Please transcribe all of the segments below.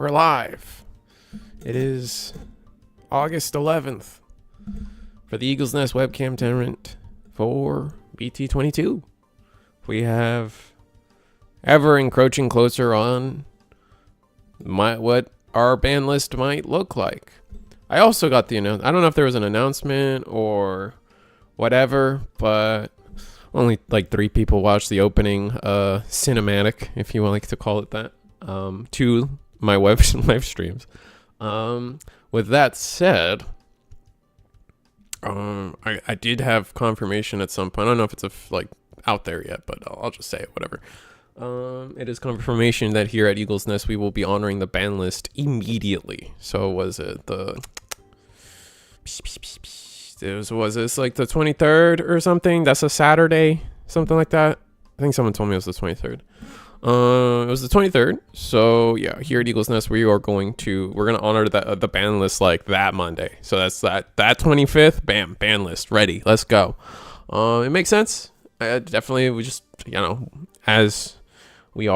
We're live. It is August 11th for the Eagles Nest webcam tournament for BT22. We have ever encroaching closer on what our ban list might look like. I also got the announcement. I don't know if there was an announcement or whatever, but only like 3 people watched the opening cinematic, if you would like to call it that, to my live streams. With that said, I did have confirmation at some point. I don't know if it's out there yet, but I'll just say it, whatever. It is confirmation that here at Eagles Nest we will be honoring the ban list immediately. So was it was this like the 23rd or something? That's a Saturday, something like that. I think someone told me it was the 23rd. It was the 23rd. So yeah, here at Eagles Nest we're gonna honor the ban list like that Monday. So that's that 25th. Bam, ban list ready. Let's go. It makes sense. Definitely, we just as we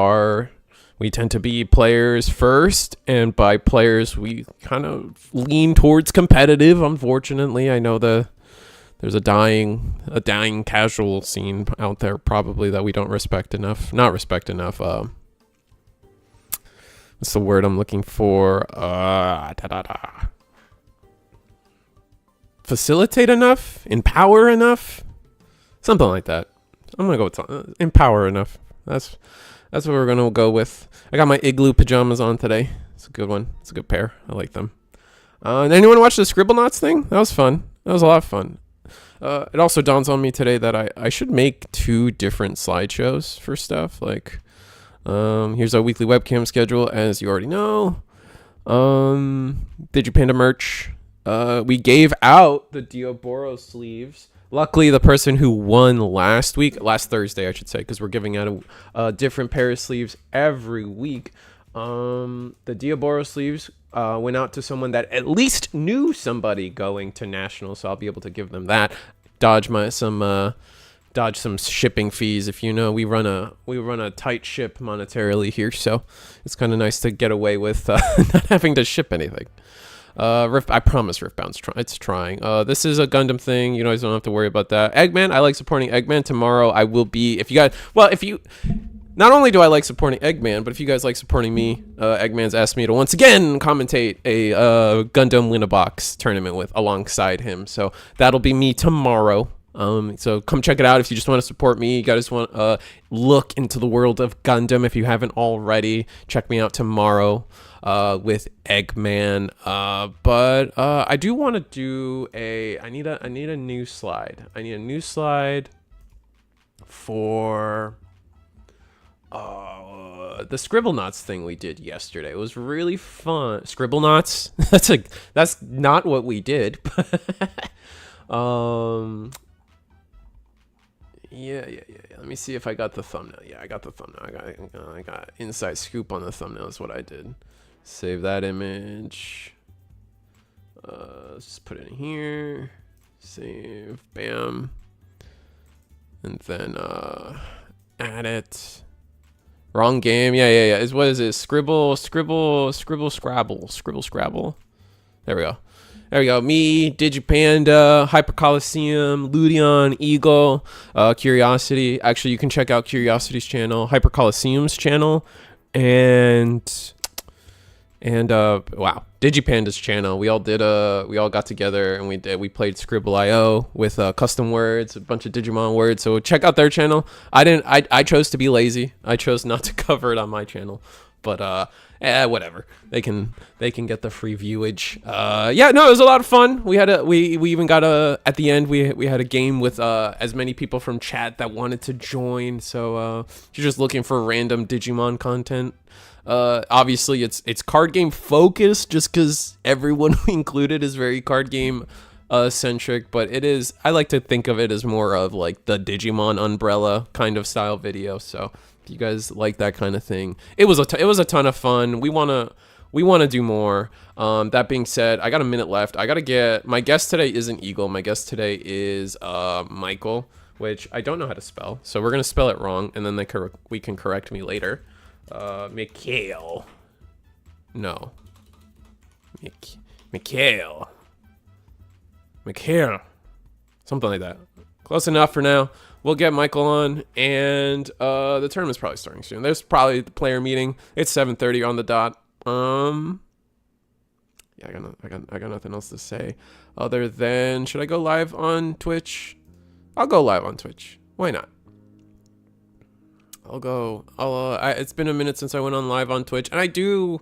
tend to be players first, and by players we kind of lean towards competitive. Unfortunately, I know there's a dying casual scene out there probably that we don't respect enough. Not respect enough. What's the word I'm looking for? Facilitate enough? Empower enough? Something like that. I'm gonna go with empower enough. That's what we're gonna go with. I got my igloo pajamas on today. It's a good one. It's a good pair. I like them. Anyone watch the Scribblenauts thing? That was fun. That was a lot of fun. It also dawns on me today that I should make 2 different slideshows for stuff. Like, here's our weekly webcam schedule, as you already know. Digipanda merch. We gave out the Dioboro sleeves. Luckily, the person who won last Thursday, I should say, because we're giving out a different pair of sleeves every week. The Dioboro sleeves went out to someone that at least knew somebody going to nationals, so I'll be able to give them that. Dodge some shipping fees. If you know, we run a tight ship monetarily here, so it's kind of nice to get away with not having to ship anything. I promise Riftbound's trying. This is a Gundam thing. You guys don't have to worry about that. Eggman, I like supporting Eggman. Tomorrow I will be, not only do I like supporting Eggman, but if you guys like supporting me, Eggman's asked me to once again commentate a Gundam Win-a-Box tournament alongside him. So that'll be me tomorrow. So come check it out if you just want to support me. You guys want to look into the world of Gundam if you haven't already. Check me out tomorrow with Eggman. But I do want to do I need a new slide. I need a new slide for the Scribblenauts thing we did yesterday. It was really fun. Scribblenauts? That's not what we did. Yeah. Let me see if I got the thumbnail. Yeah, I got the thumbnail. I got inside scoop on the thumbnail is what I did. Save that image. Let's just put it in here. Save. Bam. And then add it. Wrong game. Yeah. What is it? Scribble, Scrabble. There we go. Me, Digipanda, Hyper Coliseum, Ludion, Eagle, Curiosity. Actually, you can check out Curiosity's channel, Hyper Coliseum's channel, and Digipanda's channel. We all got together and we played Scribble.io with custom words, a bunch of Digimon words. So check out their channel. I chose to be lazy. I chose not to cover it on my channel. But whatever. They can get the free viewage. It was a lot of fun. We even got at the end we had a game with as many people from chat that wanted to join. So if you're just looking for random Digimon content, obviously it's card game focused, just because everyone we included is very card game centric, but I like to think of it as more of like the Digimon umbrella kind of style video. So you guys like that kind of thing, it was a ton of fun. We want to do more. That being said, I got a minute left. I gotta get my guest today isn't Eagle. My guest today is Michael, which I don't know how to spell, so we're gonna spell it wrong, and then we can correct me later. Mikhail. No. Mikhail. Something like that. Close enough for now. We'll get Michael on, and the tournament's probably starting soon. There's probably the player meeting. It's 7:30 on the dot. Yeah, I got nothing else to say other than, should I go live on Twitch? I'll go live on Twitch. Why not? It's been a minute since I went on live on Twitch, and I do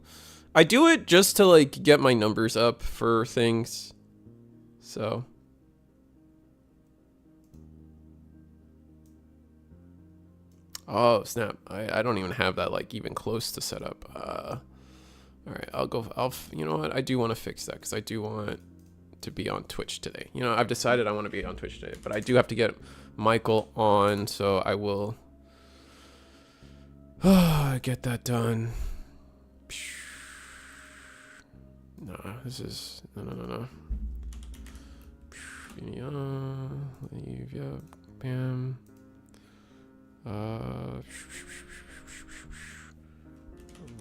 it just to like get my numbers up for things. So oh snap, I don't even have that like even close to set up. All right, you know what, I do want to fix that because I do want to be on Twitch today. You know, I've decided I want to be on Twitch today, but I do have to get Michael on, so I will get that done. No, this is no. Leave, yeah, bam.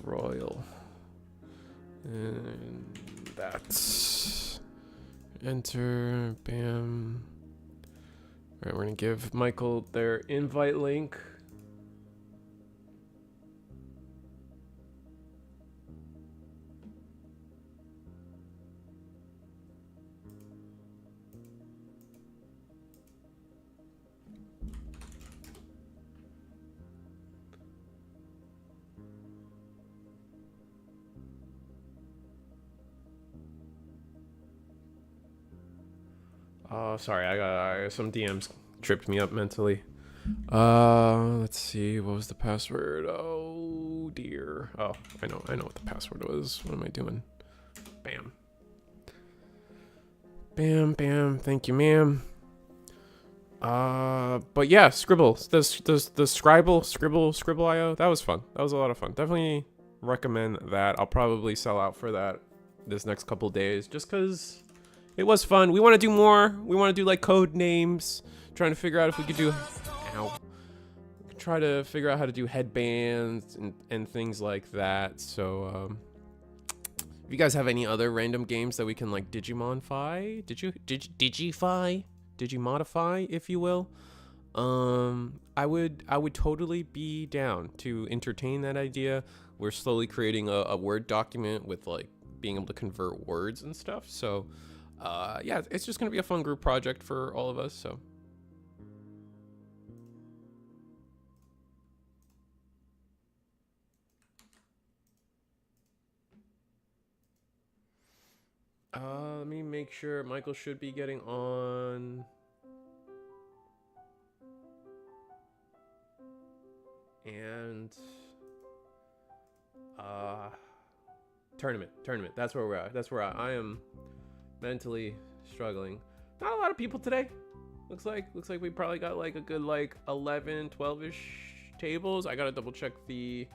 Royal. And that's enter, bam. All right, we're gonna give Michael their invite link. Oh, sorry, I got some DMs tripped me up mentally. Let's see, what was the password? Oh dear. Oh, I know what the password was. What am I doing? Bam. Bam. Thank you, ma'am. But yeah, Scribble. The Scribble.io. That was fun. That was a lot of fun. Definitely recommend that. I'll probably sell out for that this next couple days, just because it was fun. We want to do more. We want to do like code names. Trying to figure out if we could do. Try to figure out how to do headbands and things like that. So, if you guys have any other random games that we can like Digimodify, if you will, I would totally be down to entertain that idea. We're slowly creating a Word document with like being able to convert words and stuff. So, yeah, it's just gonna be a fun group project for all of us. So. Let me make sure. Michael should be getting on. And tournament. That's where we're at. I am mentally struggling. Not a lot of people today. Looks like we probably got like a good like 11, 12-ish tables. I gotta double check the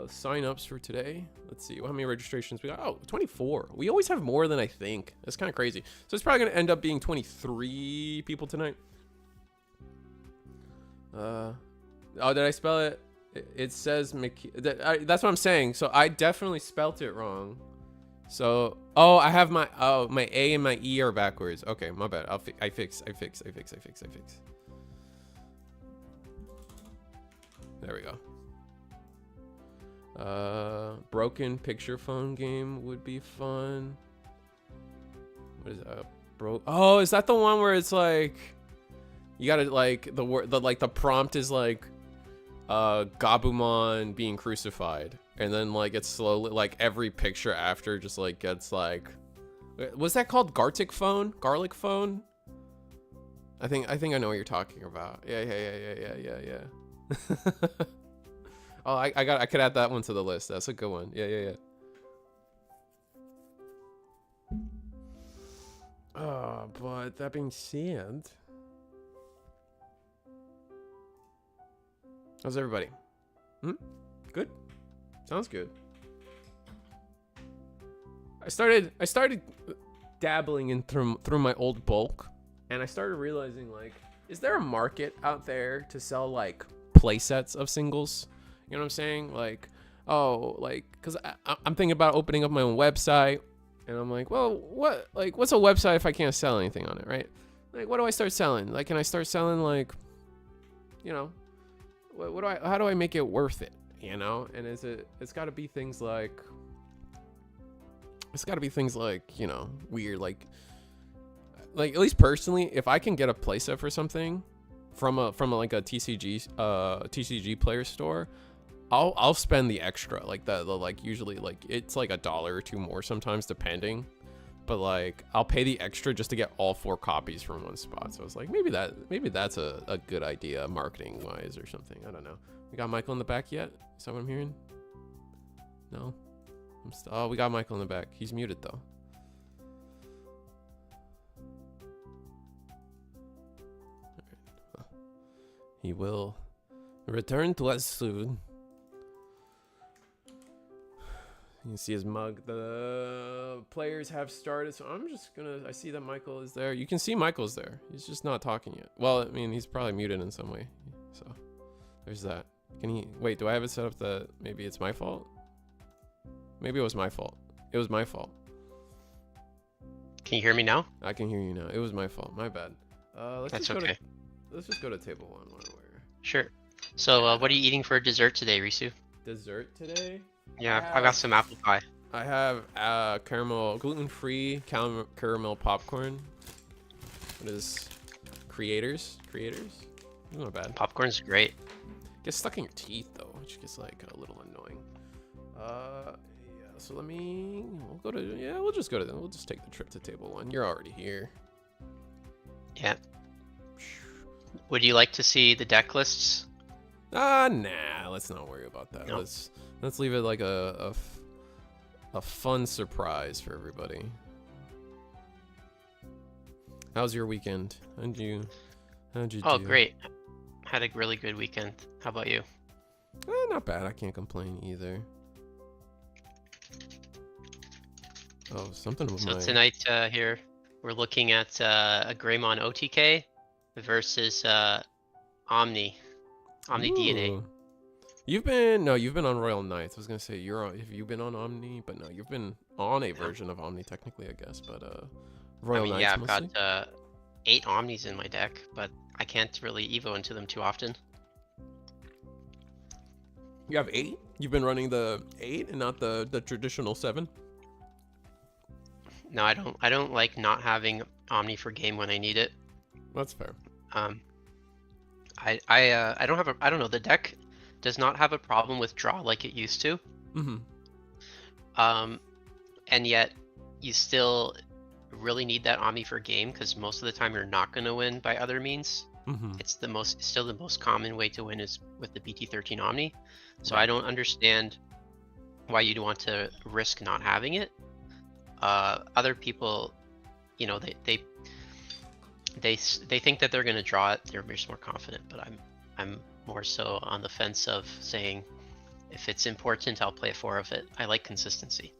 sign-ups for today. Let's see how many registrations we got. Oh, 24. We always have more than I think. That's kind of crazy. So it's probably gonna end up being 23 people tonight. Oh, did I spell it? It says that's what I'm saying. So I definitely spelt it wrong. So I have my A and my E are backwards. Okay, my bad. I fix. There we go. Broken picture phone game would be fun. What is that? Oh, is that the one where it's like you gotta like the prompt is like Gabumon being crucified, and then like it's slowly like every picture after just like gets like, was that called garlic phone? I think I know what you're talking about. Yeah. Oh, I could add that one to the list. That's a good one. Yeah. But that being said, how's everybody? Good. Sounds good. I started dabbling in through my old bulk, and I started realizing like, is there a market out there to sell like play sets of singles? You know what I'm saying? Like, oh, like, because I'm thinking about opening up my own website, and I'm like, well, what's a website if I can't sell anything on it, right? Like, what do I start selling? Like, can I start selling, like, you know, how do I make it worth it, you know? And it's got to be things like, you know, weird, like at least personally, if I can get a playset for something from like a TCG player store, I'll spend the extra, like the like usually like it's like $1 or $2 more sometimes depending, but like I'll pay the extra just to get all 4 copies from one spot. So it's like maybe that's a good idea marketing wise or something. I don't know. We got Michael in the back yet? Is that what I'm hearing? No. Oh, we got Michael in the back. He's muted though. Right. He will return to us soon. You can see his mug. The players have started, so I'm just gonna. I see that Michael is there. You can see Michael's there. He's just not talking yet. Well, I mean, he's probably muted in some way. So there's that. Can he wait? Do I have it set up that maybe it's my fault? Maybe it was my fault. It was my fault. Can you hear me now? I can hear you now. It was my fault. My bad. That's okay. Let's just go to table 1 while we're... Sure. So, what are you eating for dessert today, Risu? Dessert today? Yeah, I've got some apple pie. I have caramel, gluten-free caramel popcorn. What is creators? Not bad. Popcorn's great. Gets stuck in your teeth though, which gets like a little annoying. Yeah. So we'll just take the trip to table 1. You're already here. Yeah. Would you like to see the deck lists? Nah. Let's not worry about that. No. Let's leave it like a fun surprise for everybody. How's your weekend? How'd you Oh, do? great. Had a really good weekend. How about you? Not bad. I can't complain either. Oh, something with So tonight here we're looking at a Greymon OTK versus Omni DNA. You've been on Royal Knights. I was gonna say have you been on Omni, but no, you've been on a version of Omni technically, I guess. But Royal Knights. Yeah, I've mostly? got 8 Omnis in my deck, but I can't really Evo into them too often. You have 8? You've been running the 8 and not the traditional 7? No, I don't like not having Omni for game when I need it. That's fair. I don't know, the deck does not have a problem with draw like it used to. And yet you still really need that Omni for game because most of the time you're not going to win by other means. It's still the most common way to win is with the BT13 Omni. So I don't understand why you'd want to risk not having it. Other people, you know, they think that they're going to draw it. They're just more confident, but I'm more so on the fence of saying if it's important, I'll play 4 of it. I like consistency.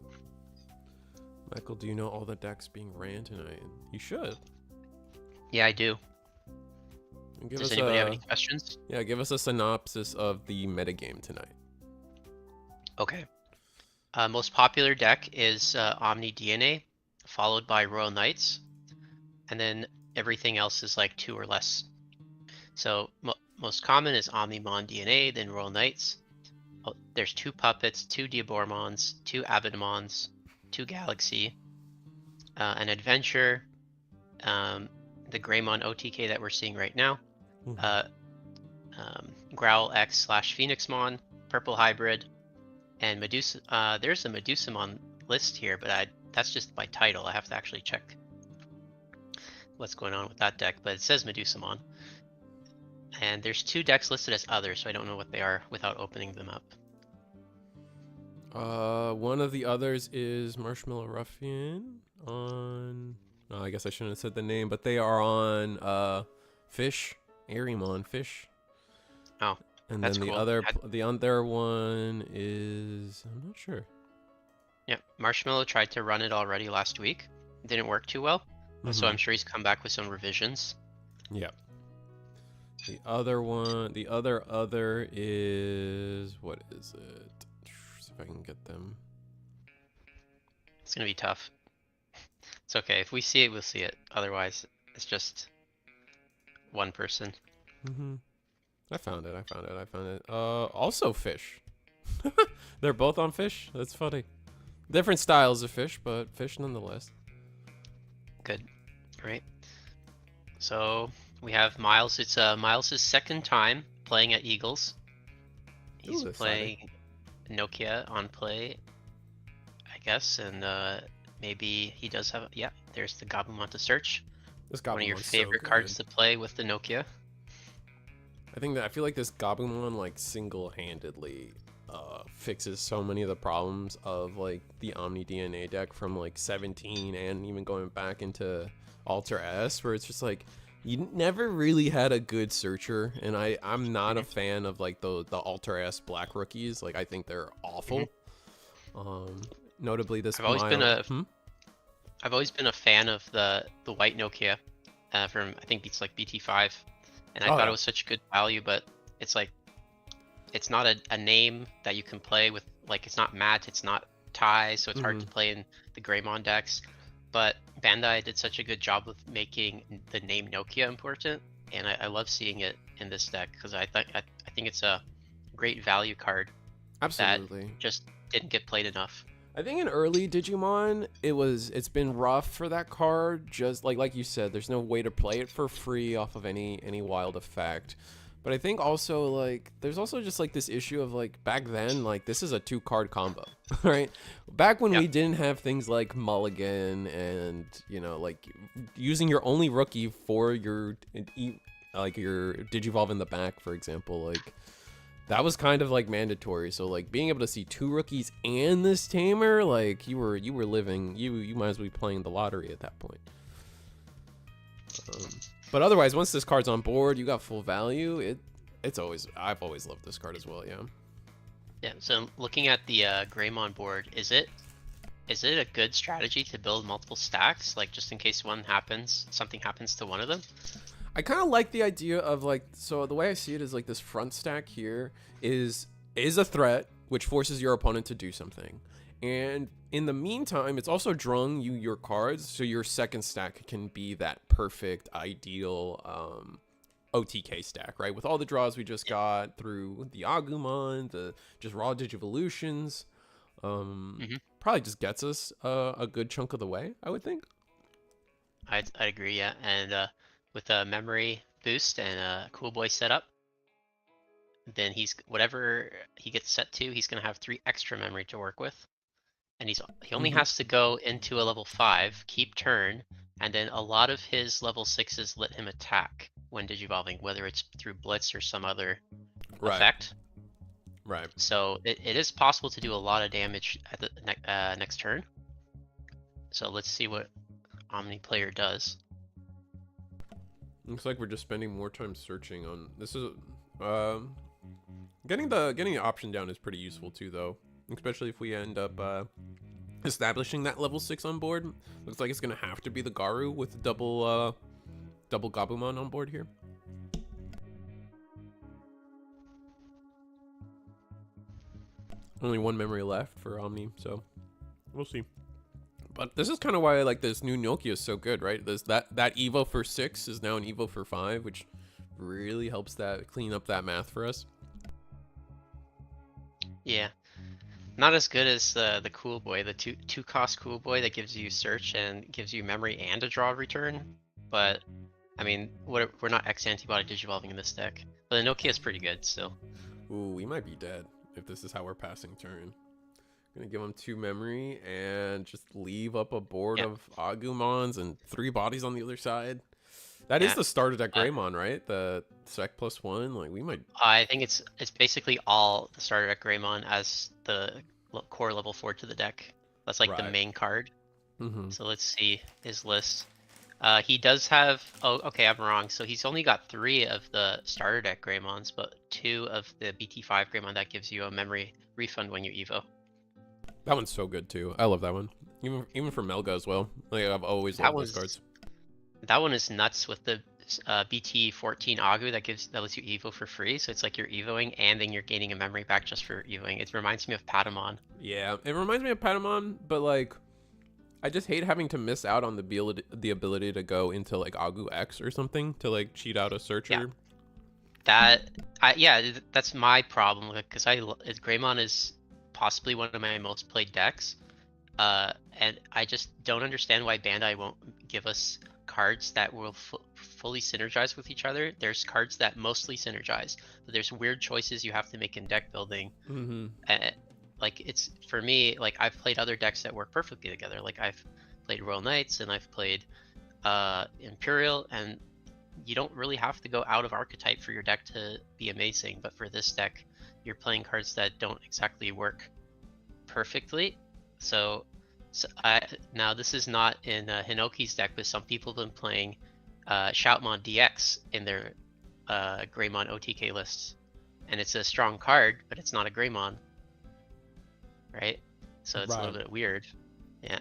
Michael, do you know all the decks being ran tonight? You should. Yeah, I do. Does anybody have any questions? Yeah, give us a synopsis of the metagame tonight. Okay. Most popular deck is Omni DNA, followed by Royal Knights, and then everything else is like 2 or less. So most common is Omnimon DNA, then Royal Knights. There's 2 Puppets, 2 Diabormons, 2 Avidmons, 2 Galaxy, an Adventure, the Greymon OTK that we're seeing right now, Growl X/Phoenixmon, Purple Hybrid, and Medusa. There's a Medusamon list here, but that's just by title. I have to actually check what's going on with that deck, but it says Medusamon. And there's 2 decks listed as others, so I don't know what they are without opening them up. One of the others is Marshmallow Ruffian on... Oh, I guess I shouldn't have said the name, but they are on Fish, Arimon Fish. Oh, and that's then cool. the other one is... I'm not sure. Yeah, Marshmallow tried to run it already last week. It didn't work too well, so I'm sure he's come back with some revisions. Yeah. The other one, the other is... What is it? See if I can get them. It's gonna be tough. It's okay. If we see it, we'll see it. Otherwise, it's just one person. I found it. I found it. I found it. Also fish. They're both on fish. That's funny. Different styles of fish, but fish nonetheless. Good. All right. So we have Miles. It's Miles' second time playing at Eagles. He's Ooh, playing Nokia on play, I guess, and maybe he does have. Yeah, there's the Gabumon to search. This One of your Gabumon's favorite so cards good. to play with the Nokia. I feel like this Gabumon like single-handedly fixes so many of the problems of like the Omni DNA deck from like 17 and even going back into Alter S, where it's just like you never really had a good searcher, and I'm not a fan of like the Alter S black rookies. Like I think they're awful. Notably this I've always been Mile- a I've always been a fan of the white Nokia from I think it's like BT5, and I thought yeah. it was such good value, but it's like it's not a name that you can play with. Like it's not matte, it's not tie, so it's hard to play in the Greymon decks. But Bandai did such a good job of making the name Nokia important, and I love seeing it in this deck because I think it's a great value card Absolutely. that just didn't get played enough. I think in early Digimon, it's been rough for that card. Just like you said, there's no way to play it for free off of any wild effect. But I think also like there's also just like this issue of like back then, like this is a 2-card combo, right? Back when we didn't have things like Mulligan and like using your only rookie for your Digivolve in the back, for example, like. That was kind of like mandatory. So like being able to see 2 rookies and this tamer, like you were living, you might as well be playing the lottery at that point. But otherwise, once this card's on board, you got full value. I've always loved this card as well. Yeah. Yeah. So looking at the Greymon board, is it a good strategy to build multiple stacks, like just in case something happens to one of them? I kind of like the idea of like, so the way I see it is like this front stack here is a threat, which forces your opponent to do something. And in the meantime, it's also drawing you your cards, so your second stack can be that perfect, ideal OTK stack, right? With all the draws we just got through the Agumon, the just raw Digivolutions, probably just gets us a good chunk of the way, I would think. I agree, yeah. And with a memory boost and a cool boy setup, then whatever he gets set to, he's gonna have 3 extra memory to work with. And he only has to go into a level 5, keep turn, and then a lot of his level 6s let him attack when digivolving, whether it's through Blitz or some other effect. Right. So it is possible to do a lot of damage at the next turn. So let's see what Omni player does. Looks like we're just spending more time searching on this. Is getting the option down is pretty useful too, though, especially if we end up establishing that level 6 on board. Looks like it's gonna have to be the Garu with double Gabumon on board here. Only 1 memory left for Omni, so we'll see. But this is kind of why I like this new Nokia is so good, right? That Evo for 6 is now an Evo for 5, which really helps that clean up that math for us. Yeah, not as good as the cool boy, the two cost cool boy that gives you search and gives you memory and a draw return. But I mean, we're not X antibody digivolving in this deck. But the Nokia is pretty good still. Ooh, we might be dead if this is how we're passing turn. Gonna give him 2 memory and just leave up a board of Agumons and 3 bodies on the other side. That is the starter deck Greymon, right? The Sec +1. Like we might. I think it's basically all the starter deck Greymon as the core level 4 to the deck. That's like the main card. So let's see his list. He does have. Oh, okay, I'm wrong. So he's only got 3 of the starter deck Greymons, but 2 of the BT5 Greymon that gives you a memory refund when you Evo. That one's so good too. I love that one. Even for Melga as well. Like I've always loved those cards. That one is nuts with the BT14 Agu that lets you evo for free. So it's like you're evoing and then you're gaining a memory back just for evoing. It reminds me of Patamon. Yeah, it reminds me of Patamon, but like I just hate having to miss out on the ability to go into like Agu X or something to like cheat out a searcher. Yeah, that's my problem because Greymon is possibly one of my most played decks, and I just don't understand why Bandai won't give us cards that will fully synergize with each other. There's cards that mostly synergize, but there's weird choices you have to make in deck building. Like it's for me, like I've played other decks that work perfectly together. Like I've played Royal Knights and I've played Imperial, and you don't really have to go out of archetype for your deck to be amazing. But for this deck, you're playing cards that don't exactly work perfectly. So now this is not in Hinoki's deck, but some people have been playing Shoutmon DX in their Greymon OTK lists, and it's a strong card, but it's not a Greymon, right? So it's a little bit weird. Yeah.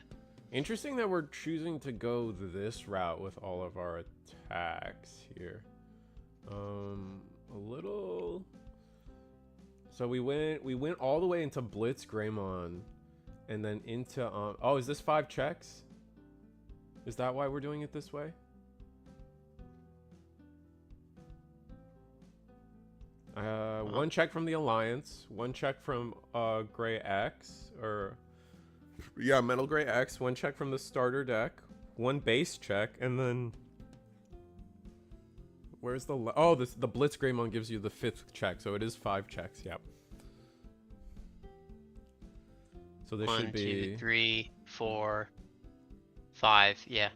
Interesting that we're choosing to go this route with all of our attacks here. A little. So we went all the way into Blitz Greymon, and then into oh, is this 5 checks? Is that why we're doing it this way? One check from the Alliance, one check from Gray X, or yeah, Metal Gray X, one check from the starter deck, one base check, and then where's the the Blitz Greymon gives you the 5th check, so it is 5 checks. Yep. So this should be 1, 2, 3, 4, 5. Yeah.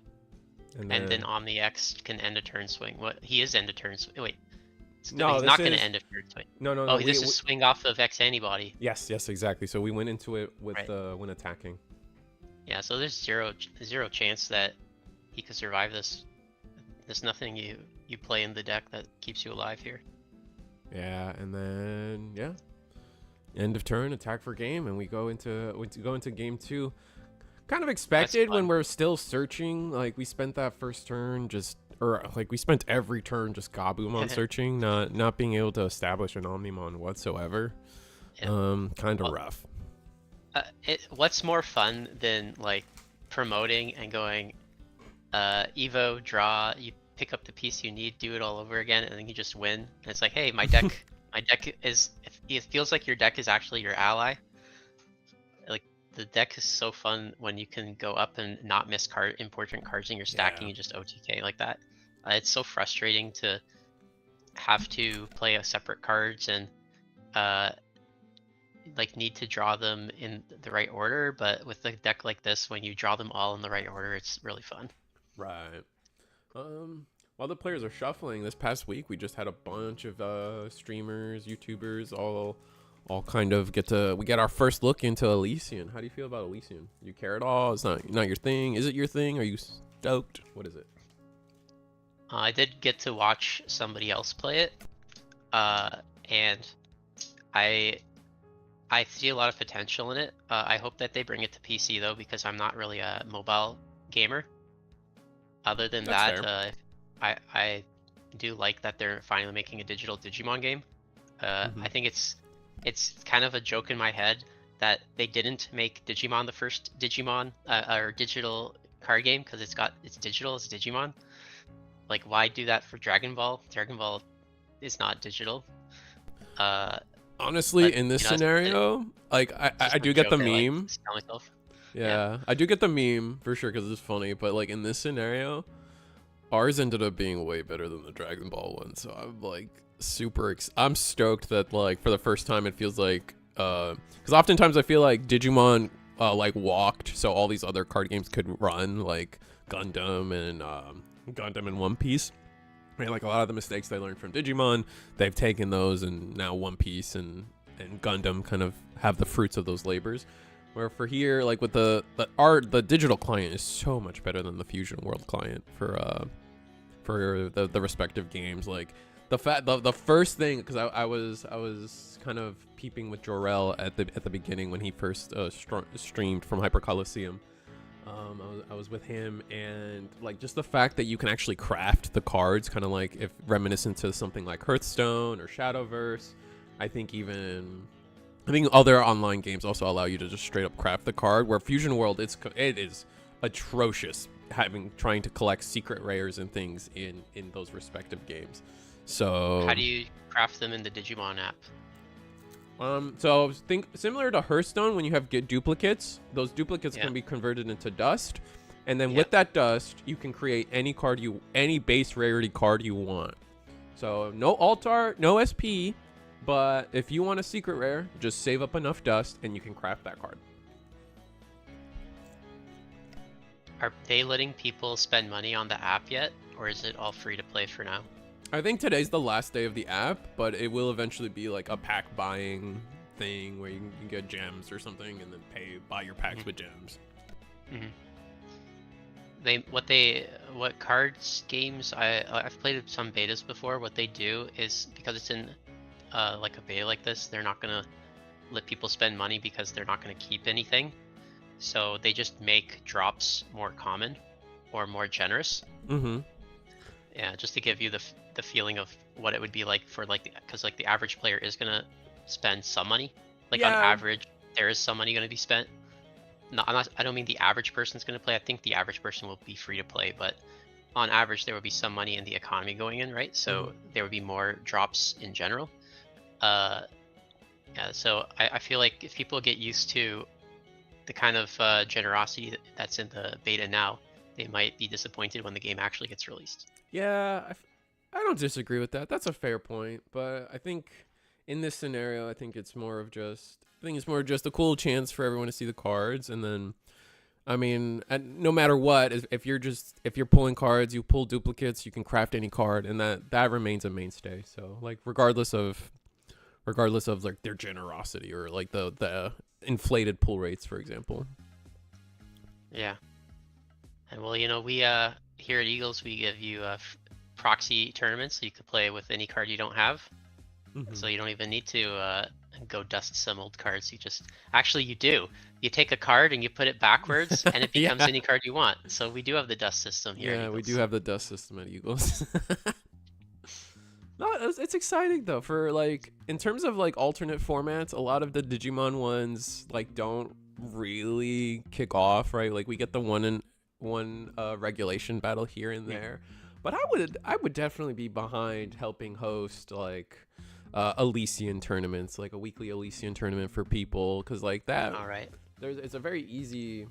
And then Omni X can end a turn swing. What he is end a turn swing. Wait. No, he's not going to end a turn swing. No. Oh, this is swing off of X antibody. Yes, exactly. So we went into it with when attacking. Yeah, so there's zero chance that he could survive this. There's nothing you play in the deck that keeps you alive here. Yeah, and then yeah, end of turn, attack for game, and we go into game 2. Kind of expected when we're still searching. Like we spent that first turn we spent every turn just Gabumon searching, not being able to establish an Omnimon whatsoever. Yeah. Kind of rough. What's more fun than like promoting and going Evo, draw, you pick up the piece you need, do it all over again, and then you just win. And it's like, hey, my deck it feels like your deck is actually your ally. Like the deck is so fun when you can go up and not miss important cards in your stack, and you just OTK like that. It's so frustrating to have to play a separate cards and like need to draw them in the right order, but with a deck like this, when you draw them all in the right order, it's really fun. Right. While the players are shuffling, this past week we just had a bunch of streamers, YouTubers, all kind of get our first look into Elysian. How do you feel about Elysian? You care at all? It's not your thing. Is it your thing? Are you stoked? What is it? I did get to watch somebody else play it, and I see a lot of potential in it. I hope that they bring it to PC though, because I'm not really a mobile gamer. Other than that, I do like that they're finally making a digital Digimon game. I think it's kind of a joke in my head that they didn't make Digimon the first Digimon or digital card game, because it's digital as Digimon. Like, why do that for Dragon Ball? Dragon Ball is not digital. Honestly, in this scenario, like I do get the meme. Yeah, I do get the meme for sure because it's funny. But like in this scenario, ours ended up being way better than the Dragon Ball one. So I'm like I'm stoked that like for the first time it feels like because oftentimes I feel like Digimon like walked so all these other card games could run, like Gundam and One Piece. I mean, like a lot of the mistakes they learned from Digimon, they've taken those, and now One Piece and Gundam kind of have the fruits of those labors. Where for here, like with the digital client is so much better than the Fusion World client for the respective games. Like the first thing, because I was kind of peeping with Jor-El at the beginning when he first streamed from Hyper Coliseum. I was with him, and like just the fact that you can actually craft the cards, kind of like if reminiscent to something like Hearthstone or Shadowverse. I think other online games also allow you to just straight up craft the card. Where Fusion World, it is atrocious trying to collect secret rares and things in those respective games. So How do you craft them in the Digimon app? So think similar to Hearthstone, when you have duplicates, those duplicates can be converted into dust, and then with that dust, you can create any base rarity card you want. So no alt art, no SP, but if you want a secret rare, just save up enough dust and you can craft that card. Are they letting people spend money on the app yet, or is it all free to play for now? I think today's the last day of the app, but it will eventually be like a pack buying thing where you can get gems or something and then buy your packs with gems. What cards games I've played some betas before. What they do is, because it's in like a beta like this, they're not gonna let people spend money because they're not gonna keep anything. So they just make drops more common or more generous. Yeah, just to give you the feeling of what it would be like for because the average player is gonna spend some money. On average, there is some money gonna be spent. No, I don't mean the average person's gonna play. I think the average person will be free to play, but on average there will be some money in the economy going in, right? So there would be more drops in general. Yeah, so I feel like if people get used to the kind of generosity that's in the beta now, they might be disappointed when the game actually gets released. Yeah, I don't disagree with that. That's a fair point, but I think in this scenario, I think it's more of just a cool chance for everyone to see the cards, and then, I mean, no matter what, if you're pulling cards, you pull duplicates, you can craft any card, and that remains a mainstay. So like regardless of like their generosity or like the inflated pull rates, for example. Yeah, and well, we here at Eagles, we give you proxy tournaments, so you could play with any card you don't have. So you don't even need to go dust some old cards. You do. You take a card and you put it backwards, and it becomes any card you want. So we do have the dust system here. Yeah, we do have the dust system at Eagles. No, it's exciting though. For like in terms of like alternate formats, a lot of the Digimon ones like don't really kick off, right? Like we get the one regulation battle here and there, but I would definitely be behind helping host like Elysian tournaments, like a weekly Elysian tournament for people, because like that. All right. It's a very easy.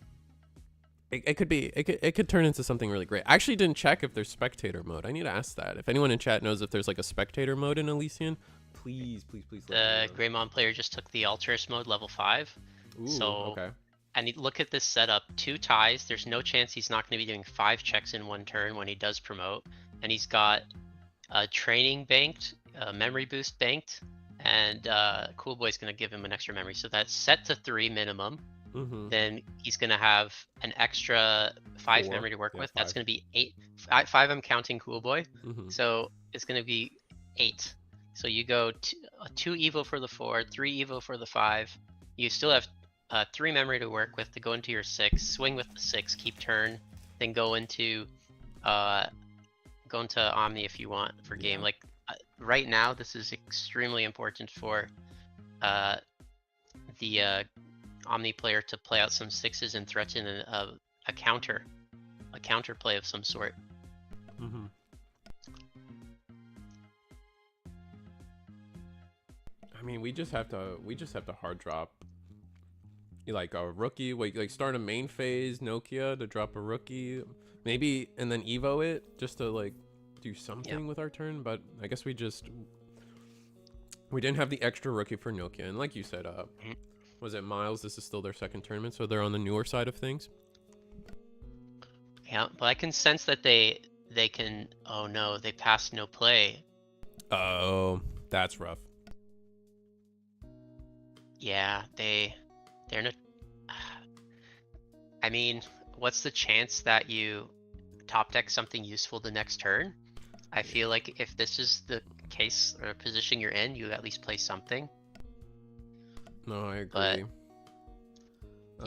It could turn into something really great. I actually didn't check if there's spectator mode. I need to ask that. If anyone in chat knows if there's like a spectator mode in Elysian, please let me know. The Greymon player just took the Alterous mode level 5. Ooh, so okay. And look at this setup: 2 ties. There's no chance he's not going to be doing 5 checks in one turn when he does promote. And he's got training banked, memory boost banked, and Cool Boy's going to give him an extra memory. So that's set to 3 minimum. Then he's going to have an extra 5 memory to work with. 5. That's going to be 8. 5 I'm counting Cool Boy. So it's going to be 8. So you go 2 Evo for the 4, 3 Evo for the 5. You still have 3 memory to work with to go into your 6. Swing with the 6, keep turn, then go into Omni if you want for game. Like right now, this is extremely important for the Omni player to play out some 6s and threaten a counter play of some sort. I mean, we just have to hard drop like a rookie, like start a main phase Nokia to drop a rookie, maybe, and then Evo it just to like do something with our turn. But I guess we didn't have the extra rookie for Nokia, and like you said, was it Miles? This is still their second tournament, so they're on the newer side of things. Yeah, but I can sense that they can. Oh no, they passed no play. Oh, that's rough. Yeah, they're not. I mean, what's the chance that you top deck something useful the next turn? I feel like if this is the case or position you're in, you at least play something. No, I agree. But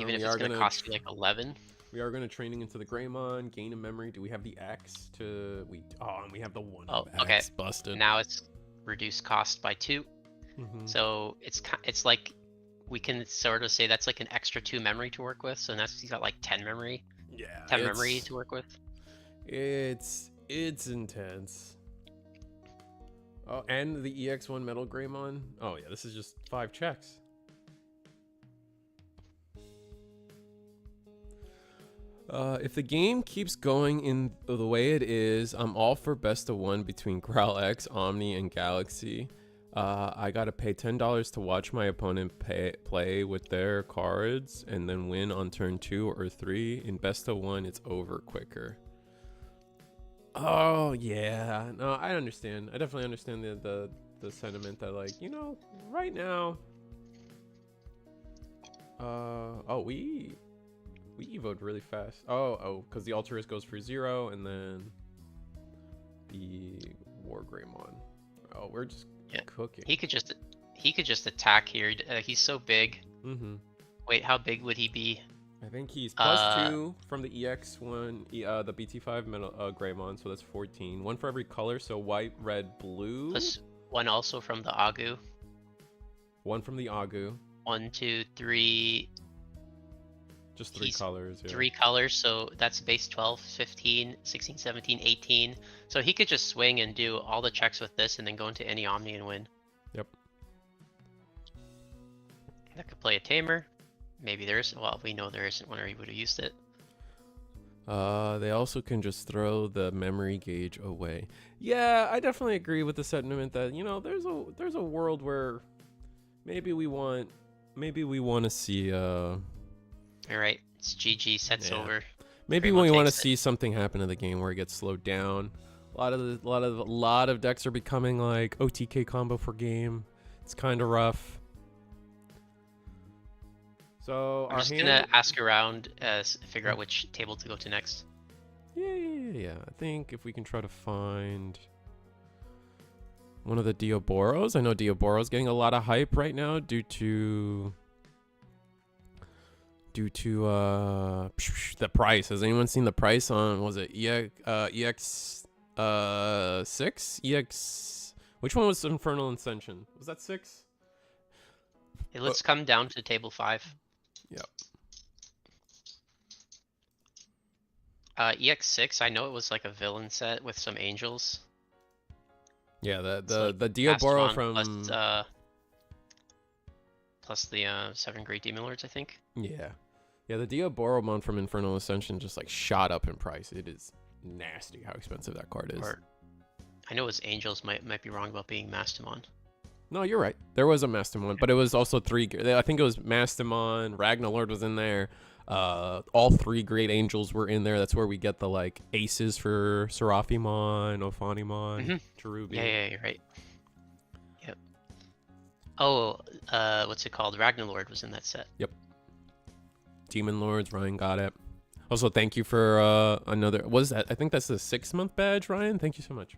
even if it's going to cost you like 11. We are going to training into the Greymon, gain a memory. Do we have the X to and we have the one Oh, of okay. X busted. Now it's reduced cost by 2. So it's like we can sort of say that's like an extra 2 memory to work with. So now he's got like 10 memory. Yeah. 10 memory to work with. It's intense. Oh, and the EX1 Metal Greymon. Oh yeah, this is just 5 checks. If the game keeps going in the way it is, I'm all for best of 1 between Growl X, Omni, and Galaxy. I gotta pay $10 to watch my opponent play with their cards and then win on turn 2 or 3. In best of 1, it's over quicker. Oh yeah, no, I understand. I definitely understand the sentiment that, like, you know, right now. Oh, we evoed really fast. Oh, because the Alterous goes for 0, and then the War Greymon. Oh, we're just cooking. He could just attack here. He's so big. Wait, how big would he be? I think he's +2 from the EX1, the BT5 Metal Greymon, so that's 14. 1 for every color, so white, red, blue. +1 also from the Agu. 1 from the Agu. 1, 2, 3. Just 3 colors. Yeah. 3 colors, so that's base 12, 15, 16, 17, 18. So he could just swing and do all the checks with this and then go into any Omni and win. Yep. That could play a Tamer. Maybe there's, well, we know there isn't one, or he would have used it. They also can just throw the memory gauge away. Yeah, I definitely agree with the sentiment that, you know, there's a world where maybe we want to see All right, it's GG. Sets over. Maybe we want to see something happen in the game where it gets slowed down. A lot of decks are becoming like OTK combo for game. It's kind of rough. So I'm just gonna ask around, figure out which table to go to next. Yeah. I think if we can try to find one of the Dioboros. I know Dioboro's getting a lot of hype right now due to the price. Has anyone seen the price on, was it EX 6? EX, which one was Infernal Ascension? Was that 6? Hey, let's come down to table 5. Yep. EX6, I know it was like a villain set with some angels. Yeah, So the Dioboro from plus the 7 Great Demon Lords, I think. Yeah, the Dioboromon from Infernal Ascension just like shot up in price. It is nasty how expensive that card is. Or, I know it was angels. Might be wrong about being Mastamon. No, you're right. There was a Mastamon, but it was also 3. I think it was Mastamon. Ragnarlord was in there. All 3 Great Angels were in there. That's where we get the like aces for Seraphimon, Ophanimon, Cherubi. Yeah, you're right. Yep. Oh, what's it called? Ragnarlord was in that set. Yep. Demon Lords, Ryan got it. Also, thank you for another. What is that? I think that's the 6-month badge, Ryan. Thank you so much.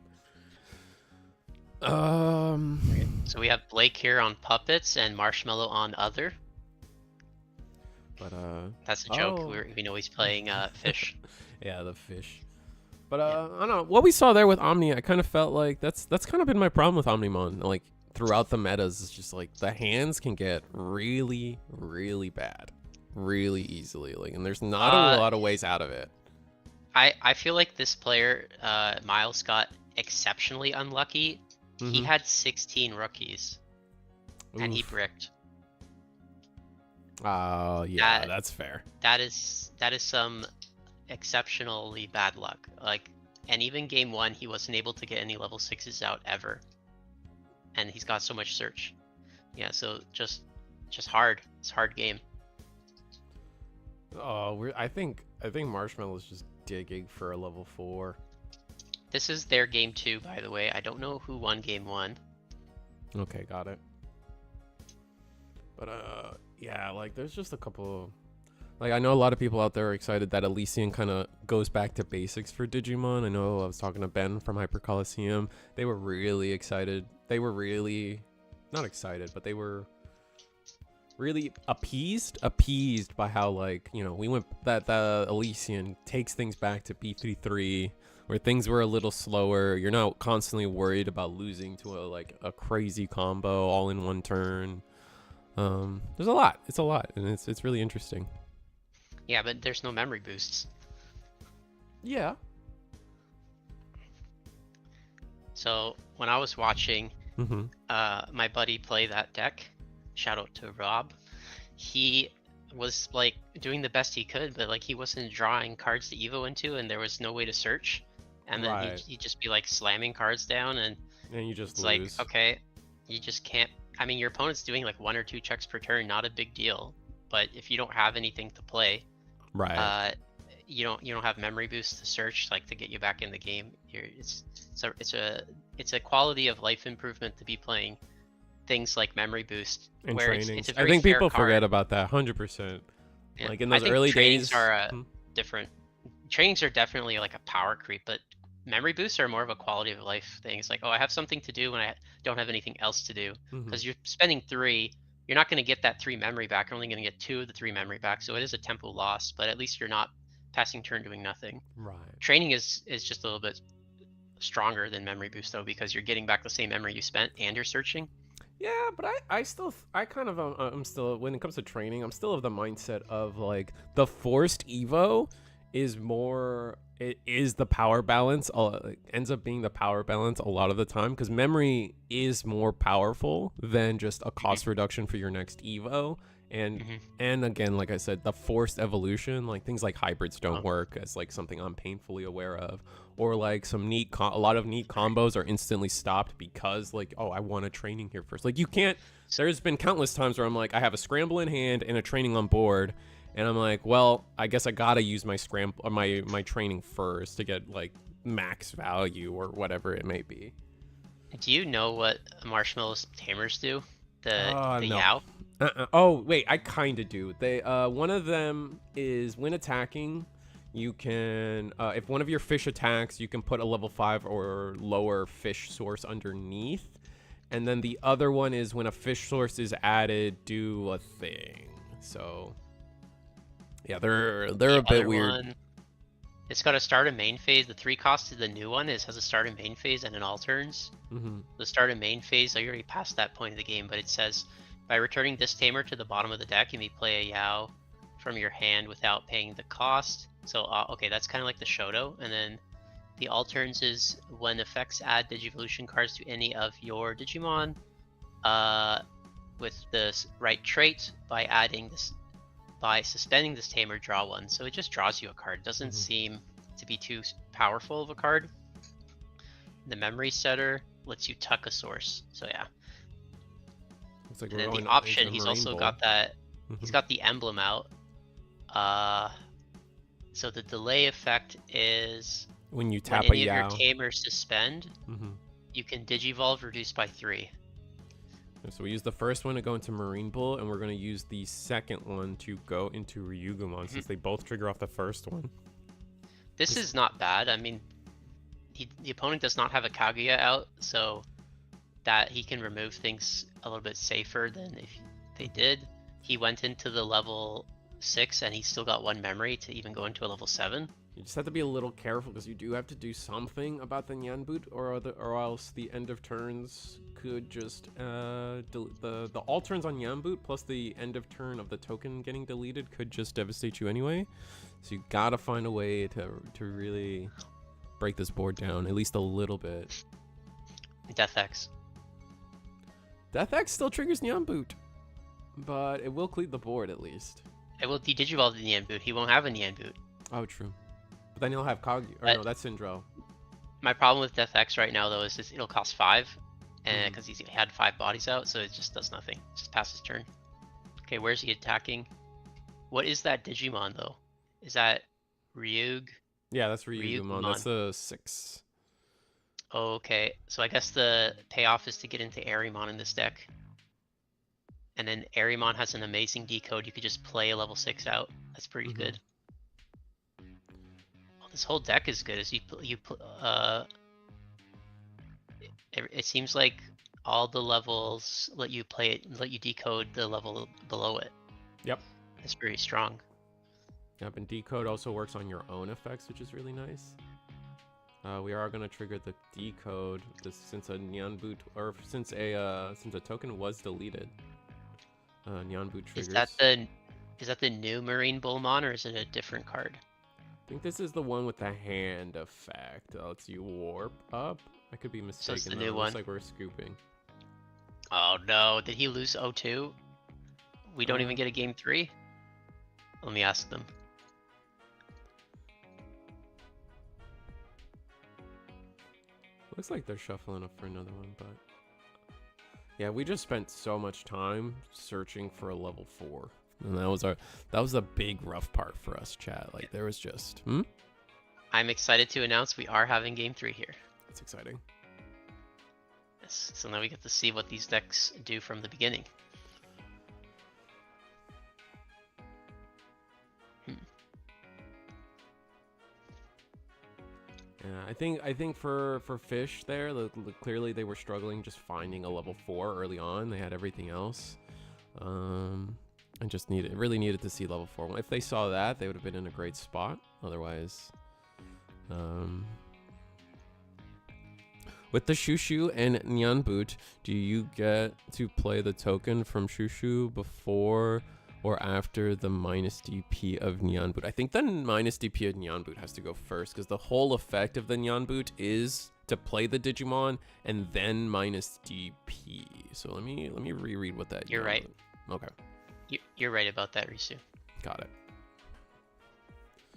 So we have Blake here on puppets and Marshmallow on other. But that's a joke. We know he's playing fish. Yeah, the fish. But I don't know what we saw there with Omni. I kind of felt like that's kind of been my problem with Omnimon. Like throughout the metas, it's just like the hands can get really, really bad, really easily. Like, and there's not a lot of ways out of it. I feel like this player, Miles, got exceptionally unlucky. He had 16 rookies, and he bricked. Oh, yeah, that's fair. That is some exceptionally bad luck. Like, and even game 1, he wasn't able to get any level 6s out ever, and he's got so much search. Yeah, so just hard. It's a hard game. Oh, I think Marshmallow's just digging for a level 4. This is their game 2, by the way. I don't know who won game 1. Okay, got it. But yeah, like there's just a couple. Like I know a lot of people out there are excited that Elysian kind of goes back to basics for Digimon. I know I was talking to Ben from Hyper Coliseum. They were really excited. They were really not excited, but they were really appeased by how, like, you know, we went that the Elysian takes things back to BT23 where things were a little slower. You're not constantly worried about losing to a crazy combo all in one turn. There's a lot. It's a lot, and it's really interesting. Yeah, but there's no memory boosts. Yeah. So when I was watching Mm-hmm. my buddy play that deck, shout out to Rob, he was like doing the best he could, but like he wasn't drawing cards to evo into, and there was no way to search, and then Right. he'd just be like slamming cards down, and And you just it's lose. like, okay, you just can't. I mean, your opponent's doing like 1 or 2 checks per turn, not a big deal, but if you don't have anything to play, Right. you don't have memory boost to search, like, to get you back in the game. It's a quality of life improvement to be playing things like memory boost, And where trainings. it's a I very think fair people card. forget about that 100%. Yeah. Like in I those think early trainings days. are different. Trainings are definitely like a power creep, but memory boosts are more of a quality of life thing. It's like, oh, I have something to do when I don't have anything else to do, because you're spending 3. You're not going to get that 3 memory back. You're only going to get 2 of the 3 memory back, so it is a tempo loss. But at least you're not passing turn doing nothing. Right. Training is just a little bit stronger than memory boost though, because you're getting back the same memory you spent and you're searching. Yeah, but I kind of I'm still, when it comes to training, I'm still of the mindset of like the forced evo is more, it is the power balance, ends up being the power balance a lot of the time, because memory is more powerful than just a cost reduction for your next evo. And again, like I said, the forced evolution, like things like hybrids don't work, as like something I'm painfully aware of, or like some a lot of neat combos are instantly stopped because, like, oh, I want a training here first. Like, you can't. There's been countless times where I'm like, I have a scramble in hand and a training on board, and I'm like, well, I guess I gotta use my scramble or my training first to get like max value or whatever it may be. Do you know what Marshmallow's tamers do? The No. Yao? Oh wait, I kind of do. They one of them is when attacking, you can if one of your fish attacks, you can put a level 5 or lower fish source underneath, and then the other one is when a fish source is added, do a thing. So yeah, they're a bit weird. One, it's got a start and main phase. The 3 cost of the new one has a start and main phase and an all turns. The start and main phase, I already passed that point of the game, but it says, by returning this tamer to the bottom of the deck, you may play a Yao from your hand without paying the cost. So, okay, that's kind of like the showdown. And then the alterns is when effects add Digivolution cards to any of your Digimon with the right trait, by suspending this tamer, draw 1. So it just draws you a card. It doesn't seem to be too powerful of a card. The memory setter lets you tuck a source. So yeah. Looks like And we're then going the option, into he's Marine also Bowl. got that. He's got the emblem out. So the delay effect is when you when tap a any of your Yao. tamers suspend, you can Digivolve reduced by 3. So we use the first one to go into Marine Bull, and we're going to use the second one to go into Ryugumon, since they both trigger off the first one. This is not bad. I mean, the opponent does not have a Kaguya out, so that he can remove things a little bit safer than if they did. He went into the level 6 and he still got 1 memory to even go into a level 7. You just have to be a little careful, because you do have to do something about the Nyan boot, or else the end of turns could just the all turns on Nyan boot plus the end of turn of the token getting deleted could just devastate you anyway. So you gotta find a way to really break this board down at least a little bit. Death X. Death X still triggers Nyan boot, but it will cleave the board at least. It will Digivolve the Nyan boot. He won't have a Nyan boot. Oh, true. But then he'll have Kaguya. Or no, that's Syndrome. My problem with Death X right now, though, is just it'll cost 5, and because he had 5 bodies out, so it just does nothing. It just passes turn. Okay, where's he attacking? What is that Digimon, though? Is that Ryug? Yeah, that's Ryugumon. That's a 6. Okay, so I guess the payoff is to get into Arimon in this deck. And then Arimon has an amazing decode. You could just play a level 6 out. That's pretty good. Well, this whole deck is good. As it seems like all the levels let you play it, let you decode the level below it. Yep. It's pretty strong. Yep, and decode also works on your own effects, which is really nice. We are gonna trigger the decode since a neon boot, or since a token was deleted. Neon boot triggers. Is that the new Marine Bullmon, or is it a different card? I think this is the one with the hand effect that lets you warp up. I could be mistaken. So it's the though. new It one. looks like we're scooping. Oh no, did he lose 0-2? We don't even get a game 3? Let me ask them. Looks like they're shuffling up for another one, but yeah, we just spent so much time searching for a level 4, and that was a big rough part for us, chat. Like there was just I'm excited to announce we are having game 3 here. It's exciting. Yes, so now we get to see what these decks do from the beginning. Yeah, I think for Fish there, clearly they were struggling just finding a level 4 early on. They had everything else, and just really needed to see level 4. If they saw that, they would have been in a great spot. Otherwise, with the Shushu and Neon Boot, do you get to play the token from Shushu before or after the minus DP of Neon Boot? I think the minus DP of Neon Boot has to go first, because the whole effect of the Neon Boot is to play the Digimon and then minus DP. So let me reread what that. You're right. Okay. You're right about that, Risu. Got it.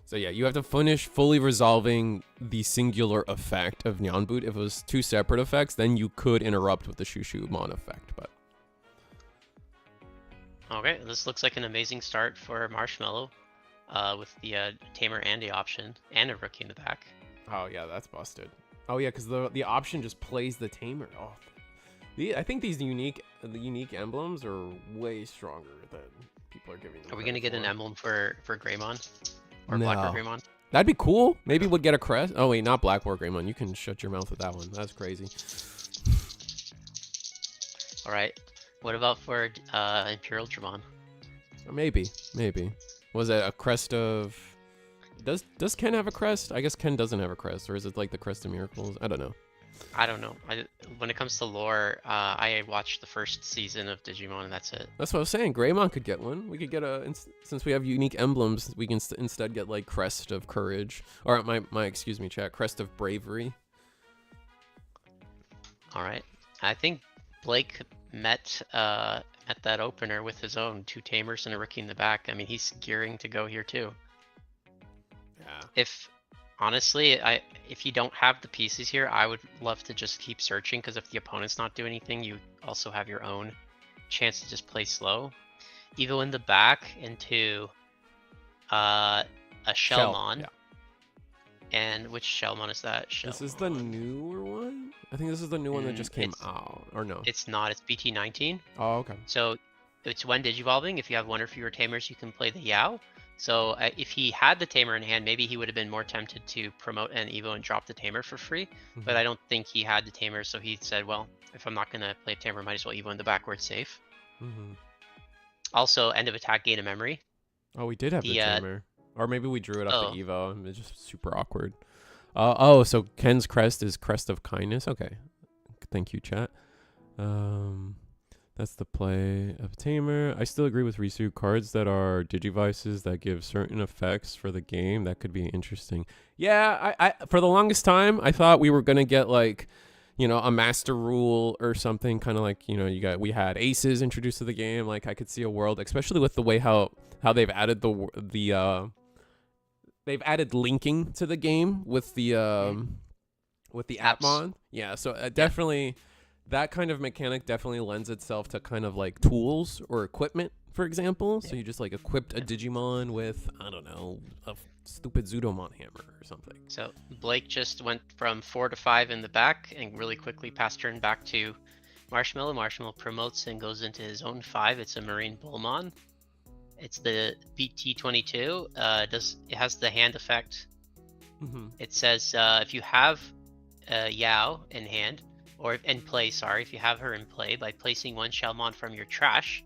So yeah, you have to finish fully resolving the singular effect of Neon Boot. If it was 2 separate effects, then you could interrupt with the Shushu Mon effect, but. Okay, this looks like an amazing start for Marshmallow, with the Tamer and the option, and a rookie in the back. Oh yeah, that's busted. Oh yeah, because the option just plays the Tamer. Oh, I think these unique emblems are way stronger than people are giving them. Are we gonna get an emblem for Greymon? Or No. Black or Greymon? That'd be cool. Maybe we'd get a crest. Oh wait, not Black War Greymon. You can shut your mouth with that one. That's crazy. All right. What about for Imperial Dramon? Maybe. Was it a crest of? Does Ken have a crest? I guess Ken doesn't have a crest, or is it like the Crest of Miracles? I don't know. I don't know. When it comes to lore, I watched the first season of Digimon, and that's it. That's what I was saying. Greymon could get one. We could get since we have unique emblems, we can instead get like Crest of Courage, or excuse me, chat, Crest of Bravery. All right. I think Blake met that opener with his own 2 Tamers and a rookie in the back. I mean, he's gearing to go here too. Yeah. Honestly, if you don't have the pieces here, I would love to just keep searching, because if the opponent's not doing anything, you also have your own chance to just play slow. Evo in the back into a Shellmon. Yeah. And which Shellmon is that? This is the newer one? I think this is the new one that just came out. Or no? It's not. It's BT19. Oh, okay. So it's when Digivolving. If you have 1 or fewer Tamers, you can play the Yao. So if he had the Tamer in hand, maybe he would have been more tempted to promote an Evo and drop the Tamer for free. But I don't think he had the Tamer, so he said, well, if I'm not going to play a Tamer, might as well Evo in the back where it's safe. Also, end of attack, gain of memory. Oh, we did have the Tamer. Or maybe we drew it up the Evo, and it's just super awkward. So Ken's crest is Crest of Kindness. Okay. Thank you, chat. That's the play of Tamer. I still agree with Risu. Cards that are Digivices that give certain effects for the game, that could be interesting. Yeah, I for the longest time, I thought we were going to get like, a Master Rule or something, kind of like, we had aces introduced to the game. Like I could see a world, especially with the way how they've added they've added linking to the game with the Appmon. Yeah, so definitely that kind of mechanic definitely lends itself to kind of like tools or equipment, for example. So you just like equipped a Digimon with, I don't know, a stupid Zudomon hammer or something. So Blake just went from 4 to 5 in the back and really quickly passed turn back to Marshmallow. Marshmallow promotes and goes into his own 5. It's a Marine Bullmon. It's the BT22. It has the hand effect. It says if you have Yao in hand, or in play, sorry, if you have her in play, by placing one Shellmon from your trash,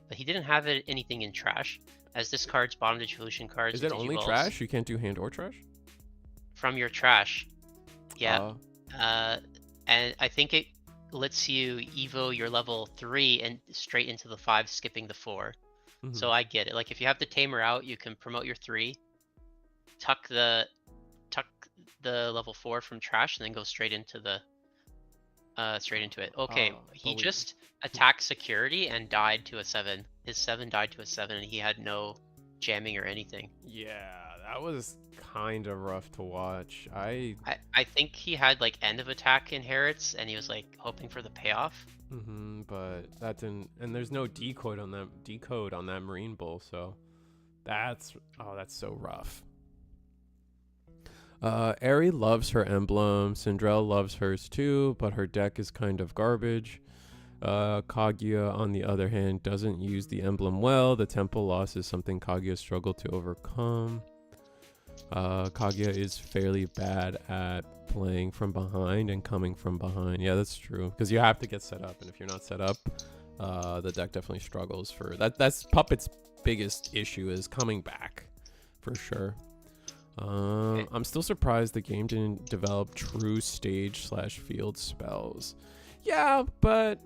but he didn't have anything in trash, as this card's bottom Digivolution cards Is and it only Digivolves trash? You can't do hand or trash? from your trash. Yeah. Uh, And I think it lets you Evo your level 3 and straight into the 5, skipping the 4. mhm. So I get it. Like if you have the Tamer out, you can promote your 3, tuck the level 4 from trash, and then go straight into it. Okay, he but just attacked security and died to a 7. His 7 died to a 7, and he had no jamming or anything. Yeah, that was kind of rough to watch. I think he had like end of attack inherits, and he was like hoping for the payoff. But that didn't, and there's no decode on that Marine Bull, so that's so rough. Eri loves her emblem. Cinderella loves hers too, but her deck is kind of garbage. Kaguya, on the other hand, doesn't use the emblem well. The temple loss is something Kaguya struggled to overcome. Kaguya is fairly bad at playing from behind and coming from behind. Yeah, that's true, because you have to get set up, and if you're not set up, the deck definitely struggles for that. That's Puppet's biggest issue, is coming back, for sure. I'm still surprised the game didn't develop true stage/field spells. Yeah, but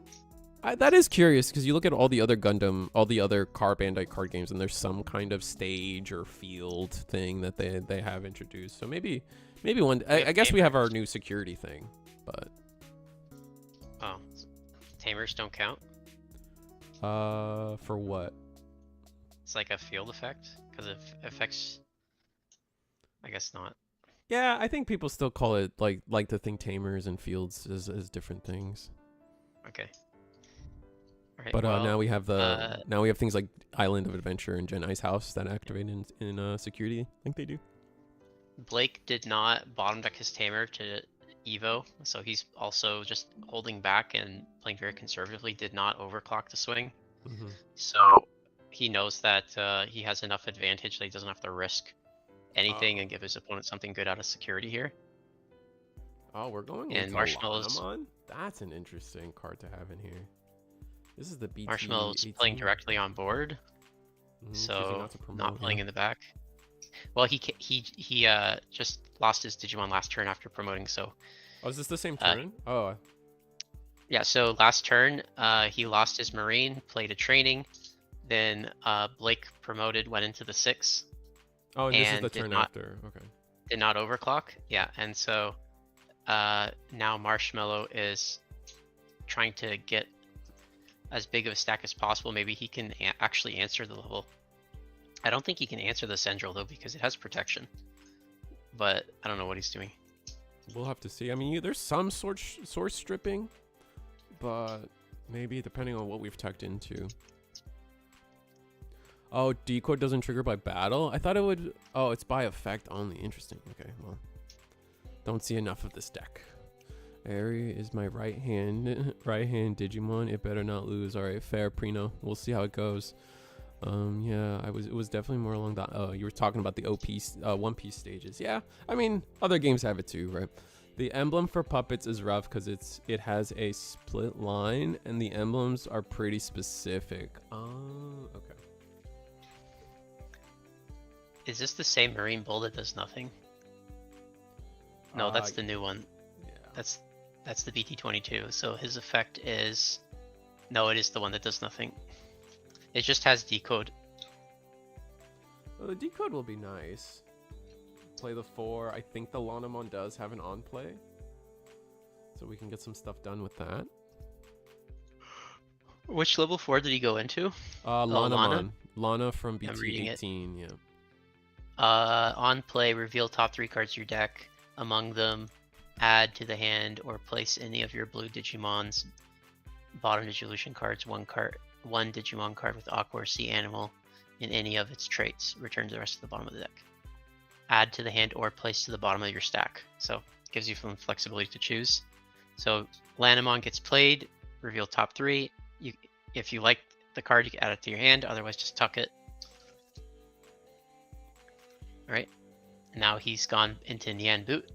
that is curious, because you look at all the other Gundam, all the other Bandai card games, and there's some kind of stage or field thing that they have introduced. So maybe one. I guess we have our new security thing, but Tamers don't count. For what? It's like a field effect, because it affects. I guess not. Yeah, I think people still call it like to think tamers and fields as different things. Okay. All right, But well, now we have now we have things like Island of Adventure and Gen Ice House that activate in security. I think they do. Blake did not bottom deck his Tamer to Evo, so he's also just holding back and playing very conservatively. Did not overclock the swing, so he knows that he has enough advantage that he doesn't have to risk anything and give his opponent something good out of security here. Oh, we're going and into Marshmallow's Lanamon? That's an interesting card to have in here. This is the BT. Marshmallow's playing directly on board, so not playing in the back. Well, he just lost his Digimon last turn after promoting. So. Oh, is this the same turn? Yeah. So last turn, he lost his Marine, played a training, then Blake promoted, went into the 6. Oh, and this is the turn after. Okay. Did not overclock. Yeah, and so now Marshmallow is trying to get as big of a stack as possible. Maybe he can actually answer the level. I don't think he can answer the Central though, because it has protection. But I don't know what he's doing. We'll have to see. I mean, there's some source stripping, but maybe depending on what we've tucked into. Oh, decode doesn't trigger by battle? I thought it would. Oh, it's by effect only. Interesting. Okay, well, don't see enough of this deck. Eri is my right hand Digimon. It better not lose. All right, fair, Prino. We'll see how it goes. Yeah, it was definitely more along that. You were talking about the One Piece stages. Yeah, I mean, other games have it too, right? The emblem for Puppets is rough because it has a split line, and the emblems are pretty specific. Oh, okay. Is this the same Marine Bull that does nothing? No, that's the new one. Yeah. That's the BT22. So his effect is... No, it is the one that does nothing. It just has decode. Well, the decode will be nice. Play the 4. I think the Lanamon does have an on play, so we can get some stuff done with that. Which level 4 did he go into? Lanamon. Lana from BT18, yeah. On play, reveal top 3 cards of your deck. Among them, add to the hand or place any of your blue Digimon's bottom Digivolution cards, one Digimon card with Aqua or Sea Animal in any of its traits. Return to the rest of the bottom of the deck. Add to the hand or place to the bottom of your stack. So it gives you some flexibility to choose. So Lanamon gets played, reveal top 3. If you like the card, you can add it to your hand, otherwise just tuck it. Alright, now he's gone into Nyan Boot.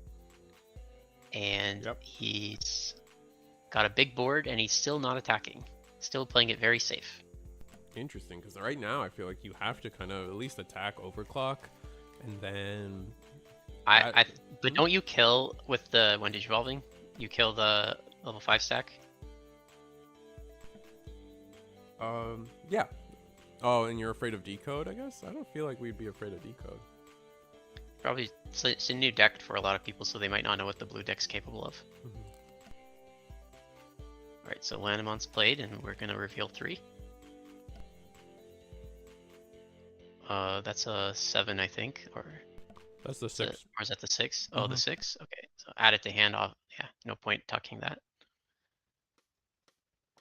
And he's got a big board, and he's still not attacking. Still playing it very safe. Interesting, because right now I feel like you have to kind of at least attack overclock, and then. But don't you kill with the when digivolving? You kill the level 5 stack. Yeah. Oh, and you're afraid of decode, I guess? I don't feel like we'd be afraid of decode. Probably it's a new deck for a lot of people, so they might not know what the blue deck's capable of. Alright, so Lanamon's played, and we're gonna reveal 3. That's a 7, I think, or that's the 6. Or is that the 6? Oh, the 6? Okay, so add it to handoff. Yeah, no point tucking that.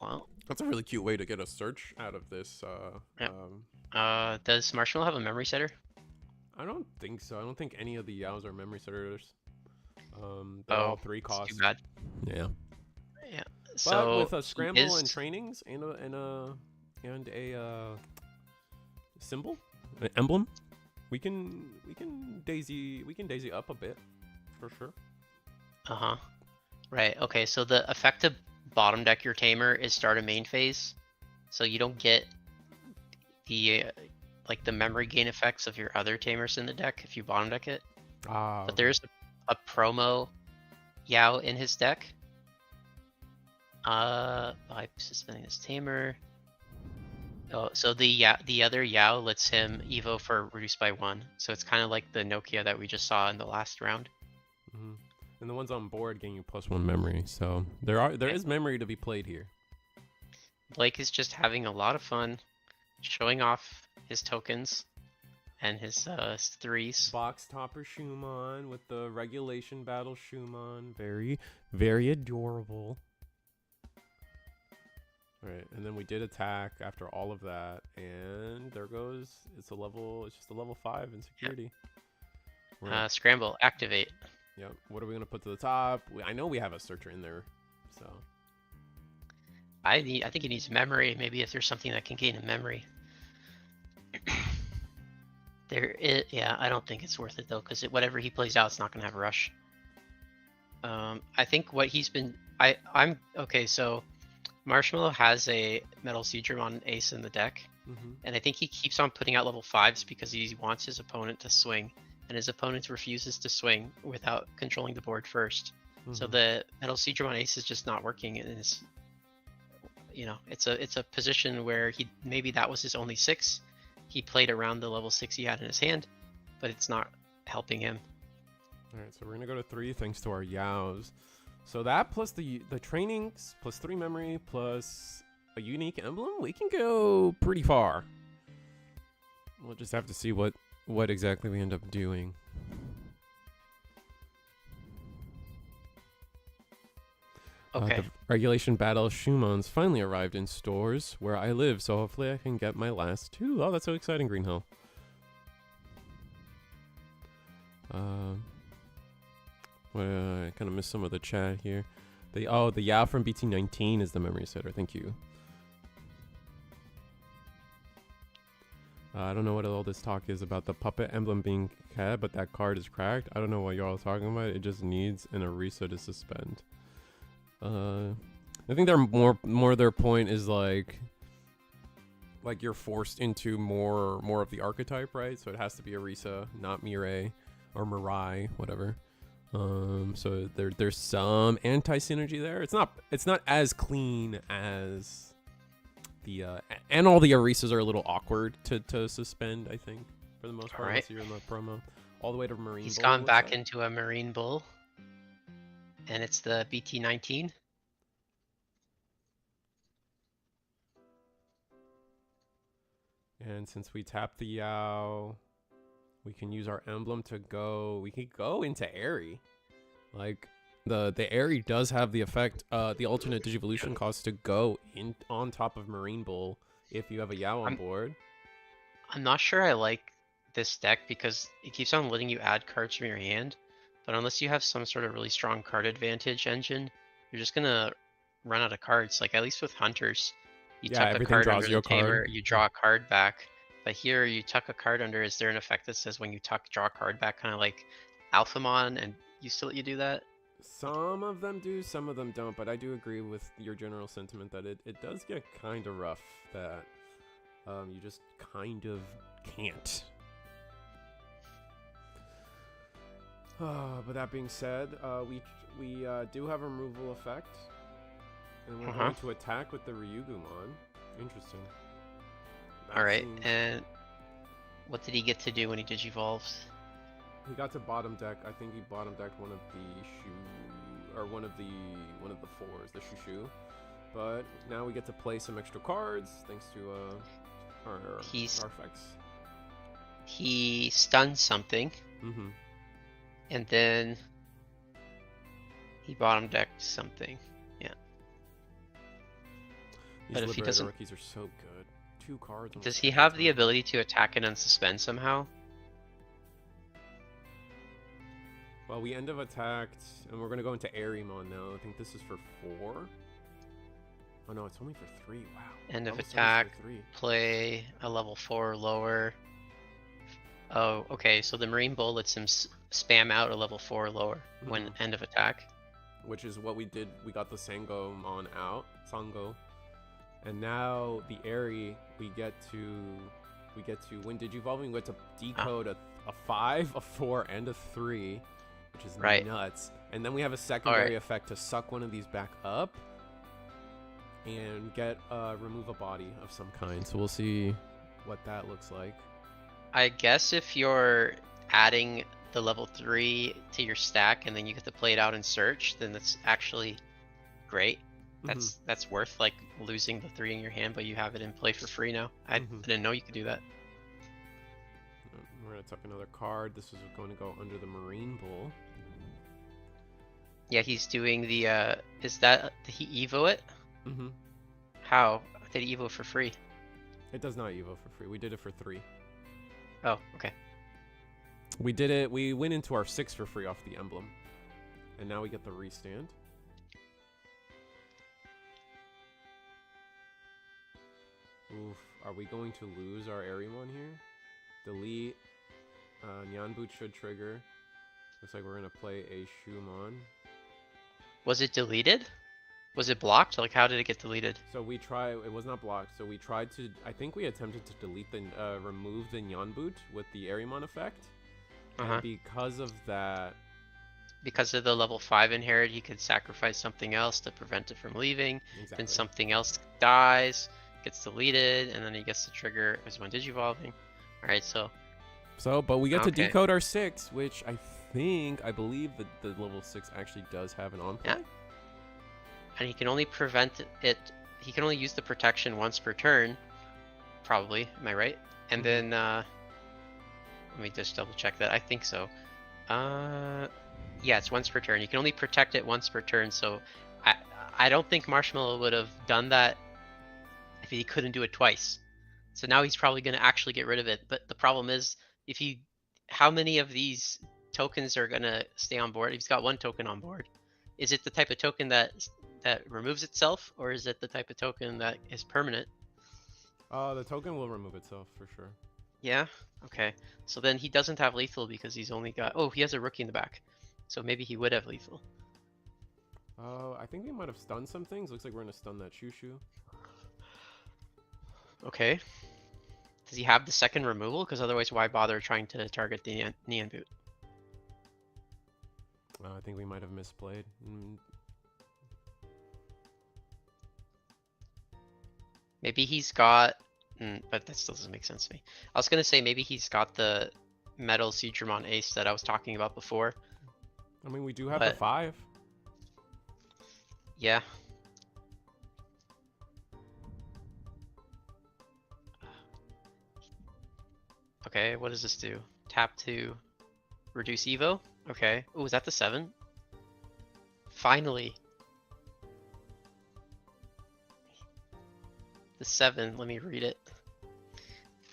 Well, that's a really cute way to get a search out of this. Does Marshmallow have a memory setter? I don't think so. I don't think any of the Yaos are memory setters. They're all 3 costs. Too bad. Yeah. Yeah. But So with a scramble and trainings and a symbol, an emblem, we can daisy up a bit for sure. Right. Okay. So the effective bottom deck your tamer is start a main phase, so you don't get the like the memory gain effects of your other tamers in the deck if you bottom deck it. But there's a promo Yao in his deck. By suspending his tamer. Oh, so the other Yao lets him evo for reduced by 1. So it's kind of like the Nokia that we just saw in the last round. And the ones on board gain you +1 memory. So there is memory to be played here. Blake is just having a lot of fun, showing off his tokens and his 3s. Box topper Schumann with the regulation battle Schumann. Very, very adorable. Alright, and then we did attack after all of that, and there goes, it's just a level 5 in security. Yep. Scramble, activate. Yep, what are we gonna put to the top? I know we have a searcher in there, so. I think it needs memory, maybe if there's something that can gain a memory. Yeah, I don't think it's worth it though, because whatever he plays out, it's not gonna have a rush. I think what he's been, I'm, okay, so Marshmallow has a Metal Seedramon ace in the deck, and I think he keeps on putting out level 5s because he wants his opponent to swing, and his opponent refuses to swing without controlling the board first. So the Metal Seedramon ace is just not working, and it's, you know, it's a position where maybe that was his only 6. He played around the level 6 he had in his hand, but it's not helping him. All right, so we're gonna go to 3 thanks to our Yaos. So that plus the trainings, plus 3 memory, plus a unique emblem, we can go pretty far. We'll just have to see what exactly we end up doing. Okay. The regulation battle Schumann's finally arrived in stores where I live, so hopefully I can get my last 2. Oh, that's so exciting, Green Hill. I kind of missed some of the chat here. The Yao from BT19 is the memory setter. Thank you. I don't know what all this talk is about the puppet emblem being cat, but that card is cracked. I don't know what you're all talking about. It just needs an Orisa to suspend. I think they're more their point is like you're forced into more of the archetype, right? So it has to be Orisa, not Mirai or Mirai, whatever. So there's some anti-synergy there. It's not as clean as the and all the Orisas are a little awkward to suspend, I think, for the most part. Unless you're in the promo. All the way to Marine He's Bull, gone back into a Marine Bull. And it's the BT19. And since we tap the Yao, we can use our emblem to go. We can go into Airy. Like the Airy does have the effect, the alternate Digivolution cost to go in on top of Marine Bull if you have a Yao on board. I'm not sure I like this deck because it keeps on letting you add cards from your hand, but unless you have some sort of really strong card advantage engine, you're just gonna run out of cards. Like at least with Hunters, you tuck a card under the tamer, you draw a card back. But here you tuck a card under. Is there an effect that says when you draw a card back, kind of like Alphamon, and you still let you do that? Some of them do, some of them don't, but I do agree with your general sentiment that it does get kind of rough, that you just kind of can't. But that being said, we do have a removal effect, and we're going to attack with the Ryugumon. Interesting. Alright, and what did he get to do when he digivolves? He got to bottom deck. I think he bottom decked one of the one of the fours, the Shushu. But now we get to play some extra cards thanks to our effects. He stunned something. Mm-hmm. And then he bottom decked something. Yeah. These but if he doesn't, rookies are so good. 2 cards. Does he have the ability to attack and unsuspend somehow? Well, we end of attacked, and we're gonna go into Airymon now. I think this is for 4. Oh no, it's only for 3. Wow. End of attack. Play a level 4 or lower. Oh, okay. So the Marine Bull lets him spam out a level 4 or lower when end of attack. Which is what we did. We got the Sangomon out, Sango, and now the Airy. We get to when digivolving, we get to decode a 5, a 4, and a 3, which is nuts. And then we have a secondary effect to suck one of these back up and remove a body of some kind. So we'll see what that looks like. I guess if you're adding the level 3 to your stack and then you get to play it out in search, then that's actually great. That's worth like losing the 3 in your hand, but you have it in play for free now. I didn't know you could do that. We're gonna tuck another card. This is going to go under the Marine Bull. Yeah, he's doing the did he evo it? How did he evo for free? It does not evo for free. We did it for 3. Oh, okay. We did it. We went into our 6 for free off the emblem, and now we get the restand. Oof, are we going to lose our Airymon here? Delete. Nyanboot should trigger. Looks like we're gonna play a Shumon. Was it deleted? Was it blocked? Like, how did it get deleted? So we it was not blocked, so we tried to, I think we attempted to delete remove the Nyanboot with the Airymon effect. And because of that... Because of the level 5 inherit, he could sacrifice something else to prevent it from leaving. Exactly. Then something else dies, gets deleted, and then he gets to trigger as when digivolving. Alright, but we get to decode our 6, which I believe that the level 6 actually does have an on-play. Yeah. And he can only he can only use the protection once per turn, probably, am I right? And then, let me just double check that, I think so. Yeah, it's once per turn. You can only protect it once per turn, so I don't think Marshmallow would have done that if he couldn't do it twice. So now he's probably going to actually get rid of it, but the problem is, how many of these tokens are going to stay on board? He's got 1 token on board. Is it the type of token that removes itself, or is it the type of token that is permanent? The token will remove itself for sure. Yeah? Okay. So then he doesn't have lethal because he's only got... Oh, he has a rookie in the back. So maybe he would have lethal. I think we might have stunned some things. Looks like we're going to stun that Shushu. Okay. Does he have the second removal? Because otherwise, why bother trying to target the Nyanboot? I think we might have misplayed. Maybe he's got... but that still doesn't make sense to me. I was going to say maybe he's got the Metal Seedramon Ace that I was talking about before. I mean, we do have the 5. Yeah. Okay, what does this do? Tap to reduce Evo? Okay. Oh, is that the 7? Finally. The 7, let me read it.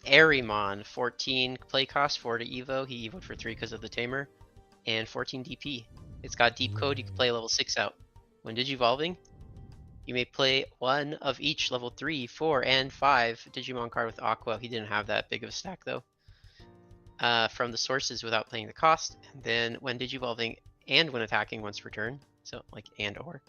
Airymon, 14 play cost, 4 to Evo. He Evoed for 3 because of the Tamer. And 14 DP. It's got deep code, you can play level 6 out. When digivolving, you may play 1 of each level 3, 4, and 5 Digimon card with Aqua. He didn't have that big of a stack though. From the sources without paying the cost. And then when digivolving, and when attacking once per turn. So like and or.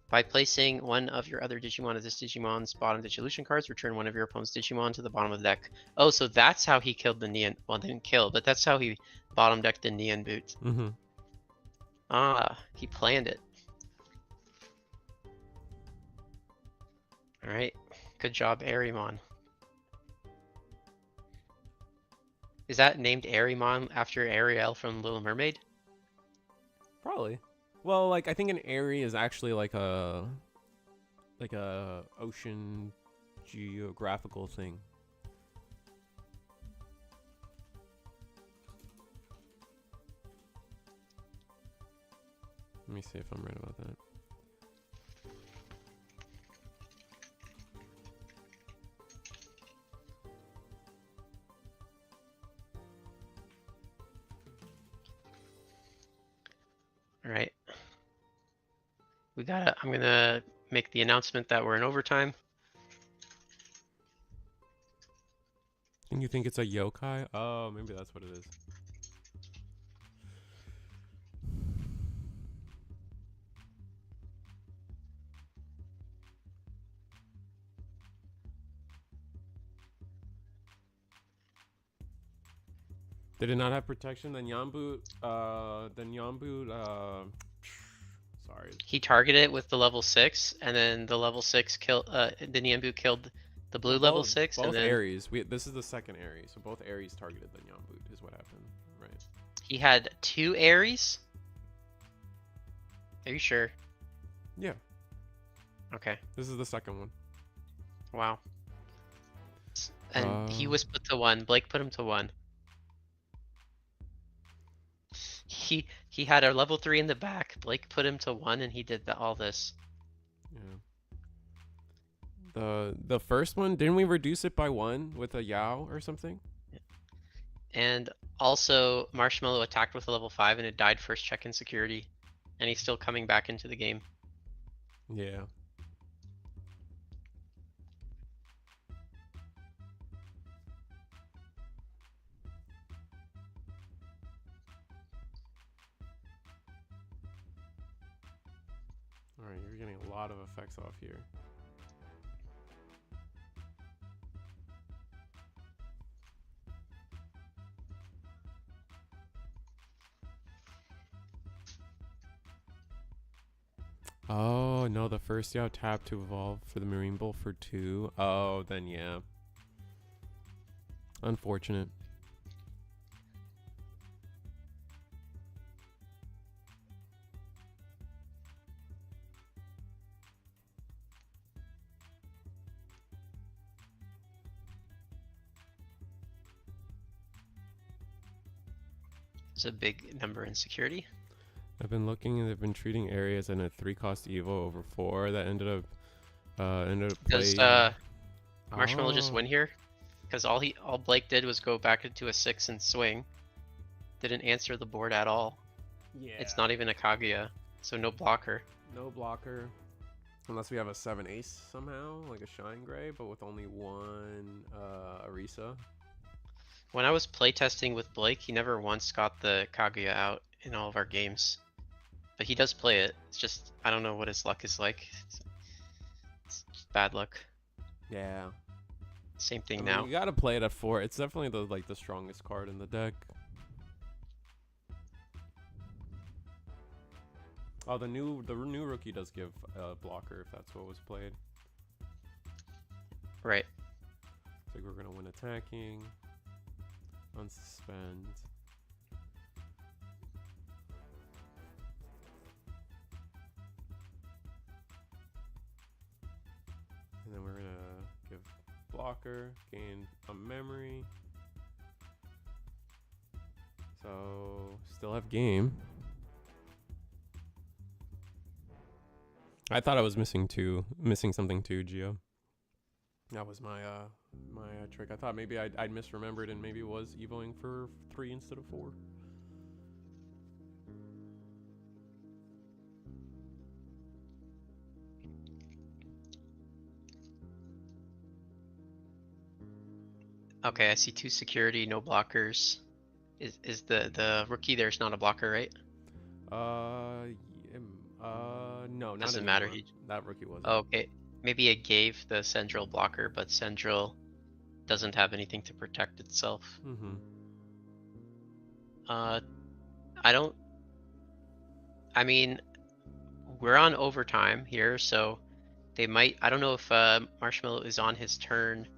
By placing one of your other Digimon as this Digimon's bottom Digivolution cards, return one of your opponent's Digimon to the bottom of the deck. Oh, so that's how he killed the Neon. Well, didn't kill, but that's how he bottom decked the Neon boot. Mm-hmm. Ah, he planned it. Alright, good job, Arimon. Is that named Arimon after Ariel from Little Mermaid? Probably. Well, like I think an Airy is actually like a ocean geographical thing. Let me see if I'm right about that. All right. I'm gonna make the announcement that we're in overtime. And you think it's a yokai? Oh, maybe that's what it is. They did not have protection. Then Yamboot. Sorry. He targeted it with the level 6, and then the level 6 killed. The Nianbu killed the blue level 6, Both and then Aries. This is the second Aries, so both Aries targeted the Yamboot is what happened, right? he had 2 Aries. Are you sure? Yeah. Okay. This is the second one. Wow. And he was put to 1. Blake put him to 1. He had a level 3 in the back. Blake put him to 1, and he did all this. Yeah. The first one, didn't we reduce it by 1 with a Yao or something? And also, Marshmallow attacked with a level 5, and it died first check in security, and he's still coming back into the game. Yeah. Alright, you're getting a lot of effects off here. Oh, no, the first Yao tapped to evolve for the Marine Bull for 2. Oh, then yeah. Unfortunate. It's a big number in security. I've been looking and they've been treating areas in a 3-cost Evo over 4 that ended up Does playing. Marshmallow just win here? Because all Blake did was go back into a 6 and swing. Didn't answer the board at all. Yeah. It's not even a Kaguya, so no blocker. No blocker. Unless we have a 7 ace somehow, like a Shine Gray, but with only 1 Arisa. When I was playtesting with Blake, he never once got the Kaguya out in all of our games. But he does play it. It's just, I don't know what his luck is like. It's just bad luck. Yeah. Same thing I mean, now. you gotta play it at 4. It's definitely the strongest card in the deck. Oh, the new rookie does give a blocker if that's what was played. Right. It's like we're gonna win attacking. Unsuspend. And then we're gonna give blocker, gain a memory. So still have game. I thought I was missing something too, Gio. That was my trick. I thought maybe I'd misremembered and maybe it was evoing for 3 instead of 4. Okay, I see 2 security, no blockers. Is the rookie there's not a blocker, right? No, not Doesn't anymore. matter. That rookie wasn't. Oh, okay. Maybe it gave the Sendril blocker, but Sendril doesn't have anything to protect itself. Mm-hmm. I don't. I mean, we're on overtime here, so they might. I don't know if Marshmallow is on his turn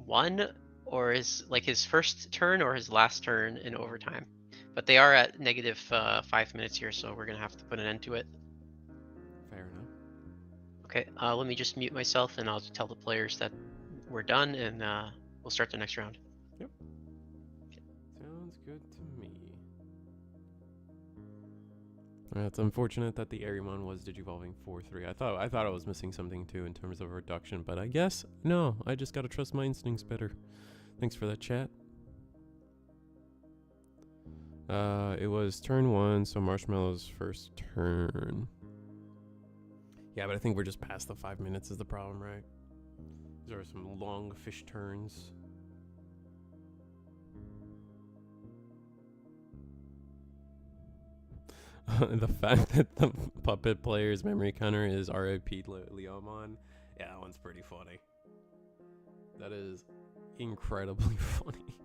1 or is like his first turn or his last turn in overtime. But they are at negative 5 minutes here, so we're gonna have to put an end to it. Fair enough. Okay, let me just mute myself and I'll tell the players that we're done and we'll start the next round. Yep. Sounds good to me. It's unfortunate that the Arimon was digivolving 4-3. I thought I was missing something too in terms of reduction, but I guess no. I just gotta trust my instincts better. Thanks for that, chat. It was turn 1, so Marshmallow's first turn. Yeah, but I think we're just past the 5 minutes is the problem, right? These are some long fish turns. The fact that the puppet player's memory counter is RIP Leomon, yeah, that one's pretty funny. That is incredibly funny.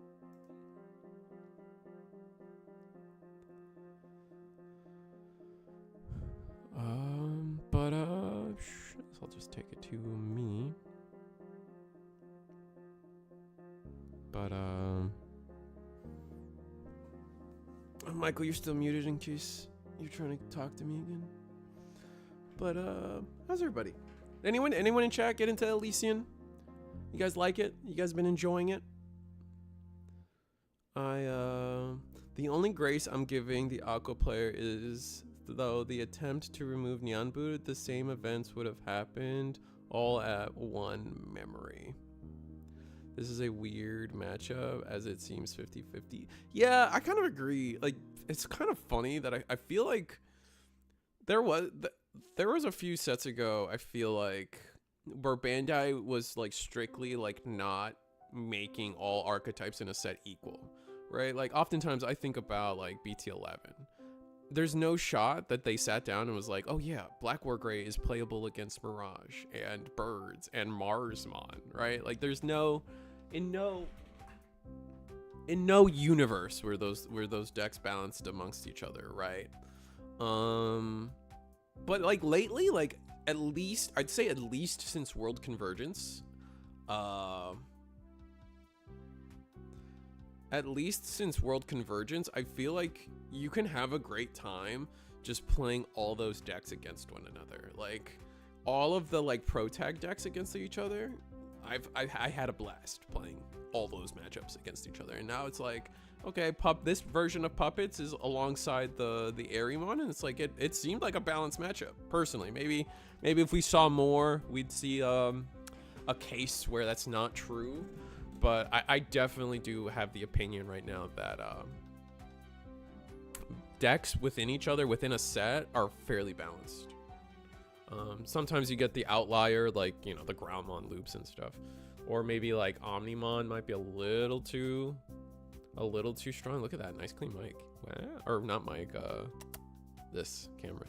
I'll just take it to me. But Michael, you're still muted in case you're trying to talk to me again. But how's everybody? Anyone in chat get into Elysian? You guys like it? You guys been enjoying it? The only grace I'm giving the Aqua player is though the attempt to remove Nyanbu, the same events would have happened all at one memory. This is a weird matchup as it seems 50-50. Yeah, I kind of agree. Like, it's kind of funny that I feel like there was a few sets ago, I feel like, where Bandai was like strictly like not making all archetypes in a set equal, right? Like oftentimes I think about like BT11. There's no shot that they sat down and was like, oh yeah, Black War Gray is playable against Mirage and Birds and Marsmon, right? Like there's no universe where those decks balanced amongst each other, right? But like lately, like at least since World Convergence, I feel like you can have a great time just playing all those decks against one another. Like all of the like pro tag decks against each other, I had a blast playing all those matchups against each other. And now it's like, okay, this version of Puppets is alongside the Arimon, and it's like it seemed like a balanced matchup. Personally, maybe if we saw more, we'd see a case where that's not true. But I definitely do have the opinion right now that decks within each other within a set are fairly balanced. Sometimes you get the outlier, like, you know, the Groundmon loops and stuff, or maybe like Omnimon might be a little too strong. Look at that nice clean mic. Wow. Or not mic, this camera.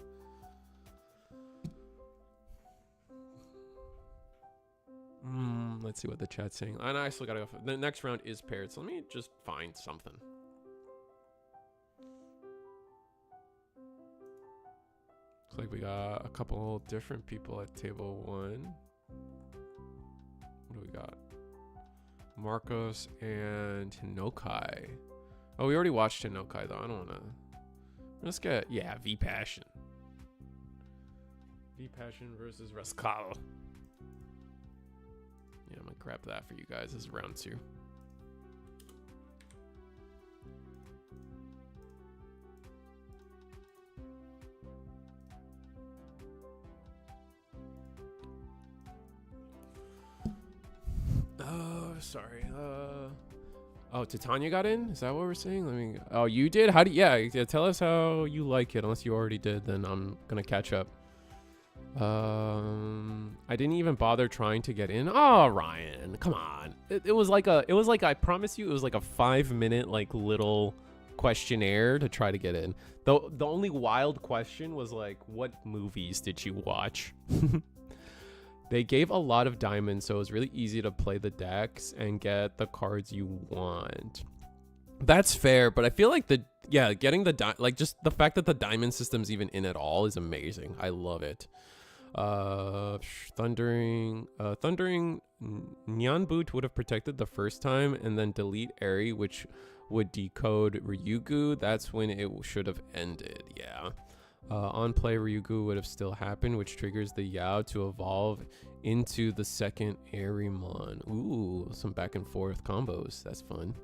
Let's see what the chat's saying. And I still gotta go. The next round is paired, so let me just find something. Looks like we got a couple different people at table 1. What do we got? Marcos and Hinokai. Oh, we already watched Hinokai though. I don't wanna. Let's get, yeah, Vpassion. Vpassion versus Rascal. Yeah, I'm gonna grab that for you guys. This is round 2. Oh, sorry. Oh, Titania got in? Is that what we're saying? Let me. Oh, you did? How do? Yeah, tell us how you like it. Unless you already did, then I'm gonna catch up. I didn't even bother trying to get in. Oh, Ryan, come on. It was like I promise you, it was like a 5-minute like little questionnaire to try to get in. The only wild question was like, what movies did you watch? They gave a lot of diamonds, so it was really easy to play the decks and get the cards you want. That's fair, but I feel like getting the like just the fact that the diamond system's even in at all is amazing. I love it. Thundering Nyan Boot would have protected the first time and then delete Eri, which would decode Ryugu. That's when it should have ended. Yeah. On play, Ryugu would have still happened, which triggers the Yao to evolve into the second Erimon. Ooh, some back and forth combos. That's fun.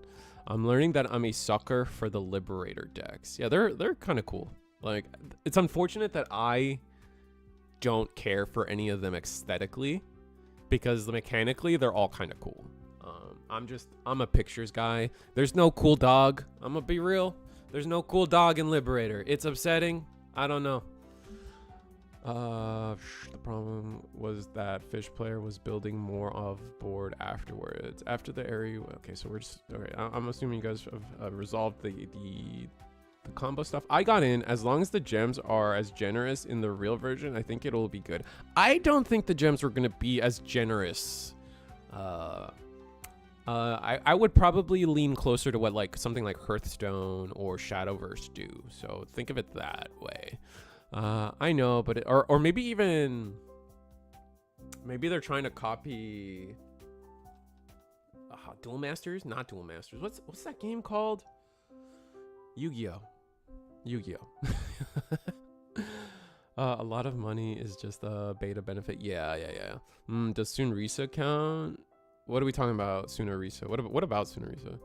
I'm learning that I'm a sucker for the Liberator decks. Yeah, they're kind of cool. Like, it's unfortunate that I don't care for any of them aesthetically, because mechanically they're all kind of cool. I'm a pictures guy. There's no cool dog. I'm gonna be real. There's no cool dog in Liberator. It's upsetting. I don't know. The problem was that Fish Player was building more of board afterwards. After the area. Okay, so we're just all right. I'm assuming you guys have resolved the combo stuff. I got in. As long as the gems are as generous in the real version, I think it'll be good. I don't think the gems were gonna be as generous. I would probably lean closer to what like something like Hearthstone or Shadowverse do. So think of it that way. I know, but or maybe even maybe they're trying to copy Duel Masters, not Duel Masters. What's that game called? Yu-Gi-Oh. A lot of money is just a beta benefit. Yeah. Does Sunrisa count? What are we talking about, Sunrisa? What about Sunrisa?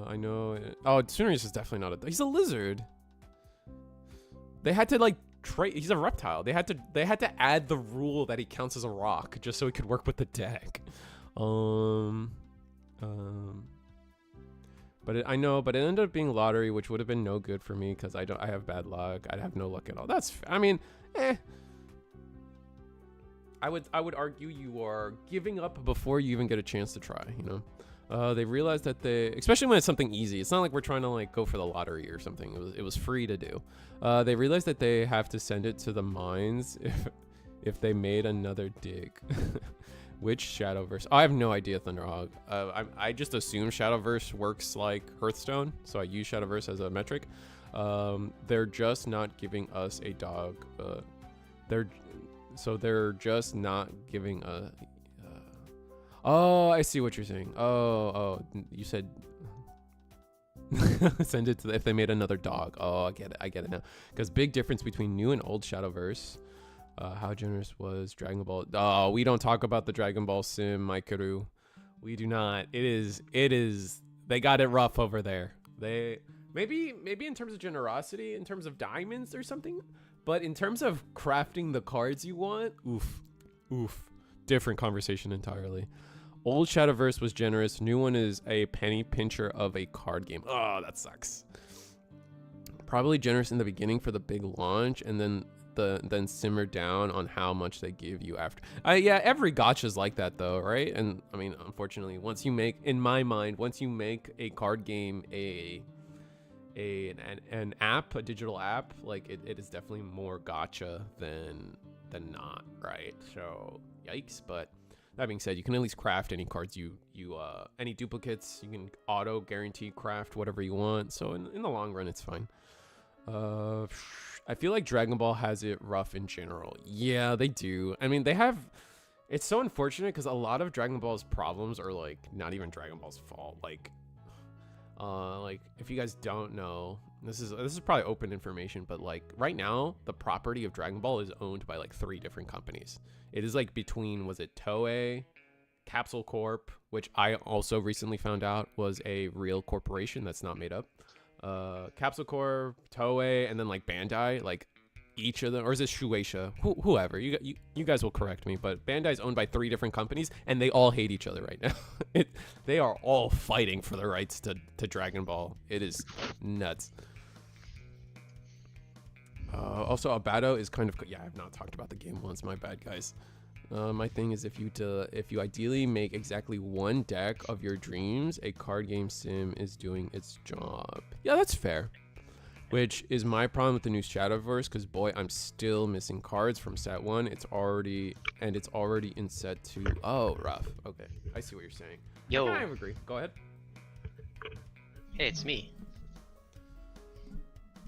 I know. Sunrisa is definitely not he's a lizard. They had to like he's a reptile. They had to add the rule that he counts as a rock just so he could work with the deck. But I know, but it ended up being lottery, which would have been no good for me because I have bad luck. I'd have no luck at all. I mean, I would argue you are giving up before you even get a chance to try, you know? They realized that especially when it's something easy, it's not like we're trying to like go for the lottery or something. It was free to do. They realized that they have to send it to the mines if they made another dig. Which Shadowverse? I have no idea, Thunderhog. I just assume Shadowverse works like Hearthstone, so I use Shadowverse as a metric. They're just not giving us a dog. They're just not giving a. Oh, I see what you're saying. Oh, you said send it to if they made another dog. Oh, I get it now. Because big difference between new and old Shadowverse. How generous was Dragon Ball? Oh, we don't talk about the Dragon Ball Sim, Maikaru. We do not. It is. They got it rough over there. They maybe in terms of generosity, in terms of diamonds or something, but in terms of crafting the cards you want, oof. Different conversation entirely. Old Shadowverse was generous. New one is a penny pincher of a card game. Oh, that sucks. Probably generous in the beginning for the big launch, and then simmer down on how much they give you after. Yeah, every gacha's like that though, right? And I mean, unfortunately, in my mind, once you make a card game an app, a digital app, like it is definitely more gacha than not, right? So yikes. But that being said, you can at least craft any cards any duplicates. You can auto guarantee craft whatever you want. So in the long run, it's fine. I feel like Dragon Ball has it rough in general. Yeah, they do. I mean, it's so unfortunate because a lot of Dragon Ball's problems are like not even Dragon Ball's fault. Like if you guys don't know, this is probably open information, but like right now the property of Dragon Ball is owned by like 3 different companies. It is like between, was it Toei, Capsule Corp, which I also recently found out was a real corporation that's not made up. Capsule Corp, Toei, and then like Bandai, like each of them, or is it Shueisha? Whoever, you guys will correct me, but Bandai is owned by 3 different companies, and they all hate each other right now. They are all fighting for the rights to Dragon Ball. It is nuts. Also, Abato is kind of, yeah, I've not talked about the game once. My bad, guys. My thing is if you ideally make exactly one deck of your dreams, a card game sim is doing its job. Yeah, that's fair. Which is my problem with the new Shadowverse, because boy, I'm still missing cards from set 1. It's already in set 2. Oh, rough. Okay, I see what you're saying. I kind Yo, of agree. Go ahead. hey, it's me.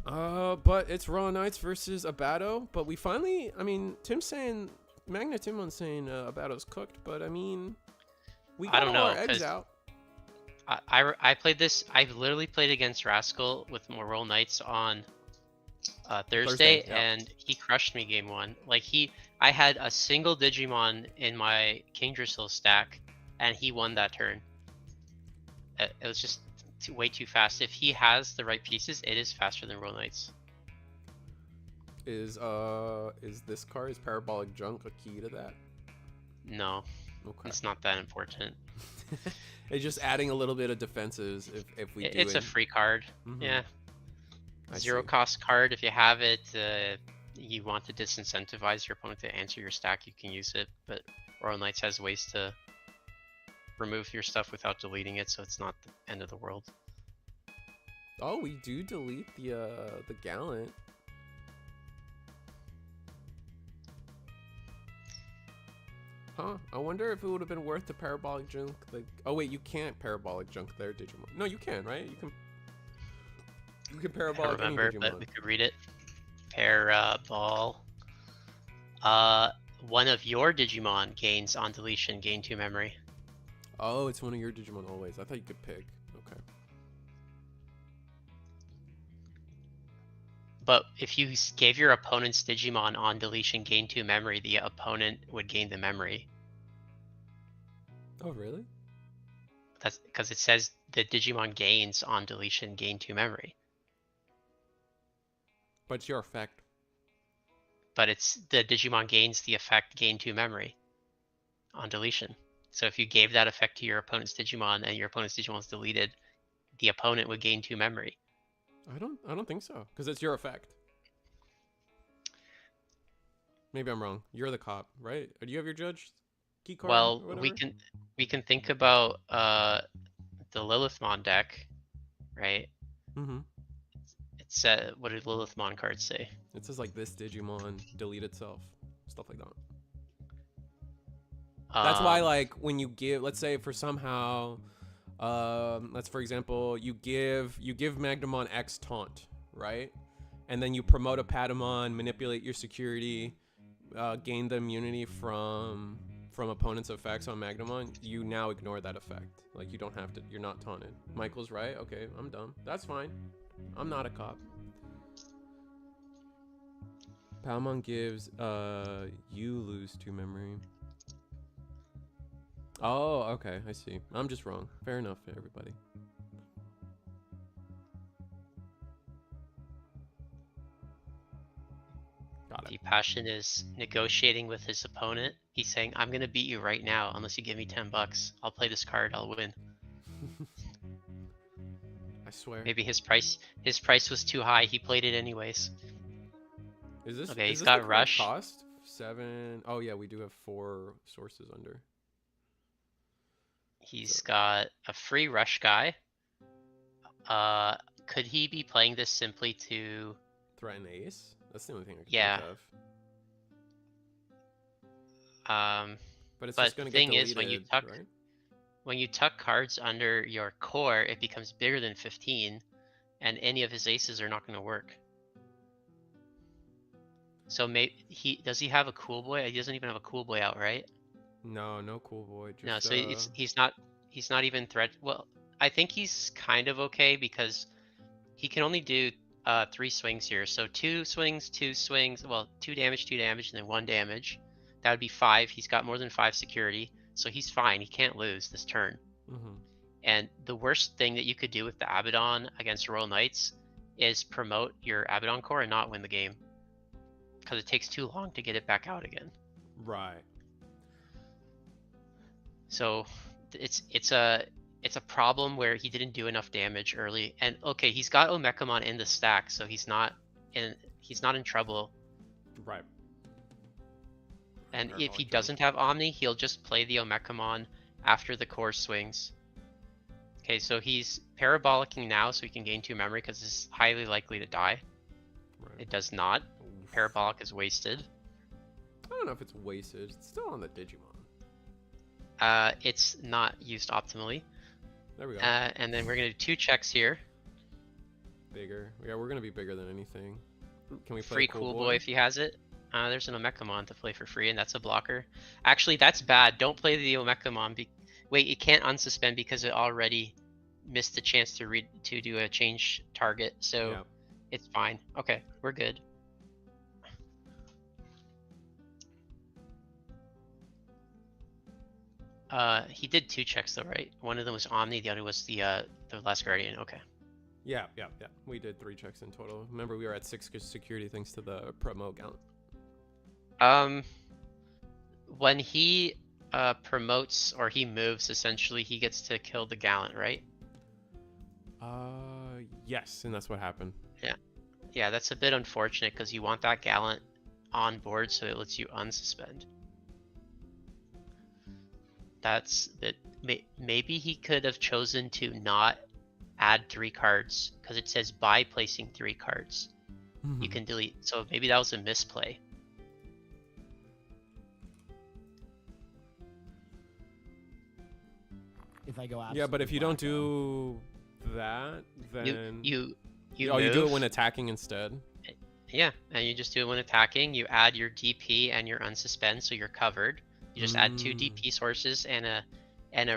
But it's Raw Knights versus Abato. But we finally, I mean, Tim's saying, Magna Timon's saying Abato's cooked. But I mean, we got I don't all know, our eggs out. I played this. I've literally played against Rascal with Morrow Knights on Thursday, yeah. and he crushed me game 1. Like I had a single Digimon in my King Drizzle stack, and he won that turn. It was just way too fast. If he has the right pieces, it is faster than Morrow Knights. Is this card's Parabolic Junk a key to that? No, Okay. it's not that important. It's just adding a little bit of defenses if we do It's a free card. Yeah. Zero cost card. If you have it, you want to disincentivize your opponent to answer your stack, you can use it. But Royal Knights has ways to remove your stuff without deleting it, so it's not the end of the world. Oh, we do delete the Gallant. Huh? I wonder if it would have been worth the Parabolic Junk. Like, oh wait, you can't Parabolic Junk there, Digimon. No, you can, right? You can Parabolic I don't remember, any Digimon. but we could read it. Parabol. One of your Digimon gains on deletion, gain 2 memory. Oh, it's one of your Digimon always. I thought you could pick. Okay. But if you gave your opponent's Digimon on deletion, gain 2 memory, the opponent would gain the memory. Oh, really? That's because it says the Digimon gains on deletion, gain 2 memory. But it's your effect. But it's the Digimon gains the effect, gain 2 memory on deletion. So if you gave that effect to your opponent's Digimon and your opponent's Digimon is deleted, the opponent would gain 2 memory. I don't think so, because it's your effect. Maybe I'm wrong. You're the cop, right? Or do you have your judge key card? Well, or we can think about the Lilithmon deck, right? Mm-hmm. It said, what did Lilithmon cards say? It says like this Digimon delete itself, stuff like that. That's why, like, when you give, let's say for somehow, let's for example, you give Magnamon X taunt, right? And then you promote a Patamon, manipulate your security, gain the immunity from opponent's effects on Magnamon. You now ignore that effect. Like, you don't have to. You're not taunted. Michael's right. Okay, I'm dumb. That's fine. I'm not a cop. Patamon gives you lose 2 memory. Oh, okay, I see. I'm just wrong. Fair enough, everybody. Got it. Vpassion is negotiating with his opponent. He's saying, I'm gonna beat you right now unless you give me 10 bucks. I'll play this card, I'll win. I swear. Maybe his price was too high, he played it anyways. Is this okay? Is He's this got the Rush. Cost 7. Oh yeah, we do have 4 sources under. He's got a free Rush guy. Could he be playing this simply to threaten Ace? That's the only thing I can Yeah. think of. But it's But just gonna the thing get deleted, is, when you tuck cards under your core, it becomes bigger than 15, and any of his aces are not going to work. So maybe does he have a Cool Boy? He doesn't even have a Cool Boy out, right? No, no Cool Boy. Just, No, so he's not even threat. Well, I think he's kind of okay because he can only do 3 swings here. So 2 swings, 2 swings. Well, 2 damage, 2 damage, and then 1 damage. That would be 5. He's got more than 5 security, so he's fine. He can't lose this turn. Mm-hmm. And the worst thing that you could do with the Abaddon against Royal Knights is promote your Abaddon core and not win the game, because it takes too long to get it back out again. Right. So it's a problem where he didn't do enough damage early. And okay, he's got Omekamon in the stack, so he's not in trouble. Right. And if he Parabolic jump. doesn't have Omni, he'll just play the Omekamon after the core swings. Okay, so he's parabolicing now so he can gain 2 memory because it's highly likely to die. Right. It does not. Oof. Parabolic is wasted. I don't know if it's wasted. It's still on the Digimon. It's not used optimally. There we go. And then we're gonna do 2 checks here. Bigger. Yeah, we're gonna be bigger than anything. Can we play Free Cool Boy if he has it. There's an Omekamon to play for free, and that's a blocker. Actually, that's bad. Don't play the Omekamon. Wait, it can't unsuspend because it already missed the chance to do a change target. So Yeah. it's fine. Okay, we're good. He did 2 checks though, right? One of them was Omni, the other was the Last Guardian. Okay. Yeah. We did 3 checks in total. Remember, we were at 6 security thanks to the promo count. When he promotes or he moves, essentially he gets to kill the Gallant, right? Yes, and that's what happened. Yeah, that's a bit unfortunate because you want that Gallant on board so it lets you unsuspend. That's that. Maybe he could have chosen to not add 3 cards because it says by placing 3 cards you can delete. So maybe that was a misplay. If I go Yeah, but if you don't black, though. do that, then You oh, you do it move. when attacking instead. Yeah, and you just do it when attacking. You add your DP and your unsuspend, so you're covered. You just add 2 DP sources and a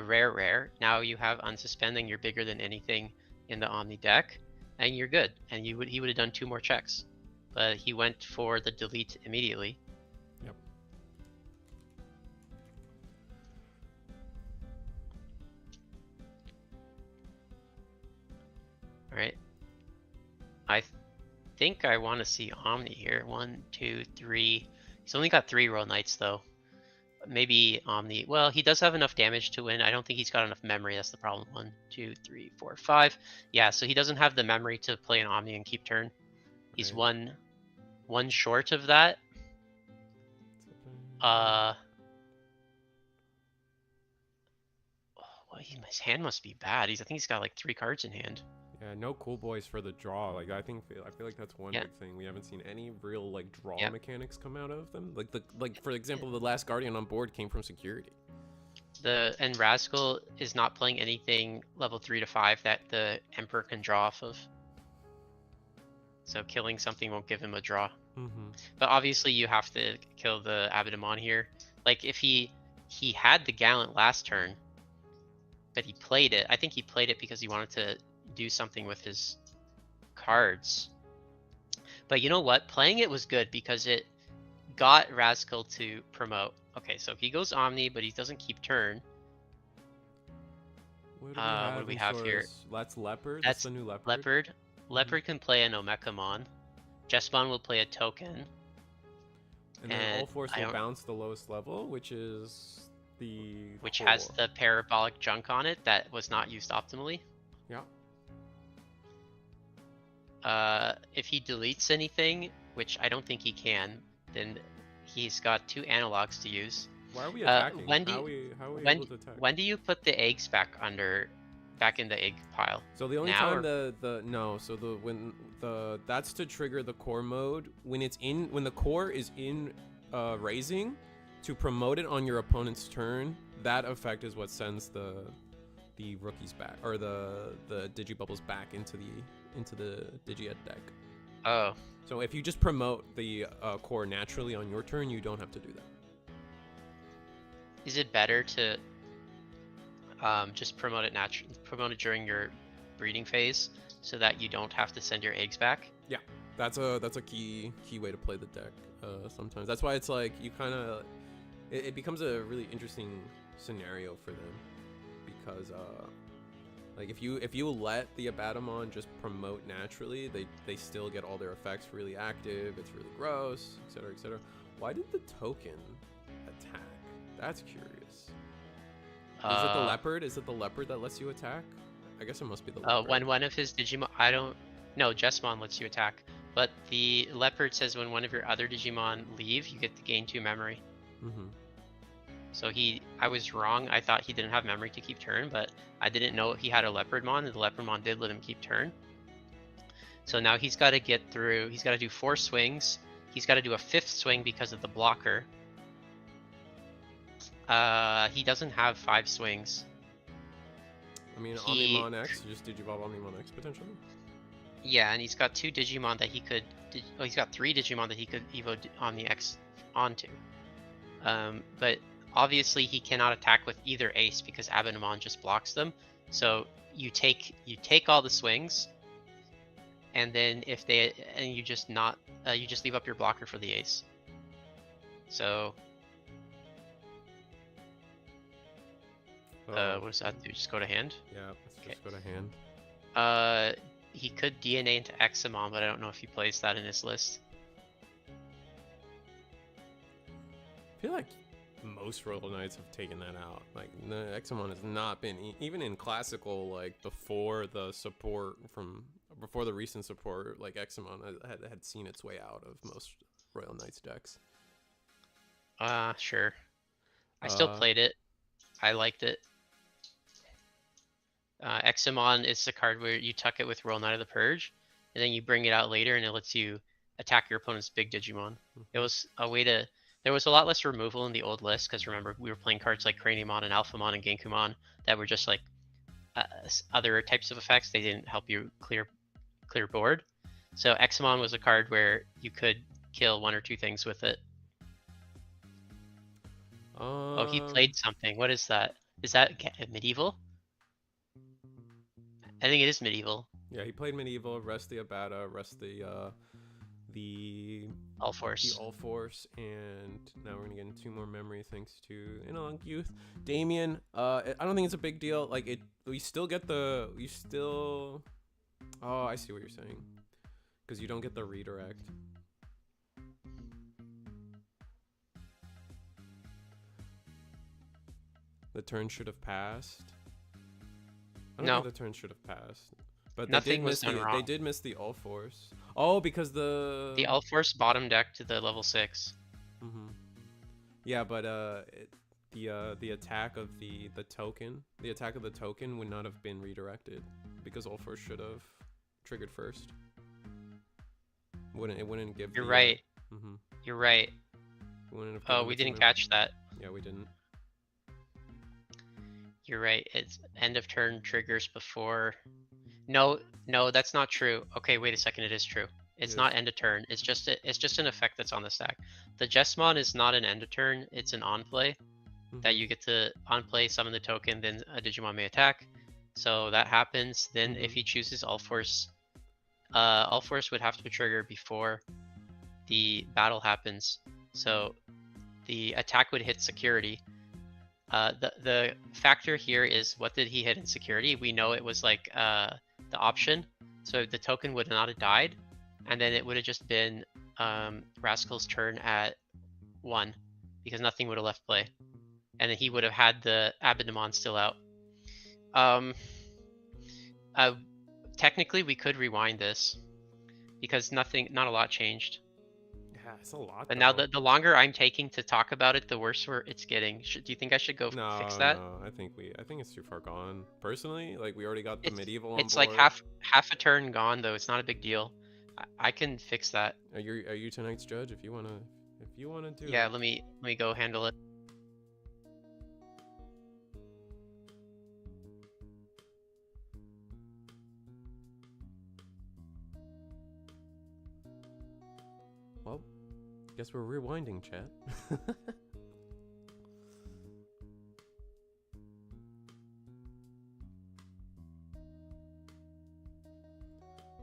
rare. Now you have unsuspending. You're bigger than anything in the Omni deck, and you're good. And he would have done 2 more checks, but he went for the delete immediately. Yep. All right. I think I want to see Omni here. 1, 2, 3. He's only got 3 Royal Knights though. Maybe Omni. Well, he does have enough damage to win. I don't think he's got enough memory. That's the problem. 1, 2, 3, 4, 5. Yeah, so he doesn't have the memory to play an Omni and keep turn. He's Right. one short of that. Well, his hand must be bad. I think he's got like 3 cards in hand. Yeah, no cool boys for the draw. Like I feel like that's one Yeah. big thing. We haven't seen any real like draw Yeah. mechanics come out of them. Like for example, the last Guardian on board came from security. And Rascal is not playing anything level 3 to 5 that the Emperor can draw off of. So killing something won't give him a draw. But obviously you have to kill the Abadamon here. Like if he had the Gallant last turn, but he played it. I think he played it because he wanted to do something with his cards. But you know what? Playing it was good because it got Rascal to promote. Okay, so if he goes Omni, but he doesn't keep turn. What do we have here? That's Leopard. That's the new Leopard. Leopard. Leopard can play an Omekamon. Jesmon will play a token. And then all and 4 I will don't- bounce the lowest level, which is the Which has core. the parabolic junk on it that was not used optimally. Yeah. If he deletes anything, which I don't think he can, then he's got 2 analogs to use. Why are we attacking? when do how you- are we when- able to attack? When do you put the eggs back in the egg pile? So the only now time or- that's to trigger the core mode when the core is in raising to promote it on your opponent's turn. That effect is what sends the rookies back or the digibubbles back into the Digied deck. Oh, So if you just promote the core naturally on your turn, you don't have to do that. is it better to just promote it during your breeding phase so that you don't have to send your eggs back? That's a key way to play the deck. Sometimes that's why it's like you kind of it becomes a really interesting scenario for them because like if you let the Abadamon just promote naturally, they still get all their effects really active. It's really gross, etc. Why did the token attack? That's curious. Is it the leopard? Is it the leopard that lets you attack? I guess it must be the leopard. When one of his Digimon, no, Jesmon lets you attack, but the leopard says when one of your other Digimon leave, you get to gain 2 memory. Mm-hmm. So I was wrong. I thought he didn't have memory to keep turn, but I didn't know he had a Leopardmon, and the Leopardmon did let him keep turn. So now he's got to get through. He's got to do 4 swings. He's got to do a 5th swing because of the blocker. He doesn't have 5 swings. I mean, Omnimon X. Just Digivolve Omnimon X potentially. Yeah, and he's got 2 Digimon that he could. Oh, he's got 3 Digimon that he could Evo Omni X onto. But obviously he cannot attack with either ace because Abinamon just blocks them. So you take all the swings, and then you just leave up your blocker for the ace. So what does that do? Just go to hand? Yeah, let's just go to hand. He could DNA into Examon, but I don't know if he plays that in his list. I feel like most Royal Knights have taken that out. Like, the Examon has not been, even in classical, like, before the recent support, like, Examon had seen its way out of most Royal Knights decks. Sure. I still played it. I liked it. Examon is the card where you tuck it with Royal Knight of the Purge, and then you bring it out later, and it lets you attack your opponent's big Digimon. It was a way to. There was a lot less removal in the old list because remember we were playing cards like Craniumon and Alphamon and Genkumon that were just like other types of effects. They didn't help you clear board. So Examon was a card where you could kill 1 or 2 things with it. Oh, he played something. What is that? Is that medieval? I think it is medieval. Yeah, he played medieval, rest the Abata, rest the All Force. The All Force, and now we're gonna get into 2 more memory thanks to Inalong Youth. Damien, I don't think it's a big deal. Like we still get the Oh, I see what you're saying, because you don't get the redirect. The turn should have passed. I don't think the turn should have passed. But nothing was done wrong. They did miss the All Force. Oh, because the All Force bottom deck to the level 6. Mm-hmm. Yeah, but the attack of the token would not have been redirected because All Force should have triggered first. It wouldn't give. You're right. Mm-hmm. You're right. Oh, we didn't catch that. Yeah, we didn't. You're right. It's end of turn triggers before. No, that's not true. Okay, wait a second. It is true. It's not end of turn. It's just an effect that's on the stack. The Jesmon is not an end of turn. It's an on play that you get to on play summon the token. Then a Digimon may attack. So that happens. Then if he chooses All Force would have to trigger before the battle happens. So the attack would hit security. The factor here is what did he hit in security? We know it was like the option, so the token would not have died, and then it would have just been Rascal's turn at 1 because nothing would have left play, and then he would have had the Abinamon still out. Technically, we could rewind this because not a lot changed. Yeah, it's a lot. But now the longer I'm taking to talk about it, the worse it's getting. Do you think I should go fix that? No, I think it's too far gone. Personally, like we already got the medieval on It's board. like half a turn gone though. It's not a big deal. I can fix that. Are you tonight's judge if you wanna do? Yeah, let me go handle it. Well, guess we're rewinding, chat. Well,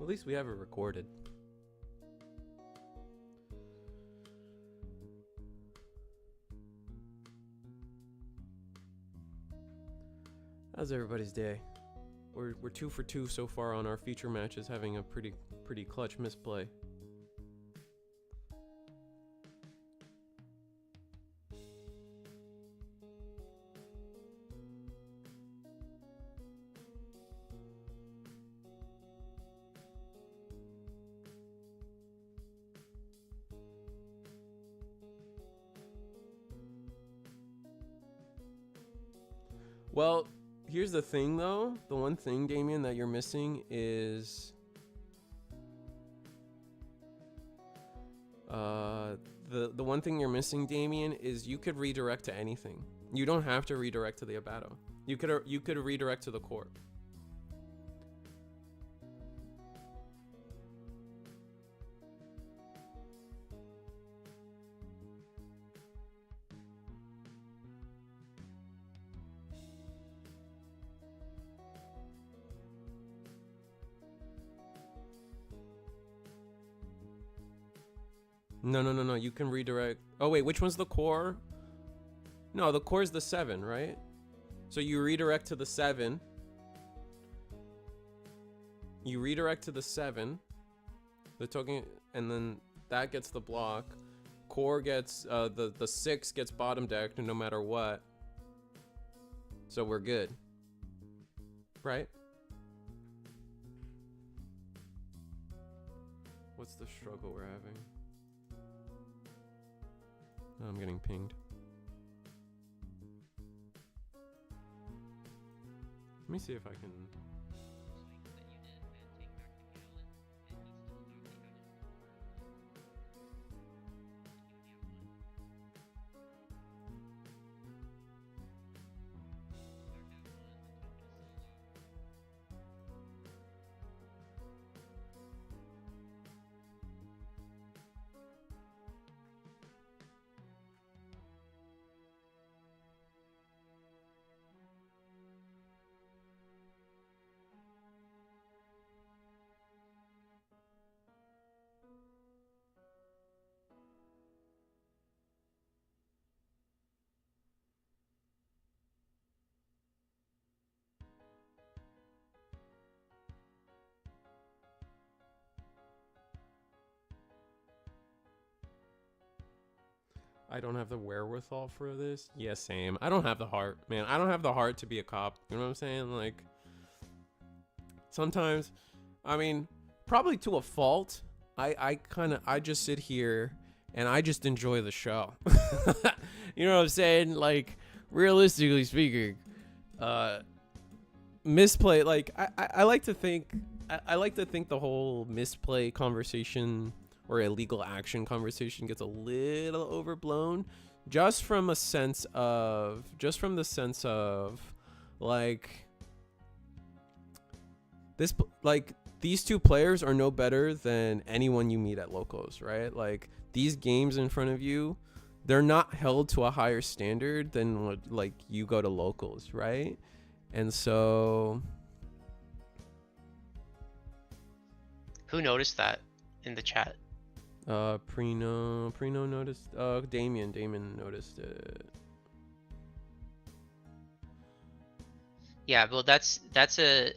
at least we have it recorded. How's everybody's day? We're 2 for 2 so far on our feature matches, having a pretty clutch misplay. Well, here's the thing, though. The one thing, Damien, that you're missing is the one thing you're missing, Damien, is you could redirect to anything. You don't have to redirect to the Abato. You could redirect to the core. No. You can redirect. Oh wait, which one's the core? No, the core is the 7, right? So you redirect to the 7. You redirect to the 7. The token, and then that gets the block. Core gets the 6 gets bottom decked no matter what. So we're good, right? What's the struggle we're having? Oh, I'm getting pinged. Let me see if I can. I don't have the wherewithal for this. Yeah, same. I don't have the heart, man. I don't have the heart to be a cop. You know what I'm saying? Like, sometimes, I mean, probably to a fault, I just sit here and I just enjoy the show. You know what I'm saying? Like, realistically speaking, misplay, like, I like to think, I like to think the whole misplay conversation or illegal action conversation gets a little overblown just from the sense of like this, like these two players are no better than anyone you meet at locals, right? Like these games in front of you, they're not held to a higher standard than what like you go to locals, right? And so Who noticed that in the chat? Prino noticed. Damien noticed it. Yeah, well, that's a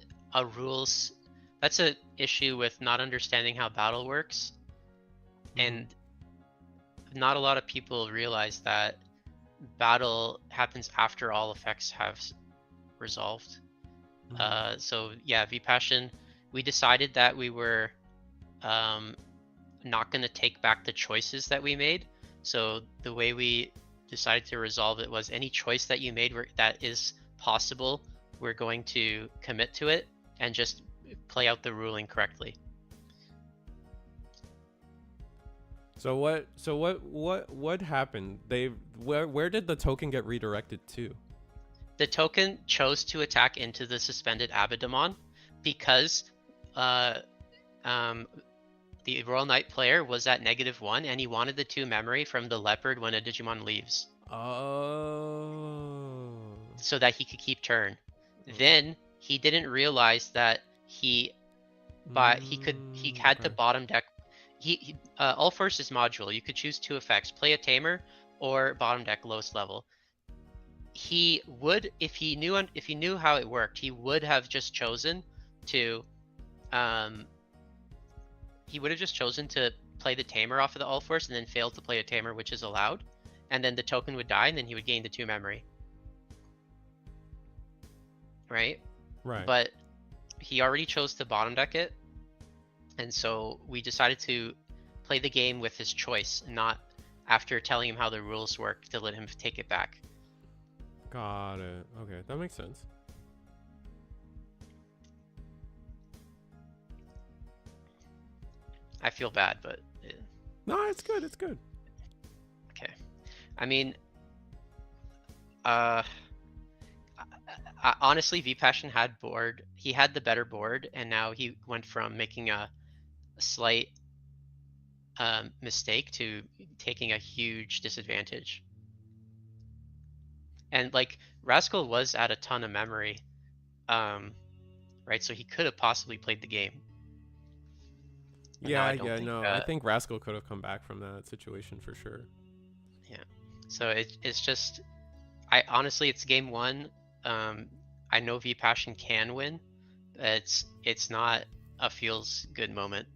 rules. That's a issue with not understanding how battle works, and not a lot of people realize that battle happens after all effects have resolved. So yeah, Vpassion, we decided that we were not going to take back the choices that we made. So the way we decided to resolve it was any choice that you made that is possible, we're going to commit to it and just play out the ruling correctly. So what happened? Where did the token get redirected to? The token chose to attack into the suspended Abadamon because the Royal Knight player was at -1 and he wanted the 2 memory from the leopard when a Digimon leaves. Oh. So that he could keep turn. Then he didn't realize that he had the bottom deck. All Forces module, you could choose 2 effects, play a tamer or bottom deck lowest level. He would, if he knew how it worked, he would have just chosen to play the tamer off of the All Force and then fail to play a tamer, which is allowed, and then the token would die and then he would gain the 2 memory. Right? But he already chose to bottom deck it, and so we decided to play the game with his choice, not after telling him how the rules work to let him take it back. Got it. Okay, that makes sense. I feel bad, but No, it's good. It's good. okay. I mean, uh, honestly, Vpassion had board. He had the better board, and now he went from making a slight mistake to taking a huge disadvantage. And like Rascal was at a ton of memory, right? So he could have possibly played the game. And now I don't think. No. I think Rascal could have come back from that situation for sure. Yeah. So it's just, I honestly, it's game one. I know Vpassion can win. It's not a feels good moment.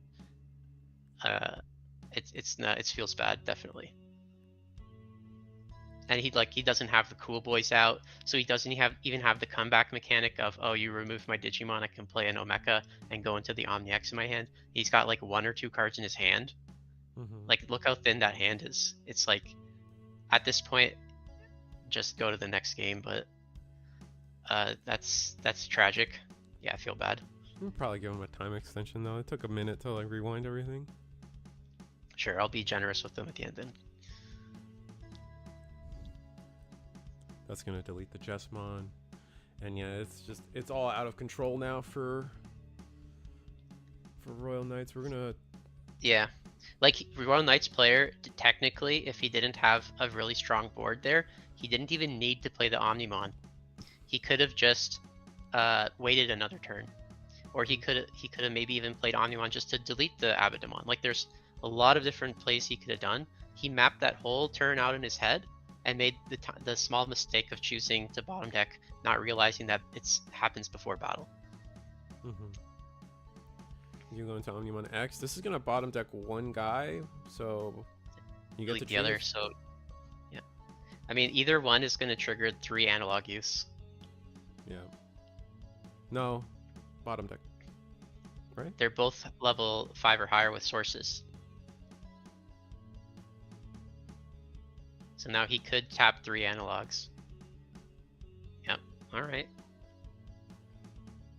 It's not. It feels bad, definitely. And he doesn't have the cool boys out, so he doesn't even have the comeback mechanic of, oh, you remove my Digimon, I can play an Omeka and go into the Omni X in my hand. He's got like 1 or 2 cards in his hand. Like, look how thin that hand is. It's like, at this point, just go to the next game. But that's tragic. Yeah, I feel bad. We'll probably give him a time extension though. It took a minute to like rewind everything. Sure, I'll be generous with them at the end then. That's gonna delete the Jessmon. And yeah, it's all out of control now for Royal Knights. We're gonna, yeah, like Royal Knights player, technically, if he didn't have a really strong board there, he didn't even need to play the Omnimon. He could have just waited another turn, or he could have maybe even played Omnimon just to delete the Abadamon. Like, there's a lot of different plays he could have done. He mapped that whole turn out in his head and made the small mistake of choosing to bottom deck, not realizing that it happens before battle. You go into Omnimon X. This is gonna bottom deck one guy, so you get to the other. So yeah, I mean, either one is going to trigger 3 analog use. Yeah. No, bottom deck. Right? They're both level 5 or higher with sources. So now he could tap 3 analogs. Yep. All right.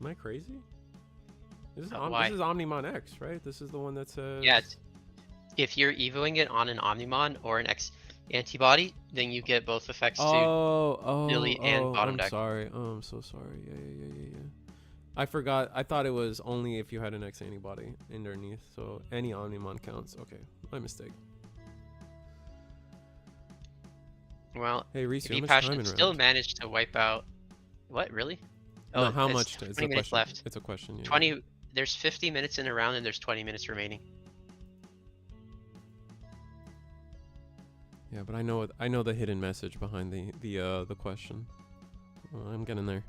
Am I crazy? This is why? This is Omnimon X, right? This is the one that says. Yeah. If you're evoing it on an Omnimon or an X antibody, then you get both effects to Billy and bottom deck. I'm sorry. Oh, I'm so sorry. Yeah. I forgot. I thought it was only if you had an X antibody underneath. So any Omnimon counts. Okay, my mistake. Well, hey, Reese, Vpassion still managed to wipe out. What, really? Oh, no, how much? It's 20 minutes left. It's a question. Yeah. 20. There's 50 minutes in a round, and there's 20 minutes remaining. Yeah, but I know the hidden message behind the question. Well, I'm getting there.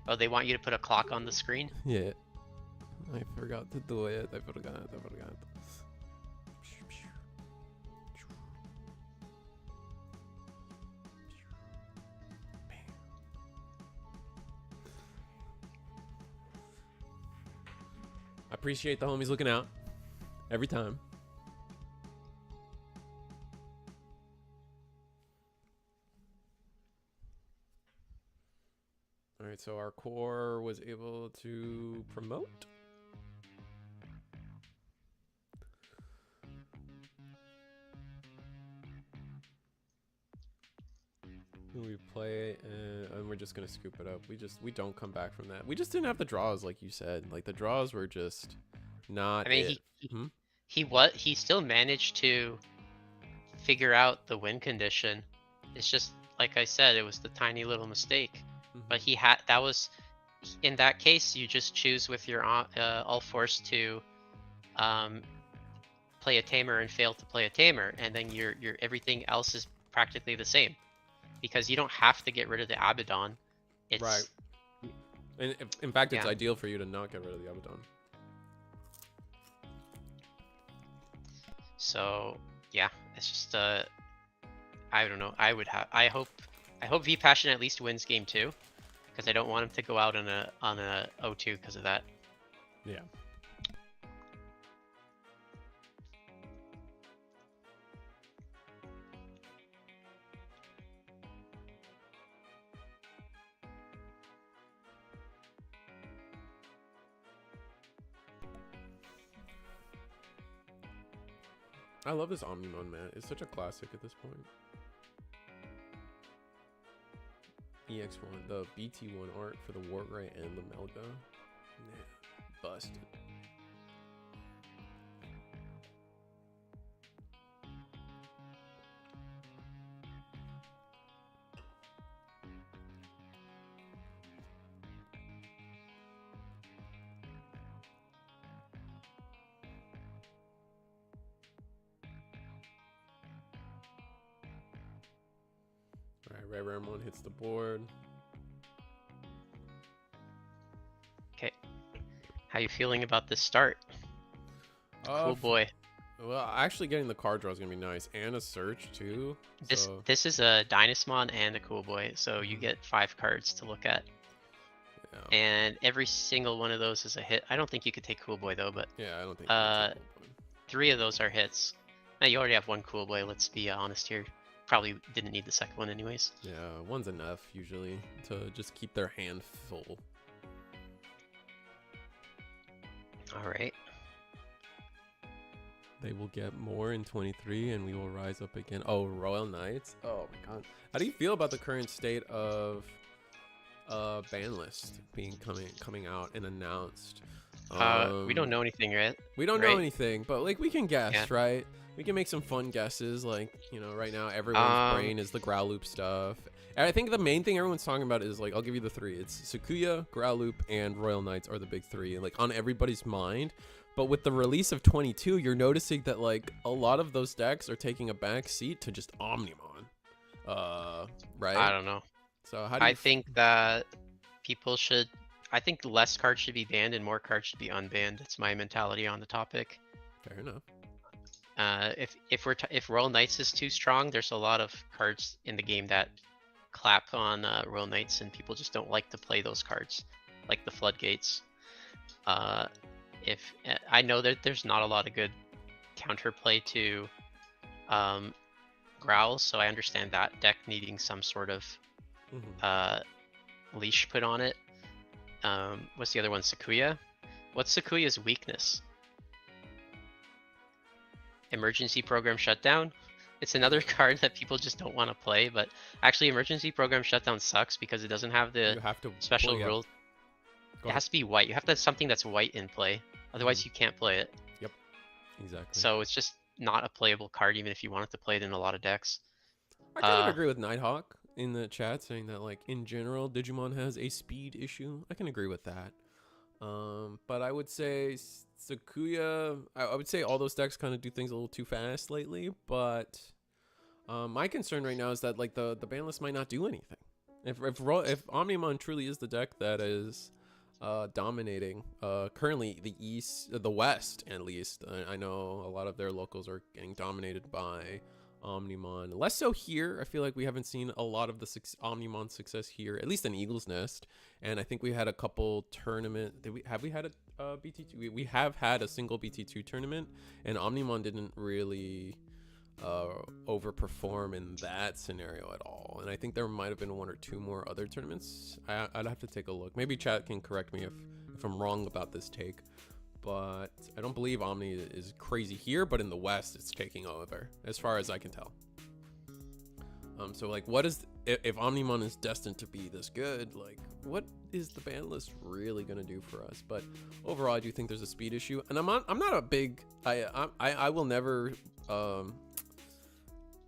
Oh, they want you to put a clock on the screen? Yeah. I forgot to do it. I forgot. I appreciate the homies looking out every time. All right, so our core was able to promote. We play and we're just gonna scoop it up. We don't come back from that. We just didn't have the draws, like you said. Like, the draws were just not. I mean, he still managed to figure out the win condition. It's just, like I said, it was the tiny little mistake. But that was, in that case, you just choose with your all force to play a tamer and fail to play a tamer, and then your everything else is practically the same, because you don't have to get rid of the Abaddon. It's, right. And in fact, it's ideal for you to not get rid of the Abaddon. So yeah, it's just I don't know. I hope Vpassion at least wins game 2, because I don't want him to go out on a 0-2 because of that. Yeah. I love this Omnimon, man. It's such a classic at this point. EX1, the BT1 art for the Wargray and the Melga. Yeah, busted. Alright, Red Ramon hits the board. Okay. How you feeling about this start? Cool boy. Well, actually getting the card draw is gonna be nice, and a search too. This is a Dynasmon and a Cool Boy, so you get 5 cards to look at. Yeah. And every single one of those is a hit. I don't think you could take Cool Boy though, but yeah, I don't think. You can take Cool Boy. 3 of those are hits. Now you already have 1 Cool Boy. Let's be honest here. Probably didn't need the second one anyways. Yeah, 1's enough usually to just keep their hand full. All right. They will get more in 23 and we will rise up again. Oh, Royal Knights. Oh my god. How do you feel about the current state of ban list coming out and announced? We don't know anything yet. We don't know anything, but like we can guess, right? We can make some fun guesses. Like, you know, right now everyone's brain is the Growloop stuff. And I think the main thing everyone's talking about is like, I'll give you the 3. It's Sakuya, Growloop, and Royal Knights are the big 3, like on everybody's mind. But with the release of 22, you're noticing that like a lot of those decks are taking a back seat to just Omnimon. Right? I don't know. So how do you think that people should, I think less cards should be banned and more cards should be unbanned. That's my mentality on the topic. Fair enough. If Royal Knights is too strong, there's a lot of cards in the game that clap on Royal Knights, and people just don't like to play those cards, like the Floodgates. If I know that there's not a lot of good counterplay to Growls, so I understand that deck needing some sort of leash put on it. What's the other one? Sakuya? What's Sakuya's weakness? Emergency Program Shutdown. It's another card that people just don't want to play, but actually Emergency Program Shutdown sucks because it doesn't have the special rule. It has to be white. You have to have something that's white in play. Otherwise you can't play it. Yep. Exactly. So it's just not a playable card even if you wanted to play it in a lot of decks. I kind of agree with Nighthawk in the chat saying that like in general Digimon has a speed issue. I can agree with that. But I would say Sakuya, I would say all those decks kind of do things a little too fast lately, but my concern right now is that like the ban list might not do anything. If Omnimon truly is the deck that is dominating currently the West at least, I know a lot of their locals are getting dominated by Omnimon. Less so here. I feel like we haven't seen a lot of the Omnimon success here, at least in Eagle's Nest. And I think we had a couple tournament. Have we had a BT2? We have had a single BT2 tournament, and Omnimon didn't really overperform in that scenario at all. And I think there might have been 1 or 2 more other tournaments. I'd have to take a look. Maybe chat can correct me if I'm wrong about this take. But I don't believe Omni is crazy here, but in the West, it's taking over, as far as I can tell. So, like, if Omnimon is destined to be this good, like, what is the ban list really going to do for us? But overall, I do think there's a speed issue. And I'm not a big, I will never,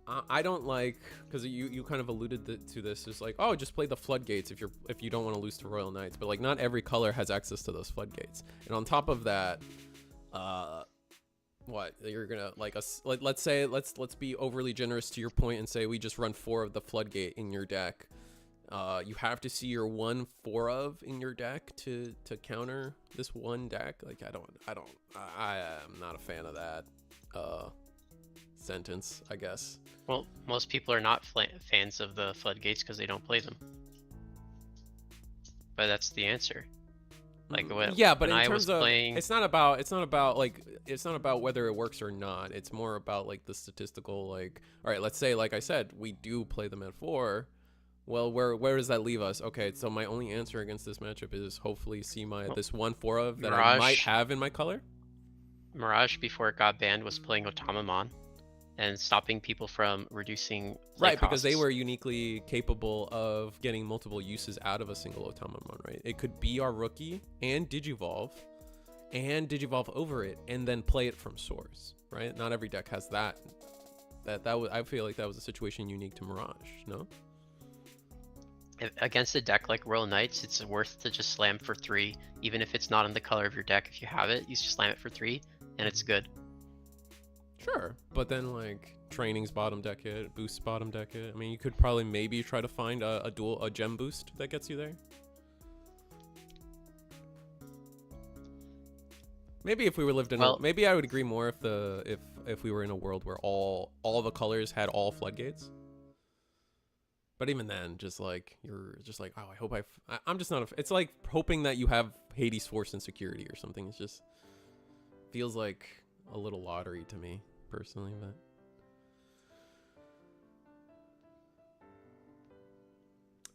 I don't like, because you kind of alluded to this, is like, oh, just play the Floodgates if you don't want to lose to Royal Knights. But like, not every color has access to those Floodgates. And on top of that, what you're gonna like us? Let's say let's be overly generous to your point and say we just run 4 of the Floodgate in your deck. You have to see your 1 4 of in your deck to counter this one deck. Like I am not a fan of that sentence, I guess. Well, most people are not fans of the Floodgates because they don't play them. But that's the answer. Like yeah, but in terms of it's not about whether it works or not. It's more about like the statistical, like, all right, let's say, like I said, we do play them at 4. Well, where does that leave us? Okay, so my only answer against this matchup is hopefully see this 1 4 of that Mirage, I might have in my color. Mirage before it got banned was playing Otamamon. and stopping people from reducing play Right, because they costs. were uniquely capable of getting multiple uses out of a single Automamon, right? It could be our rookie and Digivolve over it and then play it from source, right? Not every deck has that. I feel like that was a situation unique to Mirage, no? Against a deck like Royal Knights, it's worth to just slam for 3, even if it's not in the color of your deck. If you have it, you just slam it for 3, and it's good. Sure, but then like training's bottom deck hit, boost's bottom deck hit. I mean, you could probably maybe try to find a gem boost that gets you there. Maybe if we were lived in, maybe I would agree more if we were in a world where all the colors had all floodgates. But even then, just like you're just like, oh, I hope I'm just not. It's like hoping that you have Hades Force Insecurity or something. It just feels like a little lottery to me personally,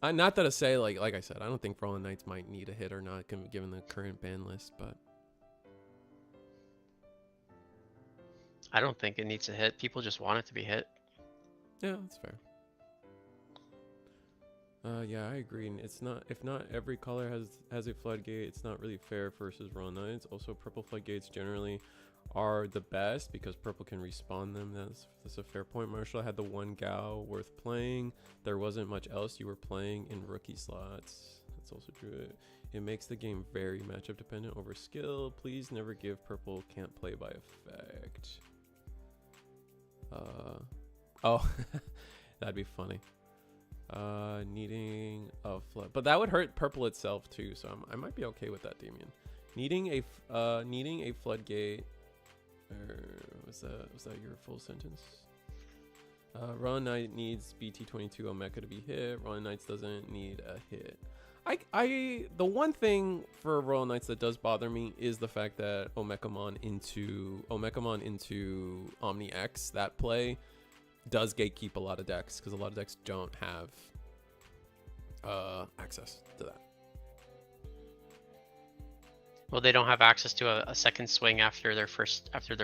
but. Not that I say like I said, I don't think Royal Knights might need a hit or not, given the current ban list, but. I don't think it needs a hit. People just want it to be hit. Yeah, that's fair. Yeah, I agree. And it's not, if not every color has a floodgate, it's not really fair versus Royal Knights. Also, purple floodgates generally are the best because purple can respawn them. That's a fair point. Marshall had the one Gao worth playing. There wasn't much else you were playing in rookie slots. That's also true. It makes the game very matchup dependent over skill. Please never give purple can't play by effect. Oh, that'd be funny. Needing a flood, but that would hurt purple itself too. So I might be okay with that, Damien. Needing a floodgate. Was that your full sentence? Royal Knight needs BT22 Omeka to be hit. Royal Knights doesn't need a hit. The one thing for Royal Knights that does bother me is the fact that Omekamon into Omni X, that play does gatekeep a lot of decks because a lot of decks don't have access to that. Well, they don't have access to a second swing after their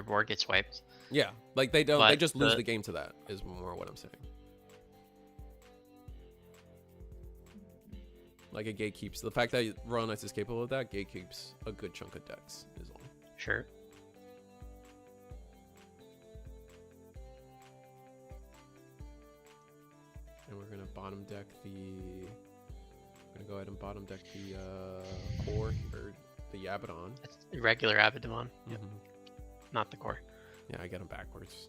board gets wiped. Yeah, like they don't. But they just lose the game to that. Is more what I'm saying. Like it gatekeeps the fact that Royal Knights is capable of that. Gatekeeps a good chunk of decks. Is all. Sure. And we're gonna bottom deck the. We're gonna go ahead and bottom deck the core or the Abaddon. It's the regular Abaddon. Yep. Not the core. Yeah, I get them backwards.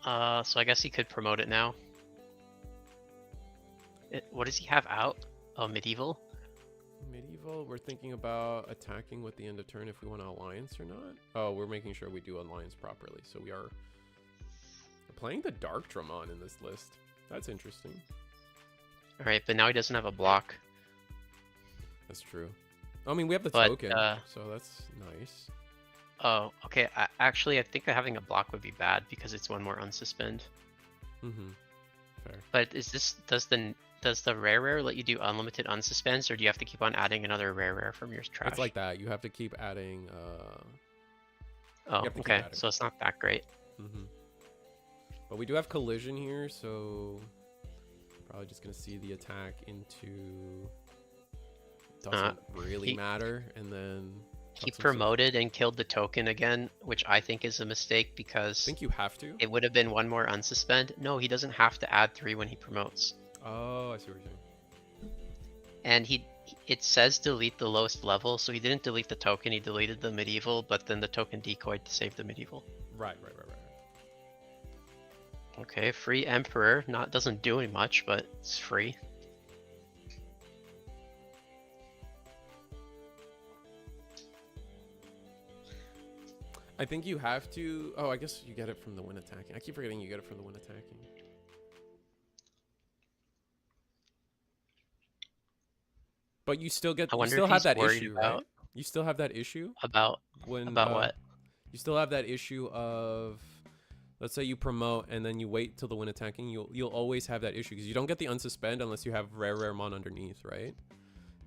So I guess he could promote it now. What does he have out? Oh, medieval. Medieval. We're thinking about attacking with the end of turn if we want to alliance or not. Oh, we're making sure we do alliance properly. So we are playing the Dark Dramon in this list. That's interesting. All right, but now he doesn't have a block. That's true. I mean, we have the token, so that's nice. Oh, okay. Actually, I think having a block would be bad because it's one more unsuspend. Fair. But does the rare let you do unlimited unsuspends, or do you have to keep on adding another rare from your trash? It's like that. You have to keep adding. Oh, okay. So it's not that great. But we do have collision here, so probably just gonna see the attack into. Doesn't really matter, and then. He promoted and killed the token again, which I think is a mistake because. I think you have to. It would have been one more unsuspend. No, he doesn't have to add 3 when he promotes. Oh, I see what you're saying. And it says delete the lowest level, so he didn't delete the token, he deleted the medieval, but then the token decoyed to save the medieval. Right. Okay, free Emperor. Doesn't do any much, but it's free. I think you have to. Oh, I guess you get it from the when attacking. I keep forgetting you get it from the when attacking. But you still get. You still have that issue, right? You still have that issue about what? You still have that issue of, let's say you promote and then you wait till the when attacking. You'll always have that issue because you don't get the unsuspend unless you have rare mon underneath, right?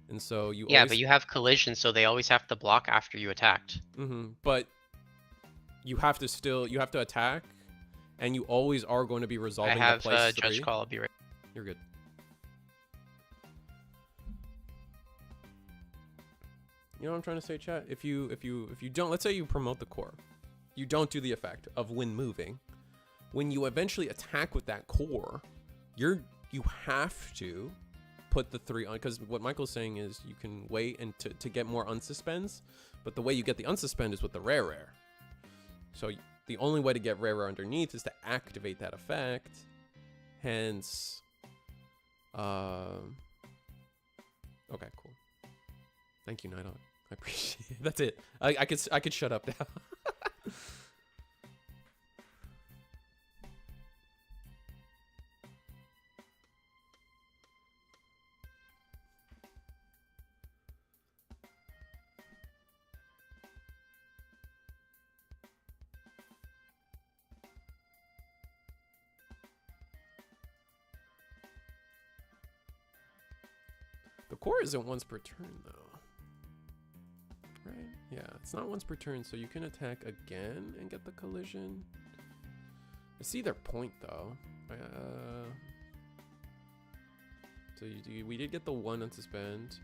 And so you. Yeah, but you have collision, so they always have to block after you attacked. But you have to attack, and you always are going to be I resolving have the place Judge 3. Call. I'll be right. You're good. You know what I'm trying to say, chat? If you don't, let's say you promote the core, you don't do the effect of when moving. When you eventually attack with that core, you have to put the 3 on, because what Michael's saying is you can wait and to get more unsuspends, but the way you get the unsuspend is with the rare. So the only way to get rare underneath is to activate that effect. Hence, okay, cool. Thank you, Nighthawk. I appreciate it. That's it. I could shut up now. The core isn't once per turn, though. Right? Yeah, it's not once per turn, so you can attack again and get the collision. I see their point, though. So we did get the 1 unsuspend.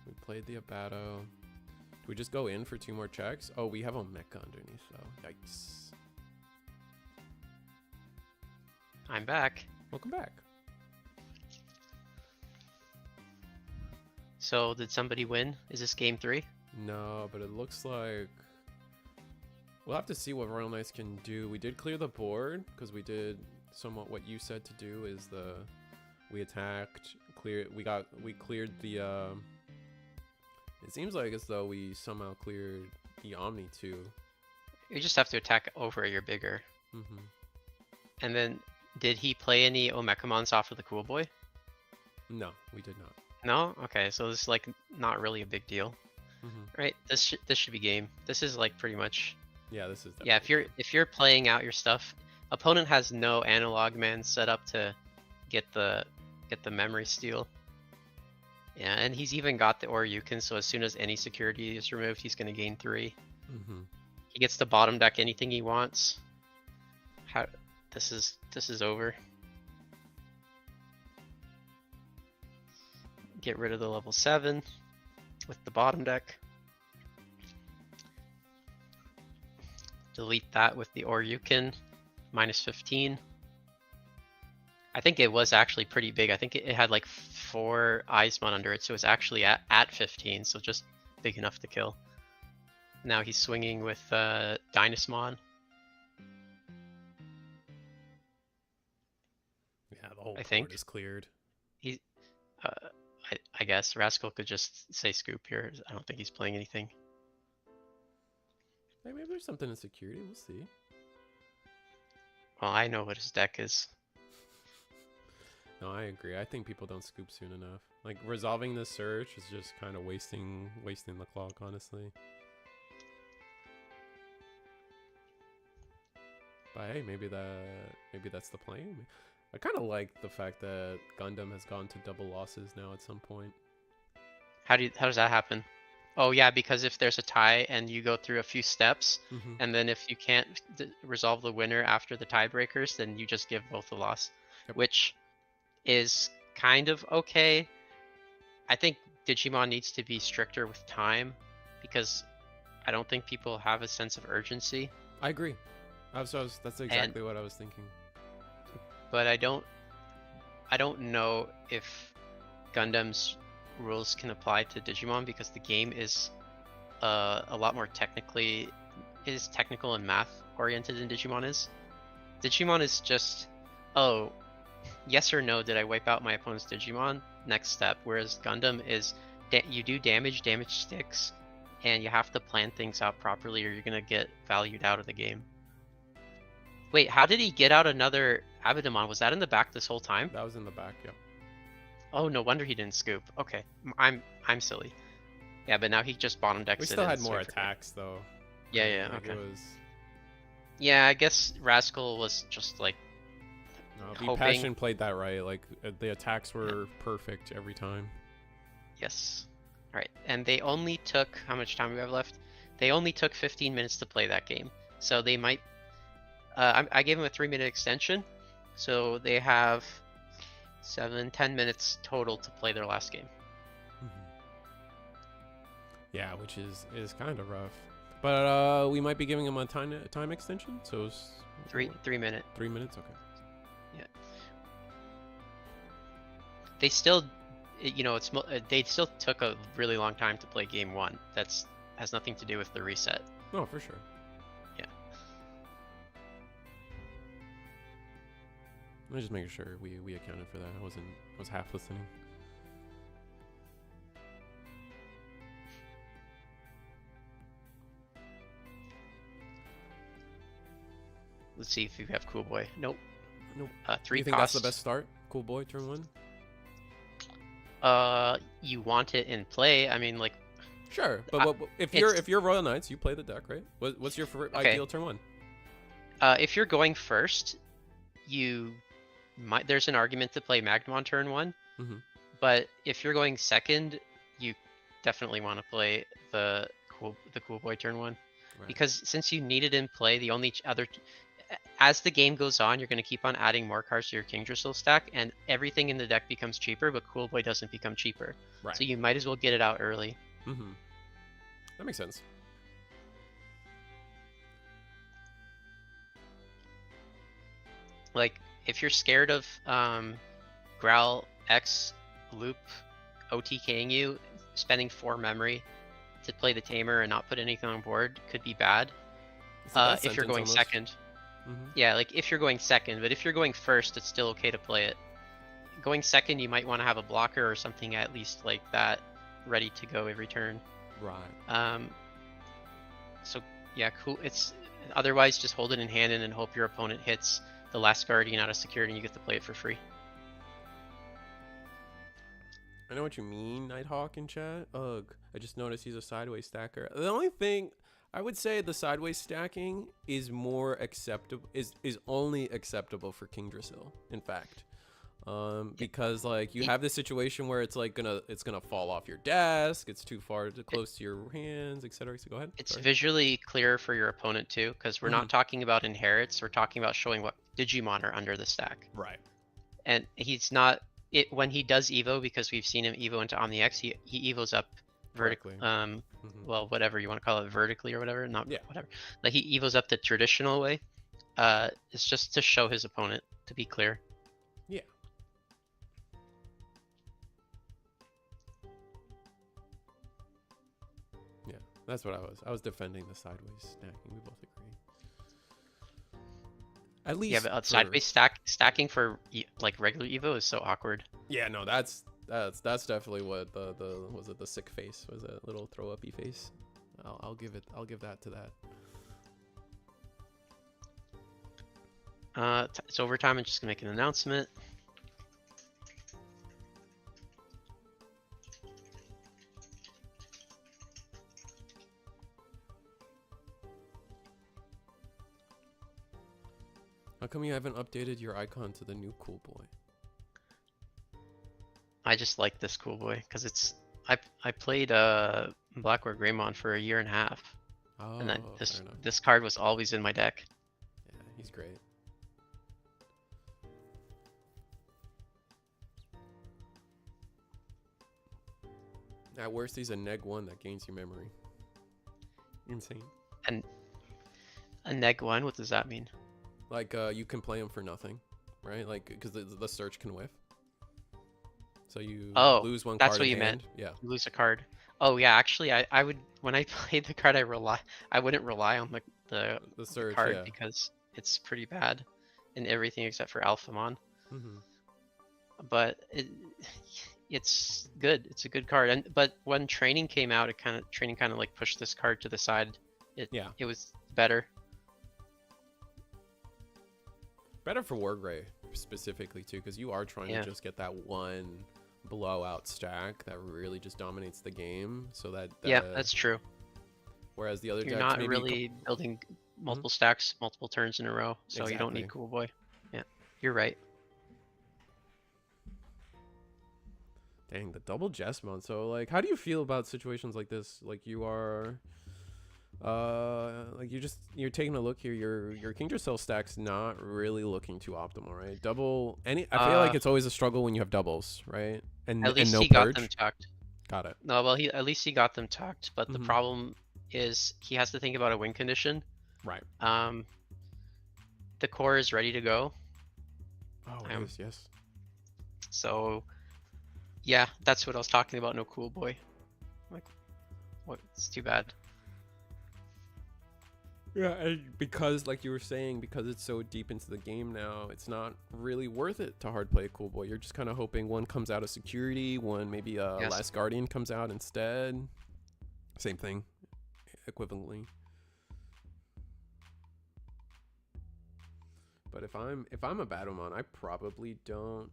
We played the Abato. Do we just go in for 2 more checks? Oh, we have a mecha underneath, though. Yikes. I'm back. Welcome back. So did somebody win? Is this game 3? No, but it looks like we'll have to see what Royal Knights can do. We did clear the board because we did somewhat what you said to do. Is we attacked, we cleared the. It seems like as though we somehow cleared the Omni too. You just have to attack over your bigger. Mm-hmm. And then, did he play any Omekamons off of the Cool Boy? No, we did not. No? Okay, so this is like not really a big deal. Mm-hmm. Right, this should be game. This is like pretty much. Yeah, this is. Yeah, if you're playing out your stuff, opponent has no analog man set up to get the memory steal. Yeah, and he's even got the Oryukin, so as soon as any security is removed, he's gonna gain 3. Mm-hmm. He gets to bottom deck anything he wants. This is over. Get rid of the level 7 with the bottom deck. Delete that with the Oryukin, -15. I think it was actually pretty big. I think it had like 4 Eismon under it, so it's actually at 15, so just big enough to kill. Now he's swinging with Dynasmon. Yeah, the whole I think board is cleared. He, I guess Rascal could just say scoop here. I don't think he's playing anything. Hey, maybe there's something in security. We'll see. Well, I know what his deck is. No, I agree. I think people don't scoop soon enough. Like resolving this search is just kind of wasting the clock, honestly. But hey, maybe that's the plan. I kind of like the fact that Gundam has gone to double losses now at some point. How does that happen? Oh yeah, because if there's a tie and you go through a few steps, Mm-hmm. and then if you can't resolve the winner after the tiebreakers, then you just give both a loss, Yep. which is kind of okay. I think Digimon needs to be stricter with time because I don't think people have a sense of urgency. I agree. That's exactly what I was thinking. But I don't know if Gundam's rules can apply to Digimon because the game is a lot more technical and math oriented than Digimon is. Digimon is just, oh, yes or no, did I wipe out my opponent's Digimon? Next step. Whereas Gundam is you do damage sticks, and you have to plan things out properly or you're gonna get valued out of the game. Wait, how did he get out another Abadamon? Was that in the back this whole time? That was in the back, yep. Oh, no wonder he didn't scoop. Okay, I'm silly. Yeah, but now he just bottom decks. We it still and had more Surfer. attacks though. Yeah, Like, okay. it was... Yeah, I guess Rascal was just like No, Vpassion played that right. Like the attacks were perfect every time. Yes. All right, and they only took, how much time do we have left? They only took 15 minutes to play that game. So they might, I gave them a 3-minute extension. So they have 10 minutes total to play their last game. Yeah, which is kind of rough. But we might be giving them a time extension. So it's 3 minute. 3 minutes, okay. Yeah. They still, they still took a really long time to play game 1. That's has nothing to do with the reset. No, for sure. Yeah. I'm just making sure we accounted for that. I was half listening. Let's see if you have Cool Boy. Nope. Nope. 3 You think costs. that's the best start? Cool Boy, turn 1? You want it in play. I mean, like. Sure, but if you're Royal Knights, you play the deck, right? What's your ideal turn 1? If you're going first, there's an argument to play Magnum on turn 1. Mm-hmm. But if you're going second, you definitely want to play the Cool Boy turn 1. Right. Because since you need it in play, the only other, as the game goes on, you're going to keep on adding more cards to your King Drizzle stack, and everything in the deck becomes cheaper, but Cool Boy doesn't become cheaper. Right. So you might as well get it out early. Mm-hmm. That makes sense. Like, if you're scared of Growl X loop OTKing you, spending 4 memory to play the Tamer and not put anything on board could be bad. If you're going second. Mm-hmm. Yeah, like if you're going second, but if you're going first, it's still okay to play it. Going second, you might want to have a blocker or something at least like that ready to go every turn. Right. So yeah, cool. It's otherwise just hold it in hand and hope your opponent hits the last Guardian out of security and you get to play it for free. I know what you mean, Nighthawk in chat. Ugh, I just noticed he's a sideways stacker. The only thing I would say the sideways stacking is more acceptable, is only acceptable for King Drizzle, in fact. Because like you have this situation where it's like it's gonna fall off your desk, it's too far close to your hands, etc. So go ahead. It's visually clear for your opponent too, because we're not talking about inherits, we're talking about showing what Digimon are under the stack. Right. And he's not when he does Evo, because we've seen him Evo into Omni X, he Evos up vertically. Well, whatever you want to call it, vertically or whatever, whatever. Like he Evos up the traditional way. It's just to show his opponent, to be clear. Yeah. Yeah, that's what I was defending the sideways stacking. We both agree. At least yeah, but sideways stacking for like regular Evo is so awkward. Yeah, no, that's definitely what the was it the sick face, was that little throw uppy face. I'll give that to that. It's overtime. I'm just gonna make an announcement. How come you haven't updated your icon to the new Cool Boy? I just like this Cool Boy because it's I played Blackboard Greymon for 1.5 years. Oh, and this card was always in my deck. Yeah, he's great. At worst, he's a neg 1 that gains your memory. Insane. And a neg 1, what does that mean? Like you can play him for nothing, right? Like because the search can whiff. So you lose one card. That's what you meant. Yeah. You lose a card. Oh yeah, actually I would, when I played the card, I wouldn't rely on the search card because it's pretty bad in everything except for Alphamon. But it's good. It's a good card. But when training came out, training kind of like pushed this card to the side. It was better. Better for Wargrey specifically too, because you are trying to just get that one blowout stack that really just dominates the game. So that yeah, that's true. Whereas the other you're decks not really building multiple stacks, multiple turns in a row, so you don't need Cool Boy. Yeah, you're right. Dang, the double Jesmon. So like, how do you feel about situations like this? Like you are, like you're taking a look here. Your King Cell stack's not really looking too optimal, right? Double any. I feel like it's always a struggle when you have doubles, right? At And least no he got them purge. tucked. Got it. No, well, at least he got them tucked. But the Mm-hmm. problem is he has to think about a win condition. Right. The core is ready to go. Oh, it is. Yes. So, yeah, that's what I was talking about. No cool boy. Like, what? It's too bad. Yeah, and because like you were saying, because it's so deep into the game now, it's not really worth it to hard play a cool boy. You're just kind of hoping one comes out of security, one maybe Yes. Last Guardian comes out instead. Same thing, equivalently. But if I'm a Battlemon, I probably don't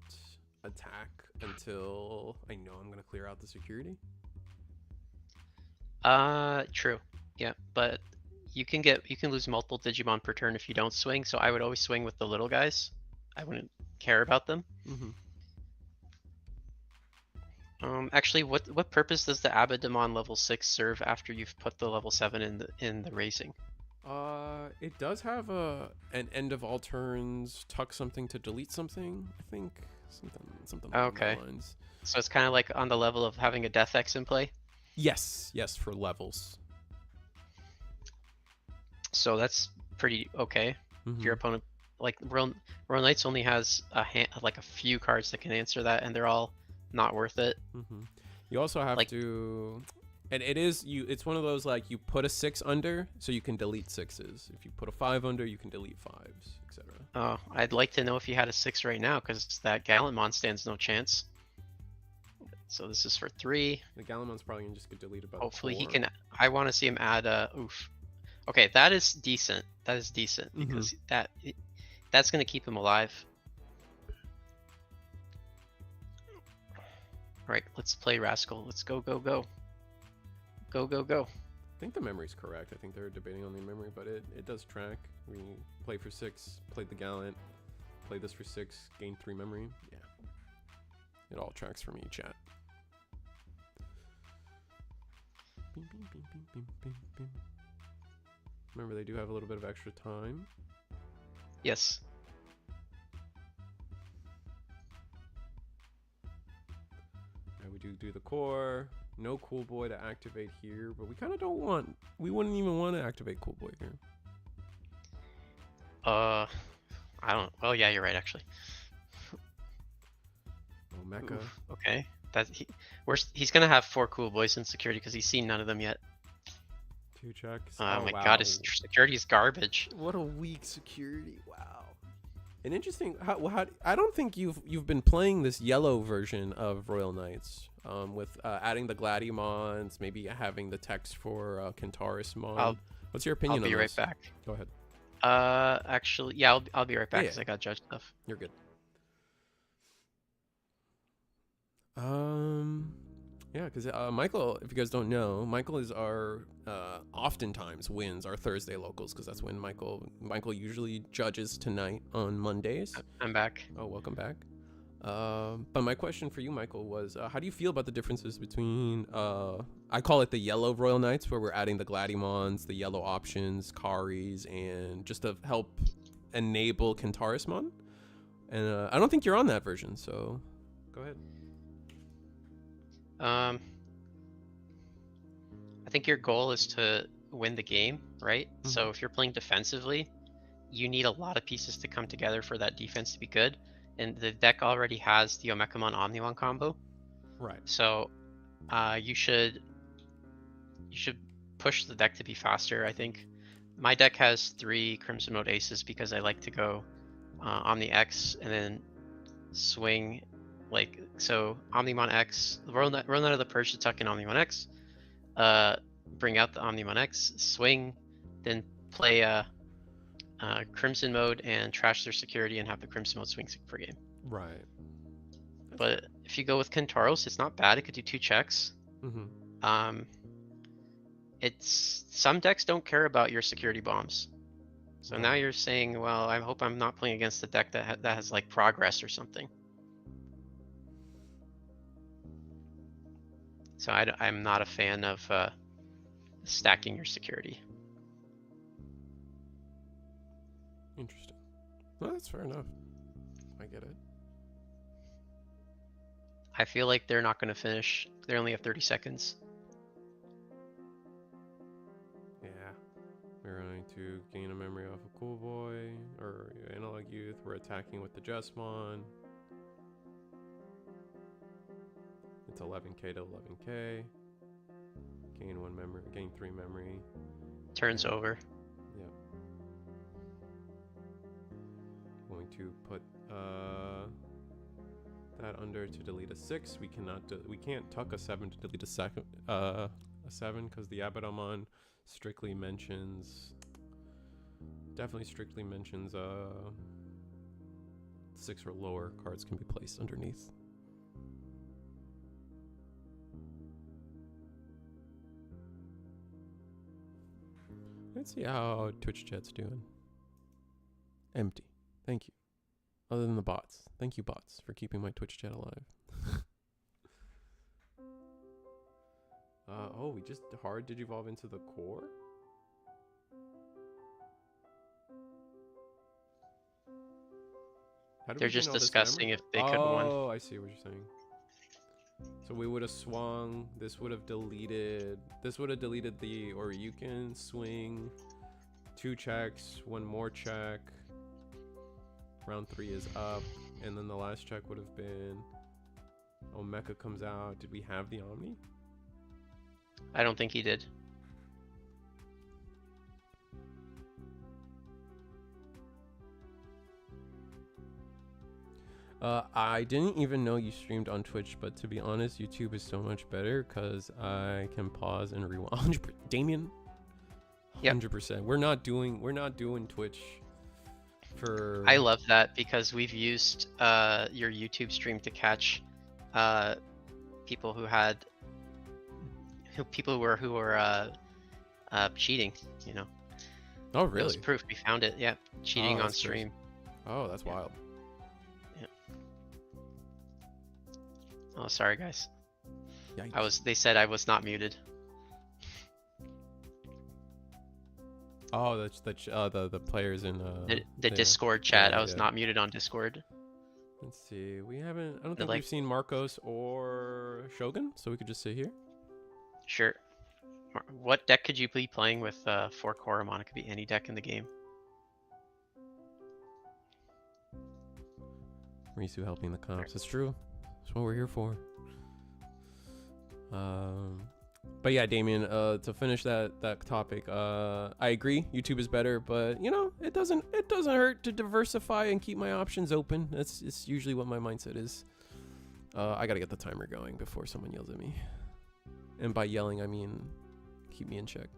attack until I know I'm gonna clear out the security. True. Yeah, but you can lose multiple Digimon per turn if you don't swing. So I would always swing with the little guys. I wouldn't care about them. Mm-hmm. Actually, what purpose does the Abadamon level 6 serve after you've put the level 7 in the racing? It does have an end of all turns, tuck something to delete something. I think something along those lines. So it's kind of like on the level of having a Death X in play. Yes, for levels. So that's pretty okay. Mm-hmm. If your opponent, like Royal Knights, only has like a few cards that can answer that, and they're all not worth it. Mm-hmm. You also have to, and it's one of those like you put a 6 under, so you can delete 6s. If you put a 5 under, you can delete 5s, etc. Oh, I'd like to know if you had a 6 right now, because that Gallantmon stands no chance. So this is for 3. The Gallantmon's probably gonna just get deleted by. Hopefully 4. he can. I want to see him add oof. Okay, that is decent. That is decent because that's gonna keep him alive. All right, let's play Rascal. Let's go. Go. I think the memory's correct. I think they're debating on the memory, but it does track. We play for 6, played the Gallant, play this for 6, gain 3 memory. Yeah, it all tracks for me, chat. Remember, they do have a little bit of extra time. Yes. Right, we do the core. No cool boy to activate here, but we kind of don't want. We wouldn't even want to activate cool boy here. I don't. Well, yeah, you're right actually. Oh, Mecha. Oof, okay. He's gonna have 4 cool boys in security because he's seen none of them yet. 2 checks. Oh my god, his security is garbage. What a weak security. Wow. An interesting. I don't think you've been playing this yellow version of Royal Knights. With adding the Gladiamons, maybe having the text for Kentaurusmon. What's your opinion on this? I'll be right back. Go ahead. Actually, yeah, I'll be right back because I got judge stuff. You're good. Yeah, because Michael, if you guys don't know, Michael is our oftentimes wins our Thursday locals because that's when Michael usually judges tonight on Mondays. I'm back. Oh, welcome back. But my question for you, Michael, was how do you feel about the differences between I call it the yellow Royal Knights, where we're adding the Gladiamons, the yellow options, Karis, and just to help enable Kentaurusmon. And I don't think you're on that version, so go ahead. I think your goal is to win the game, right? Mm-hmm. So if you're playing defensively, you need a lot of pieces to come together for that defense to be good. And the deck already has the Omekamon Omnimon combo. Right. So you should push the deck to be faster. I think my deck has 3 Crimson Mode Aces because I like to go Omni X and then swing. Like, so Omnimon X, roll out of the Purge to tuck in Omnimon X, bring out the Omnimon X, swing, then play Crimson Mode and trash their security and have the Crimson Mode swing per game. Right. But if you go with Kentauros, it's not bad. It could do 2 checks. Mm-hmm. It's some decks don't care about your security bombs. So now you're saying, well, I hope I'm not playing against a deck that has like progress or something. So I'm not a fan of stacking your security. Interesting. Well, that's fair enough. I get it. I feel like they're not going to finish. They only have 30 seconds. Yeah. We're going to gain a memory off a Cool Boy or Analog Youth. We're attacking with the Jesmon. It's 11k to 11k. Gain 1 memory, gain 3 memory. Turns over. Yep. Going to put that under to delete a 6. We can't tuck a 7 to delete a 7 because the Abaddon strictly mentions 6 or lower cards can be placed underneath. Let's see how Twitch chat's doing. Empty. Thank you. Other than the bots. Thank you, bots, for keeping my Twitch chat alive. Oh, we just hard digivolve into the core? They're just discussing if they could have won. Oh, I see what you're saying. So we would have swung. This would have deleted. This would have deleted the, or you can swing 2 checks, 1 more check. Round 3 is up, and then the last check would have been. Oh, Mecha comes out. Did we have the Omni? I don't think he did. I didn't even know you streamed on Twitch, but to be honest, YouTube is so much better because I can pause and rewind. 100%, Damien. 100%. We're not doing Twitch for. I love that because we've used your YouTube stream to catch people who were cheating. You know. Oh It was really? proof. We found it. Yeah, cheating on that's stream. Oh, that's wild. Oh, sorry guys. Yikes. They said I was not muted. Oh, that's the players in The Discord chat. I was not muted on Discord. Let's see. I don't think like- we've seen Marcos or Shogun, so we could just sit here. Sure. What deck could you be playing with 4 Koromon? It could be any deck in the game. Risu helping the comps. That's true. That's what we're here for. But yeah, Damien, to finish that topic, I agree. YouTube is better, but you know, it doesn't hurt to diversify and keep my options open. It's usually what my mindset is. I gotta get the timer going before someone yells at me. And by yelling, I mean keep me in check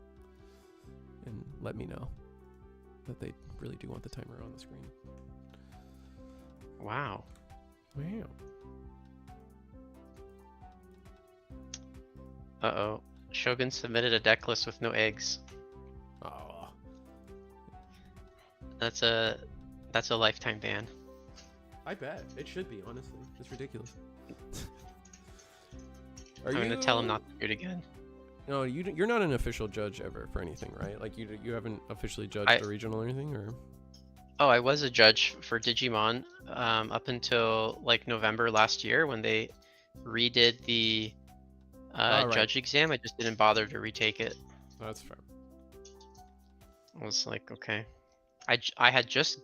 and let me know that they really do want the timer on the screen. Wow. Wow. Uh-oh. Shogun submitted a deck list with no eggs. Oh. That's a lifetime ban. I bet. It should be, honestly. It's ridiculous. I'm gonna tell him not to do it again. No, you're not an official judge ever for anything, right? Like you haven't officially judged the regional or anything, or? Oh, I was a judge for Digimon up until like November last year when they redid the Right. judge exam. I just didn't bother to retake it. That's fair. I was like, okay. I had just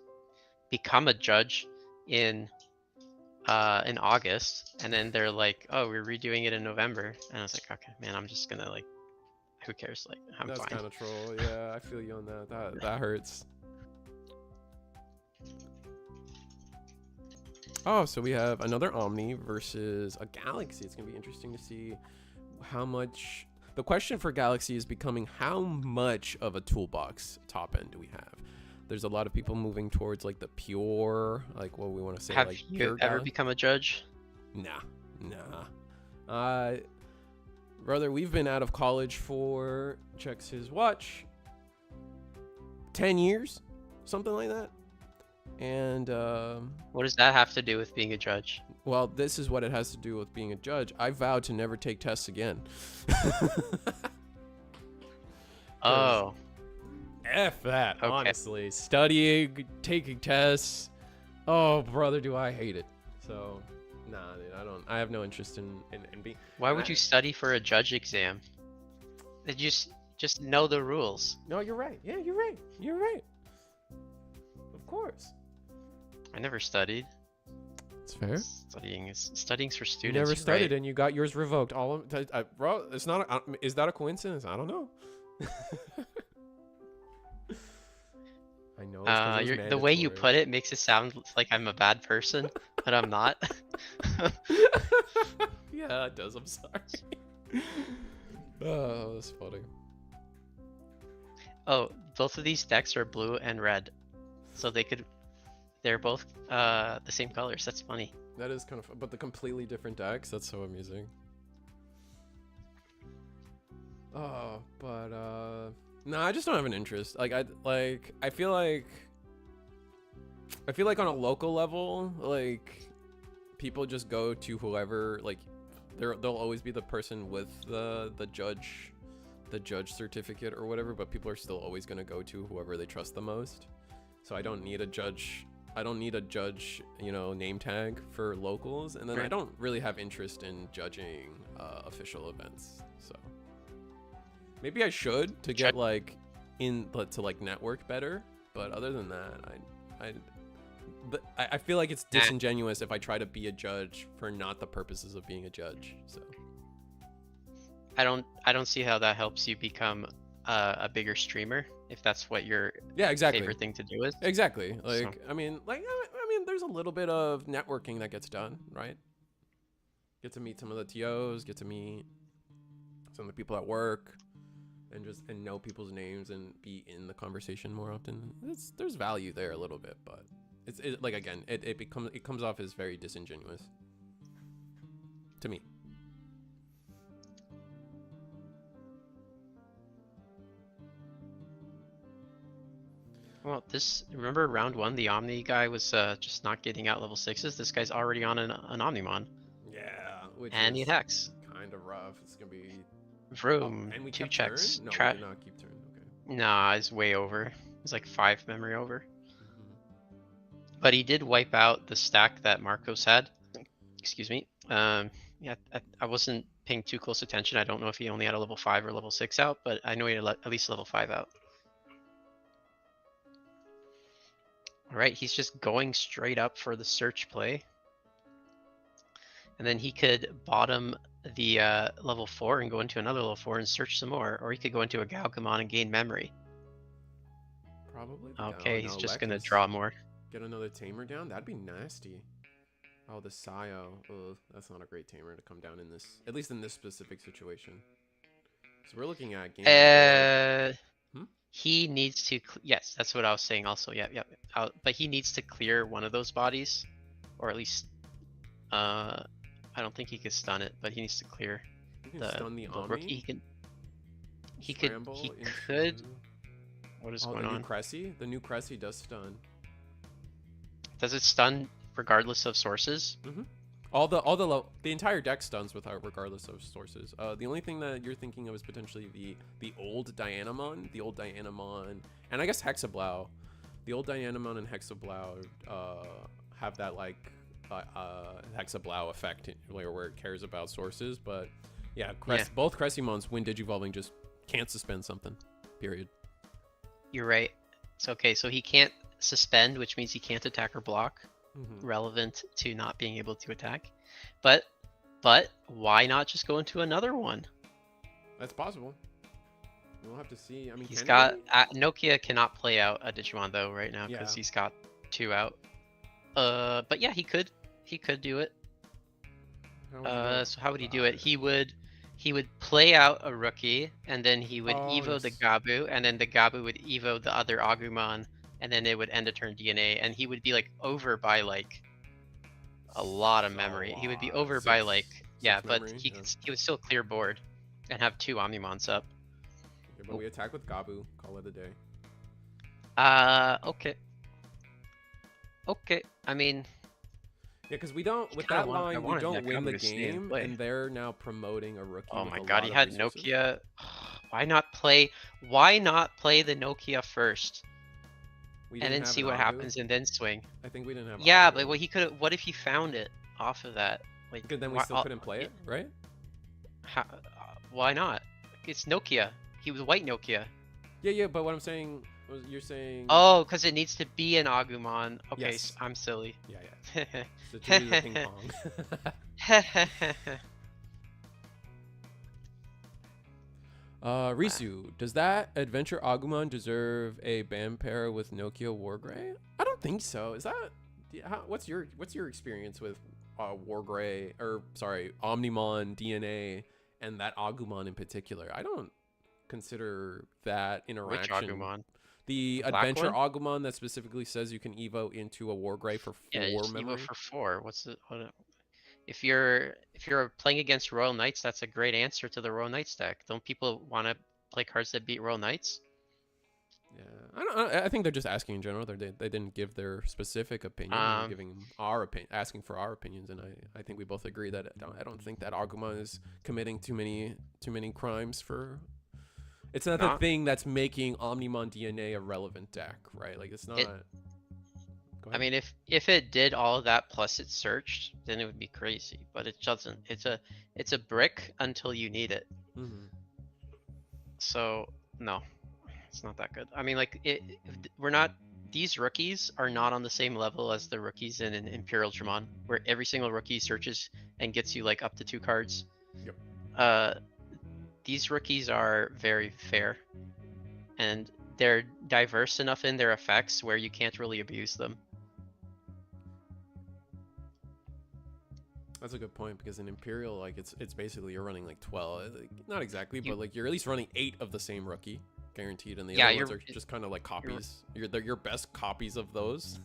become a judge in August, and then they're like, oh, we're redoing it in November, and I was like, okay, man, I'm just gonna like, who cares? Like, I'm That's fine. kind of troll. Yeah, I feel you on that. That hurts. Oh, so we have another Omni versus a Galaxy. It's gonna be interesting to see how much. The question for Galaxy is becoming how much of a toolbox top end do we have? There's a lot of people moving towards like the pure, like what we want to say. Have like you pure ever become a judge? Nah. Brother, we've been out of college for, checks his watch, 10 years, something like that. And What does that have to do with being a judge? well, this is what it has to do with being a judge. I vowed to never take tests again. Oh, F that, okay. honestly. Studying, taking tests. Oh, brother, do I hate it. So, nah, dude, I have no interest in being. Why would you study for a judge exam? Did you just know the rules? No, you're right. Yeah, you're right. You're right. Of course. I never studied. It's fair. Studying's for students. You never you're studied right. and you got yours revoked. All of, bro, it's not. Is that a coincidence? I don't know. I know. The way you put it makes it sound like I'm a bad person, but I'm not. Yeah, it does. I'm sorry. Oh, that's funny. Oh, both of these decks are blue and red, so they're both the same colors. That's funny. That is kind of fun, but the completely different decks. That's so amusing. Oh, but no, I just don't have an interest. I feel like on a local level, like people just go to whoever, like they'll always be the person with the judge certificate or whatever, but people are still always going to go to whoever they trust the most. So I don't need a judge, you know, name tag for locals, and then I don't really have interest in judging official events. So maybe I should to get like to like network better, but other than that, I feel like it's disingenuous if I try to be a judge for not the purposes of being a judge. So I don't see how that helps you become a bigger streamer if that's what your favorite thing to do is. Exactly. Like, so. I mean, there's a little bit of networking that gets done, right? Get to meet some of the TOs, get to meet some of the people at work, and know people's names and be in the conversation more often. There's value there a little bit, but it's like, again, it comes off as very disingenuous to me. Well, remember round 1, the Omni guy was just not getting out level 6s. This guy's already on an Omnimon. Yeah, and he attacks. Kind of rough. It's gonna be Vroom. And we 2 kept checks. turn? No, we did not keep turn. Okay. Nah, it's way over. It's like 5 memory over. But he did wipe out the stack that Marcos had. Excuse me. Yeah, I wasn't paying too close attention. I don't know if he only had a level 5 or level 6 out, but I know he had at least level 5 out. Alright, he's just going straight up for the search play. And then he could bottom the level 4 and go into another level 4 and search some more. Or he could go into a Galgamon and gain memory. Probably. Okay, he's just going to draw more. Get another tamer down? That'd be nasty. Oh, the Sayo. Ugh, that's not a great tamer to come down in this, at least in this specific situation. So we're looking at game. He needs to, yes, that's what I was saying also. Yep. But he needs to clear one of those bodies, or at least, I don't think he could stun it, but he needs to clear stun the Omni? He could. What is going on? The new Cressy does stun. Does it stun regardless of sources? The entire deck stuns regardless of sources. The only thing that you're thinking of is potentially the old Dianamon, and I guess Hexablow. The old Dianamon and Hexablow have that like Hexablow effect where it cares about sources. But yeah, both Cressimons when Digivolving just can't suspend something. Period. You're right. It's okay. So he can't suspend, which means he can't attack or block. Relevant to not being able to attack, but why not just go into another one? That's possible. We'll have to see. I mean, he's got Nokia cannot play out a Digimon though right now because he's got 2 out. But yeah, he could do it. So how would he do it? He would play out a rookie, and then he would evo the Gabu, and then the Gabu would evo the other Agumon. And then it would end a turn DNA, and he would be like over by like a lot of memory. He would be over by like but he would still clear board and have 2 Omnimons up. Okay, but we attack with Gabu. Call it a day. Okay. Okay, I mean, Yeah, because we don't, with kinda that want, I line, we wanted don't that win the Gundam to stay in game, play. and they're now promoting a rookie Oh with my a god, lot he of had resources. Nokia. Why not play? Why not play the Nokia first, We and didn't then have see an what Agu. happens, and then swing? I think we didn't have Yeah, but Agu. what he could, what if he found it off of that? Like, Because then we why? still couldn't play it, right? Why not? It's Nokia. He was white Nokia. Yeah, yeah, but what I'm saying was you're saying... Oh, because it needs to be an Agumon. Okay, Yes. I'm silly. Yeah, yeah. So to do the ping pong. Risu, does that Adventure Agumon deserve a band pair with Nokia Wargrey? I don't think so. Is that... what's your experience with Wargrey, or sorry, Omnimon DNA and that Agumon in particular? I don't consider that Which interaction... Agumon? The The black Adventure one? Agumon that specifically says you can evo into a Wargrey for Yeah, 4 just Evo memory. for 4. What's the what? If you're playing against Royal Knights, that's a great answer to the Royal Knights deck. Don't people want to play cards that beat Royal Knights? Yeah, I think they're just asking in general. They didn't give their specific opinion. They were Um, giving our opinion, asking for our opinions, and I think we both agree that I don't think that Agumon is committing too many crimes for. It's not the not thing that's making Omnimon DNA a relevant deck, right? Like it's not. it. Go I ahead. mean, if it did all of that plus it searched, then it would be crazy. But it doesn't. It's a brick until you need it. Mm-hmm. So no, it's not that good. I mean, like we're not. These rookies are not on the same level as the rookies in an Imperial Dramon, where every single rookie searches and gets you like up to 2 cards. Yep. These rookies are very fair, and they're diverse enough in their effects where you can't really abuse them. That's a good point because in Imperial, like it's basically you're running like 12, like, not exactly, You, but like you're at least running 8 of the same rookie, guaranteed, and the yeah, other ones are just kind of like copies. They're your best copies of those.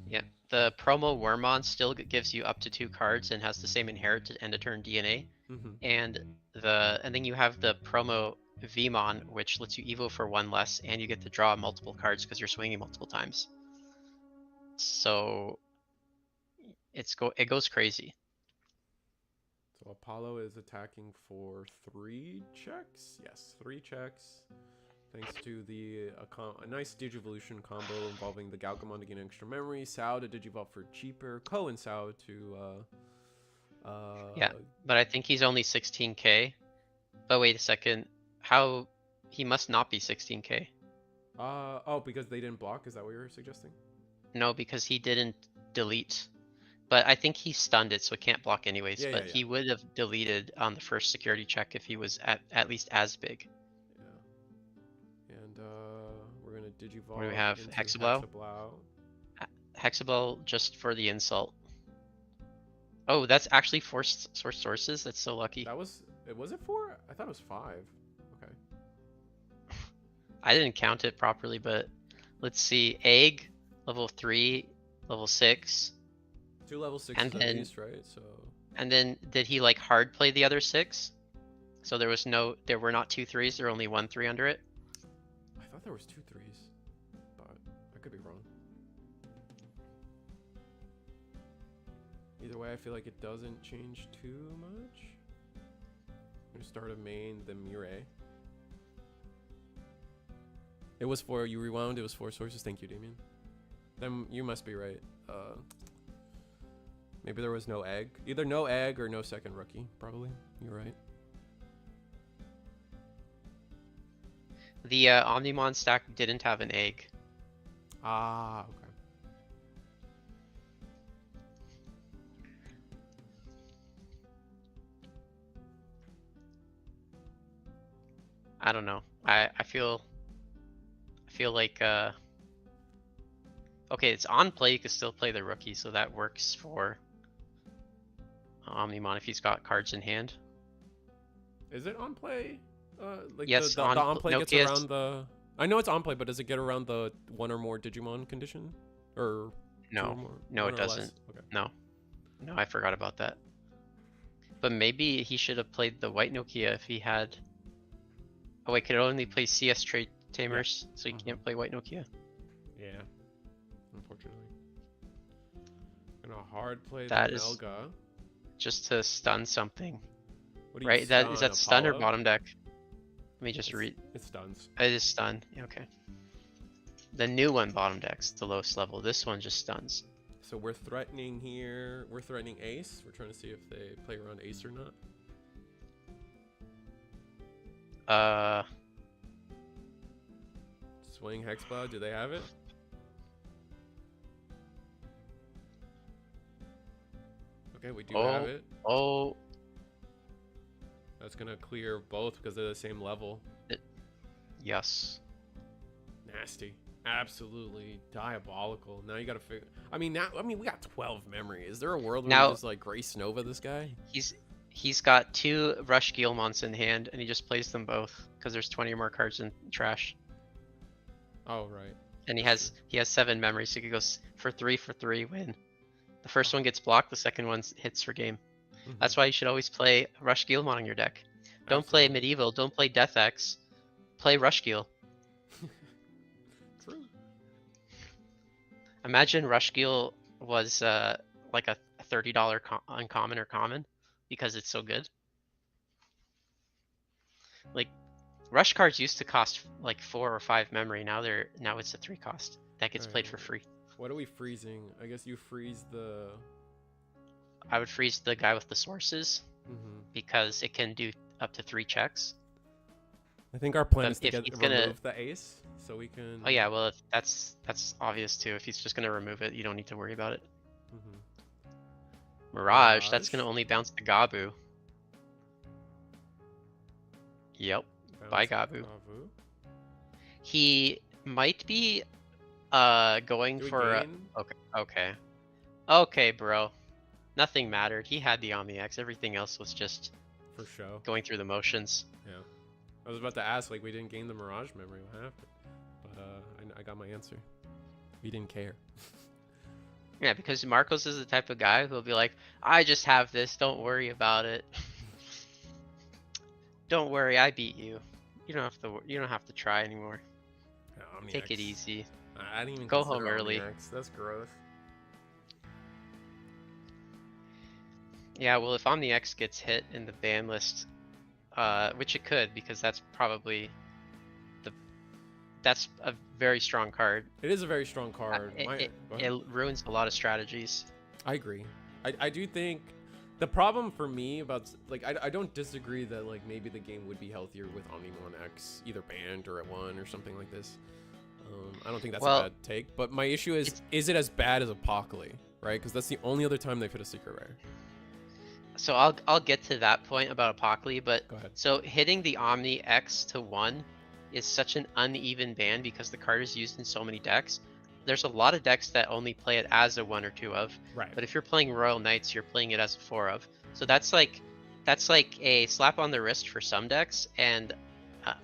yeah. The promo Wormon still gives you up to 2 cards and has the same inherit to end a turn DNA, Mm-hmm. and then you have the promo Vmon, which lets you evo for 1 less, and you get to draw multiple cards because you're swinging multiple times. So it goes crazy. So Apollo is attacking for 3 checks. Yes, 3 checks. Thanks to a nice Digivolution combo involving the Galgamon to gain extra memory, Sao to Digivolve for cheaper, Ko and Sao to Yeah, but I think he's only 16k. But wait a second, how he must not be 16k? oh, because they didn't block. Is that what you were suggesting? No, because he didn't delete. But I think he stunned it, so it can't block anyways. Yeah, yeah, But yeah. he would have deleted on the first security check if he was at least as big. Yeah. And we're gonna Digivolve What do we have? into Hexablow? Hexablow. Hexablow just for the insult. Oh, that's actually forced sources. That's so lucky. Was it 4? I thought it was 5. Okay. I didn't count it properly, but let's see. Egg, level 3, level 6. 2 level 6s And at then least, right? So. And then did he like hard play the other 6? So there were not 2 3s, there were only 1 3 under it. I thought there was 2 3s, but I could be wrong. Either way, I feel like it doesn't change too much. I'm gonna start a main, the Mirai. It was 4, you rewound, it was 4 sources. Thank you, Damien. Then you must be right. Maybe there was no egg. Either no egg or no second rookie, probably. You're right. The Omnimon stack didn't have an egg. Ah, okay. I don't know. I feel like okay, it's on play, you can still play the rookie, so that works for Omnimon if he's got cards in hand. Is it on play? Like yes, the on play gets Nokia's, around the... I know it's on play, but does it get around the 1 or more Digimon condition? Or no, no, it doesn't. Okay. No, I forgot about that. But maybe he should have played the white Nokia if he had... Oh wait, could it only play CS Trade Tamers, so he can't play white Nokia? Yeah, unfortunately. Gonna hard play the That is Melga. just to stun something. What do you Right? That is that stun or Apollo? bottom deck? Let me just read. It stuns. It is stun. Yeah, okay. The new one bottom decks, the lowest level. This one just stuns. So we're threatening here. We're threatening ace. We're trying to see if they play around ace or not. Swing Hexblow. Do they have it? Okay, we do have it. Oh. That's gonna clear both because they're the same level. Yes. Nasty. Absolutely diabolical. Now you gotta figure. I mean, we got 12 memory. Is there a world where Now, we just like Grace Nova this guy? He's got 2 Rush Guillemons in hand, and he just plays them both because there's 20 or more cards in trash. Oh right. And he has 7 memory, so he could go for 3 win. The first one gets blocked, the second one hits for game. That's why you should always play Rush Guillemon on your deck. Don't play Medieval, don't play Death X. Play Rush Guil. True. Imagine Rush Guil was like a $30 uncommon or common because it's so good. Like Rush cards used to cost like 4 or 5 memory. Now it's a 3 cost. That gets played for free. What are we freezing? I guess you freeze the. I would freeze the guy with the sources because it can do up to 3 checks. I think our plan is to remove the ace, so we can. Oh yeah, well that's obvious too. If he's just gonna remove it, you don't need to worry about it. Mirage, that's gonna only bounce the Gabu. Yep. Bye Gabu. He might be going for okay bro. Nothing mattered. He had the Omni X. Everything else was just for show. Going through the motions. Yeah. I was about to ask, like, we didn't gain the Mirage memory. What happened? But I got my answer. We didn't care. Yeah, because Marcos is the type of guy who'll be like, I just have this. Don't worry about it. Don't worry, I beat you. You don't have to try anymore. Yeah, Take it easy. I didn't even go home early. That's gross. Yeah, well, if Omni X gets hit in the ban list, which it could, because that's probably that's a very strong card. It is a very strong card. It ruins a lot of strategies. I agree. I do think the problem for me about like I don't disagree that like maybe the game would be healthier with Omnimon X either banned or at 1 or something like this. I don't think that's a bad take, but my issue is it as bad as Apocalypse, right? Because that's the only other time they've hit a secret rare. So I'll get to that point about Apocalypse, but go ahead. So hitting the Omni X to 1 is such an uneven ban because the card is used in so many decks. There's a lot of decks that only play it as a 1 or 2 of. Right. But if you're playing Royal Knights, you're playing it as a 4 of. So that's like a slap on the wrist for some decks and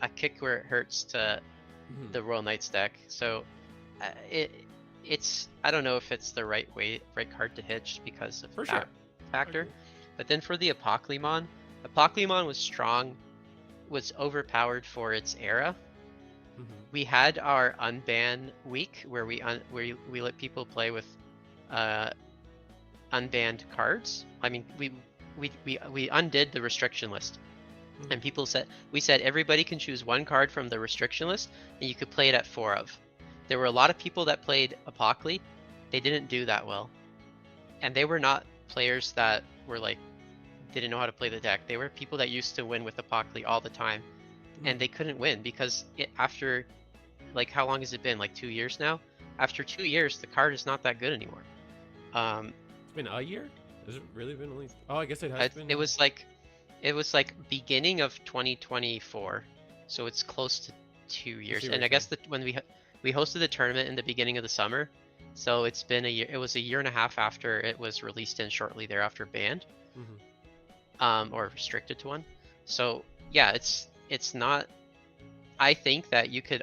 a kick where it hurts to the Royal Knights deck. So it's I don't know if it's the right card to hit just because of that factor. But then for the Apocalypse was strong, was overpowered for its era. We had our unban week where we let people play with unbanned cards. I mean, we undid the restriction list, and we said everybody can choose 1 card from the restriction list, and you could play it at 4 of. There were a lot of people that played Apocalypse. They didn't do that well, and they were not players that were like didn't know how to play the deck. They were people that used to win with Apocalypse all the time, and they couldn't win because after like how long has it been? Like 2 years now? After 2 years, the card is not that good anymore. It's been a year? Has it really been only? Oh, I guess it has been. It was like beginning of 2024, so it's close to 2 years. And I guess that when we hosted the tournament in the beginning of the summer, so it's been a year. It was a year and a half after it was released and shortly thereafter banned, or restricted to 1. So yeah, it's not. I think that you could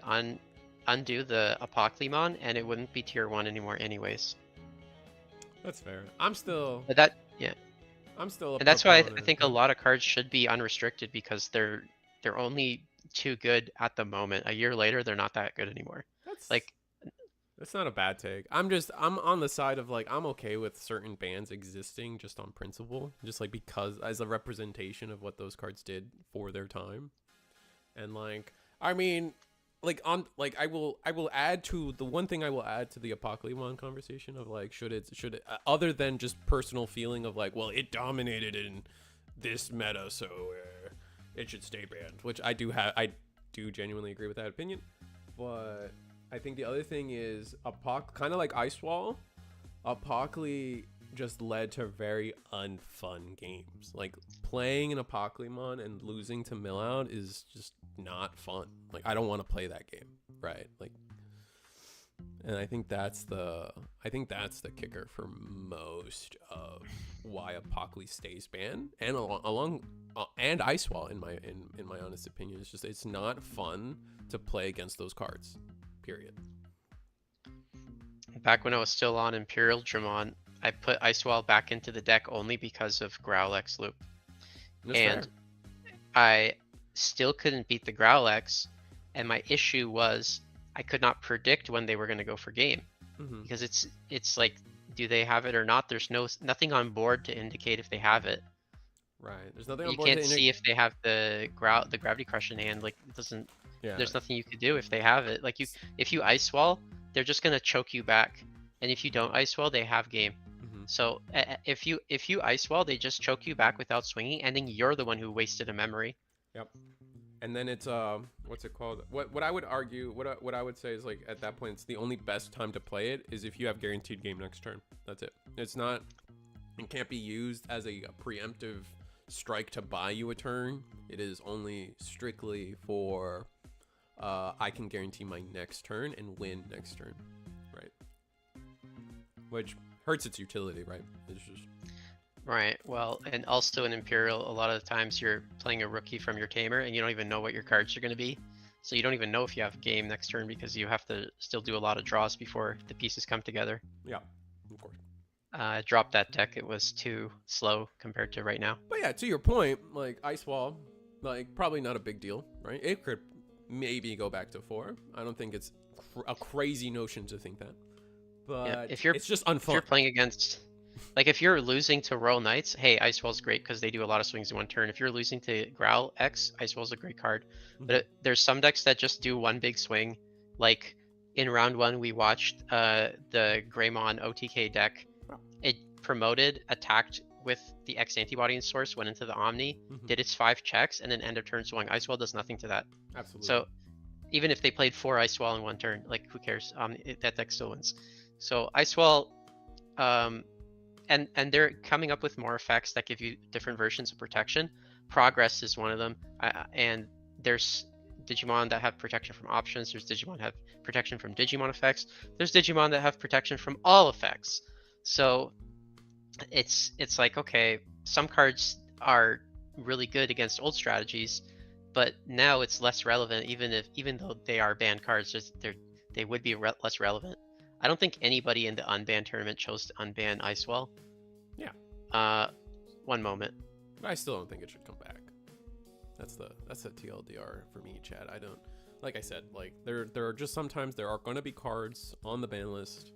undo the Apocalypse and it wouldn't be tier 1 anymore anyways. That's fair. I'm still. But that yeah. I'm still. And that's why I think a lot of cards should be unrestricted because they're only too good at the moment. A year later, they're not that good anymore. It's not a bad take. I'm on the side of like I'm okay with certain bans existing just on principle, just like because as a representation of what those cards did for their time. And like I mean, like on like I will add to the one thing I will add to the Apocalypse conversation of like should it other than just personal feeling of like, well, it dominated in this meta, so it should stay banned, which I do genuinely agree with that opinion. But I think the other thing is kind of like Ice Wall, Apocalypse just led to very unfun games. Like playing an Apocalypse and losing to Mill Out is just not fun. Like I don't want to play that game, right? Like, and I think that's the kicker for most of why Apocalypse stays banned, and and Ice Wall in my honest opinion. It's just it's not fun to play against those cards. Period. Back when I was still on Imperial Dramon, I put Ice Wall back into the deck only because of Growlix Loop. That's and fair. I still couldn't beat the Growlix, and my issue was I could not predict when they were going to go for game. Mm-hmm. Because it's like, do they have it or not? There's nothing on board to indicate if they have it. Right. There's nothing on You board can't see if they have the Gravity Crush in hand. Like it doesn't. Yeah. There's nothing you could do if they have it. Like if you Ice Wall, they're just gonna choke you back, and if you don't Ice Wall, they have game. Mm-hmm. So if you Ice Wall, they just choke you back without swinging, and then you're the one who wasted a memory. Yep. And then it's what's it called? What I would argue, what I would say is like at that point, it's the only best time to play it is if you have guaranteed game next turn. That's it. It's not. It can't be used as a preemptive strike to buy you a turn. It is only strictly for I can guarantee my next turn and win next turn, right? Which hurts its utility, right? It's just Right. Well, and also in Imperial, a lot of the times you're playing a rookie from your tamer, and you don't even know what your cards are going to be. So you don't even know if you have game next turn because you have to still do a lot of draws before the pieces come together. yeah, of course. I dropped that deck. It was too slow compared to right now. But yeah, to your point, like Ice Wall, like probably not a big deal, right? It could maybe go back to 4. I don't think it's a crazy notion to think that. But Yeah, it's just unfun. If you're playing against, like if you're losing to Royal Knights, hey, Ice Wall's great because they do a lot of swings in one turn. If you're losing to Growl X, Ice Wall's a great card. But there's some decks that just do one big swing. Like in round 1, we watched the Greymon OTK deck. It promoted, attacked with the X antibody in source, went into the Omni, did its 5 checks, and then end of turn swung. Ice Wall does nothing to that. Absolutely. So even if they played 4 Ice Wall in one turn, like who cares? That deck still wins. So Ice Wall, and they're coming up with more effects that give you different versions of protection. Progress is one of them, and there's Digimon that have protection from options. There's Digimon that have protection from Digimon effects. There's Digimon that have protection from all effects. So it's like, okay, some cards are really good against old strategies, but now it's less relevant. Even though they are banned cards, they would be less relevant. I don't think anybody in the unbanned tournament chose to unban Ice Wall. Yeah. One moment. But I still don't think it should come back. That's the TLDR for me, Chad. I don't, like I said, like there are just sometimes there are going to be cards on the ban list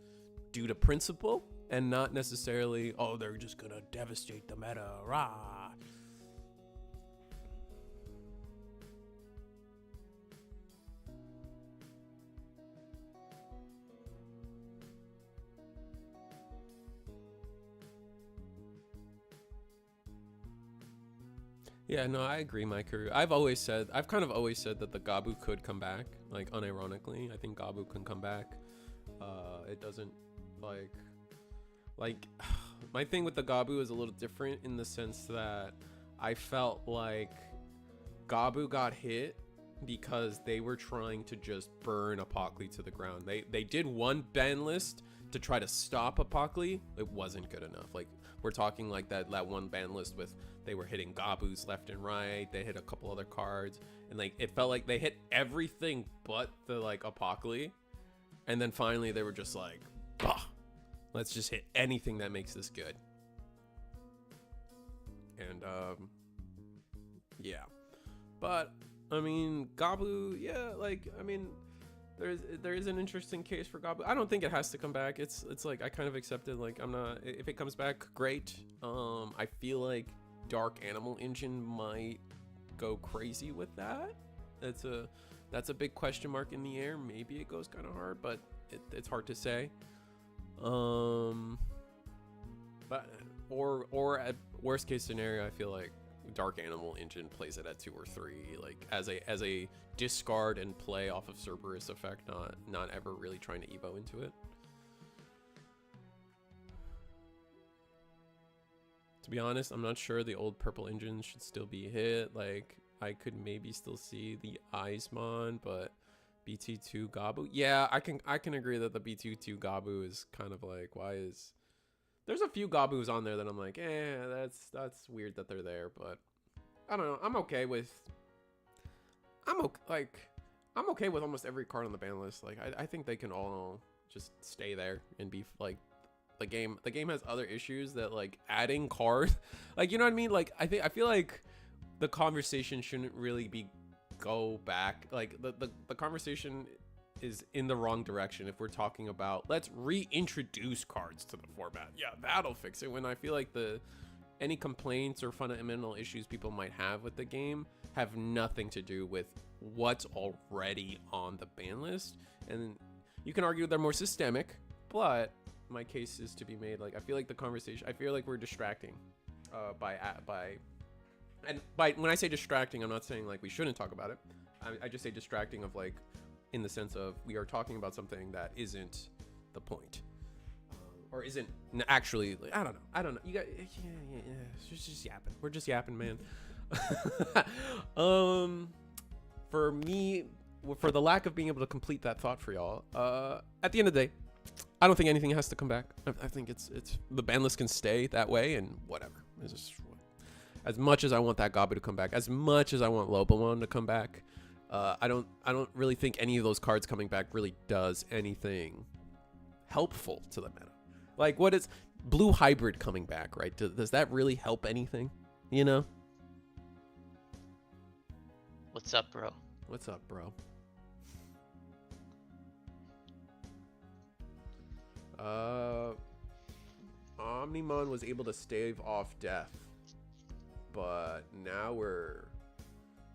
due to principle and not necessarily, oh, they're just gonna devastate the meta. Rah. Yeah, no, I agree, my career. I've kind of always said that the Gabu could come back, like unironically. I think Gabu can come back. It doesn't like my thing with the Gabu is a little different in the sense that I felt like Gabu got hit because they were trying to just burn Apocalypse to the ground. They did one ban list to try to stop Apocalypse. It wasn't good enough. Like we're talking like that one ban list with they were hitting Gabus left and right. They hit a couple other cards, and like it felt like they hit everything but the like Apocalypse. And then finally they were just like, bah, let's just hit anything that makes this good. And yeah, but I mean Gabu, yeah, like I mean there is an interesting case for Gabu. I don't think it has to come back. It's like I kind of accepted. Like I'm not. If it comes back, great. I feel like Dark Animal Engine might go crazy with that. That's a big question mark in the air. Maybe it goes kind of hard, but it's hard to say. But or at worst case scenario, I feel like Dark Animal Engine plays it at 2 or 3, like as a discard and play off of Cerberus effect, not ever really trying to evo into it. To be honest, I'm not sure the old purple engine should still be hit. Like I could maybe still see the Eismon, but BT2 Gabu. Yeah, I can agree that the BT2 Gabu is kind of like, why is there's a few Gabus on there that I'm like, that's weird that they're there, but I don't know. I'm okay with almost every card on the ban list. Like I think they can all just stay there and be like the game has other issues that like adding cards like, you know what I mean? Like I feel like the conversation shouldn't really be go back. Like the conversation is in the wrong direction if we're talking about let's reintroduce cards to the format. Yeah, that'll fix it. When I feel like any complaints or fundamental issues people might have with the game have nothing to do with what's already on the ban list. And you can argue they're more systemic, but my case is to be made. Like I feel like the conversation, I feel like we're distracting by when I say distracting, I'm not saying like we shouldn't talk about it. I just say distracting of like in the sense of we are talking about something that isn't the point, or isn't actually. Like, I don't know. You got it's just yapping. We're just yapping, man. For me, for the lack of being able to complete that thought for y'all, at the end of the day, I don't think anything has to come back. I think it's the ban list can stay that way and whatever. It's just, as much as I want that Gabu to come back, as much as I want Lobomon to come back, I don't really think any of those cards coming back really does anything helpful to the meta. Like what is Blue Hybrid coming back, right? Does that really help anything? You know? What's up, bro? What's up, bro? Omnimon was able to stave off death, but now we're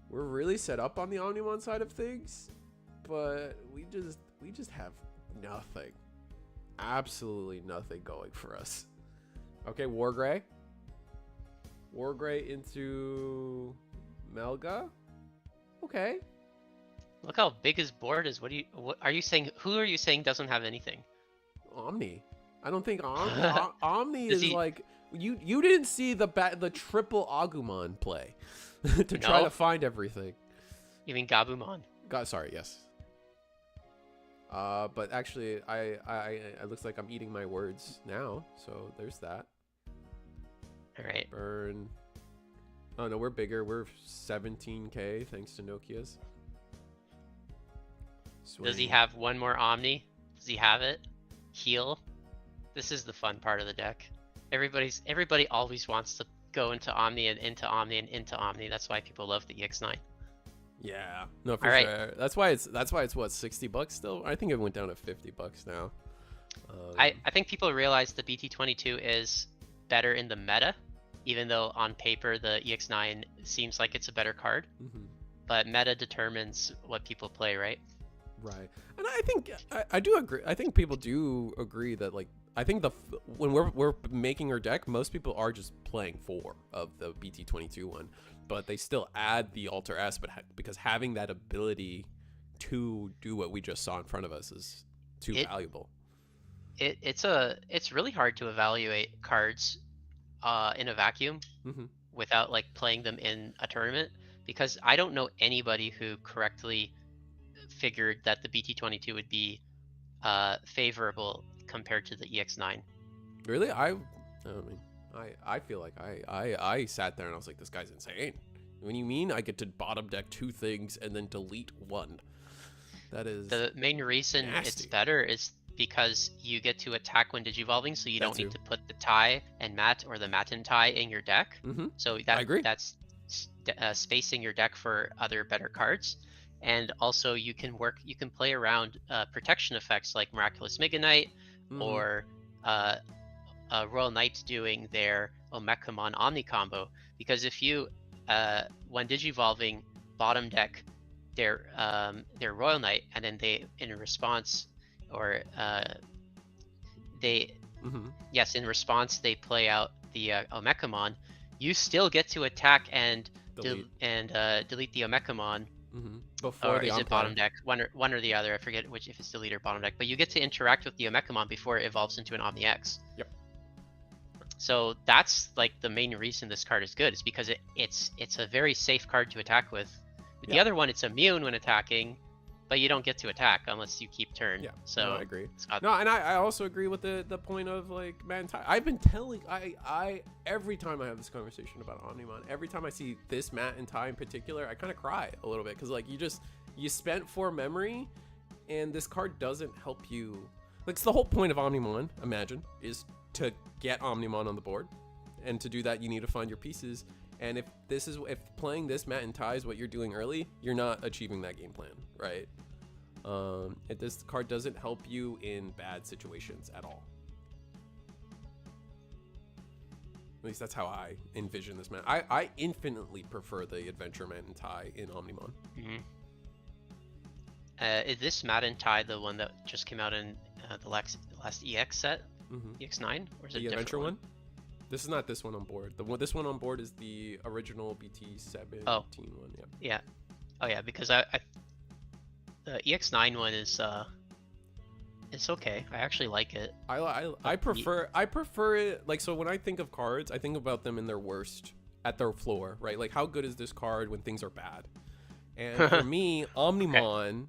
really set up on the Omnimon side of things, but we just have nothing, absolutely nothing going for us. Okay, Wargray into Melga. Okay. Look how big his board is. What are you saying? Who are you saying doesn't have anything? Omni. I don't think Omni is like you didn't see the triple Agumon play to try to find everything. You mean Gabumon? Sorry, yes. But actually I it looks like I'm eating my words now, so there's that. All right. Burn. Oh no, we're bigger. We're 17k thanks to Nokia's. Swing. Does he have one more Omni? Does he have it? Heal. This is the fun part of the deck. Everybody always wants to go into Omni and into Omni and into Omni. That's why people love the EX9. Yeah, no, for sure. That's why it's what, $60 still. I think it went down to $50 now. I think people realize the BT22 is better in the meta, even though on paper the EX9 seems like it's a better card. Mm-hmm. But meta determines what people play, right? Right, and I think I do agree. I think people do agree that like I think when we're making our deck, most people are just playing 4 of the BT22 one, but they still add the Alter S, but because having that ability to do what we just saw in front of us is too valuable. It's really hard to evaluate cards in a vacuum without like playing them in a tournament, because I don't know anybody who correctly figured that the BT22 would be favorable compared to the EX9. Really? I feel like I sat there and I was like, this guy's insane. When you mean I get to bottom deck 2 things and then delete 1? That is the main reason nasty. It's better is because you get to attack when digivolving, so you don't need to put the tie and mat or the mat and tie in your deck. So I agree. That's spacing your deck for other better cards. and also you can play around protection effects like Miraculous Mega Knight or Royal Knights doing their Omekamon Omni combo. Because if you, when digivolving, bottom deck their Royal Knight, and then they, in response, or they, yes, in response they play out the Omekamon, you still get to attack and delete the Omekamon. Before or the is it Omkai. bottom deck? One or the other. I forget which, if it's delete or bottom deck. But you get to interact with the Omekamon before it evolves into an Omni X. Yep. So that's like the main reason this card is good. Is because it's a very safe card to attack with. With the other one, it's immune when attacking, but you don't get to attack unless you keep turn. Yeah. So no, I agree. No, and I also agree with the point of like Matt. I've been telling I every time I have this conversation about Omnimon, every time I see this Matt and Ty in particular, I kind of cry a little bit because like you spent 4 memory, and this card doesn't help you. Like, it's the whole point of Omnimon, imagine, is to get Omnimon on the board, and to do that you need to find your pieces. And if playing this Matt and Ty is what you're doing early, you're not achieving that game plan, right? This card doesn't help you in bad situations at all. At least that's how I envision this Matt. I infinitely prefer the Adventure Matt and Ty in Omnimon. Is this Matt and Ty the one that just came out in the last EX set? EX9? Or is it the a Adventure different one? This is not this one on board. This one on board is the original BT17 one. Yeah. Yeah. Oh yeah, because the EX9 one is it's okay. I actually like it. I prefer it. Like, so when I think of cards, I think about them in their worst, at their floor, right? Like, how good is this card when things are bad? And for me, Omnimon,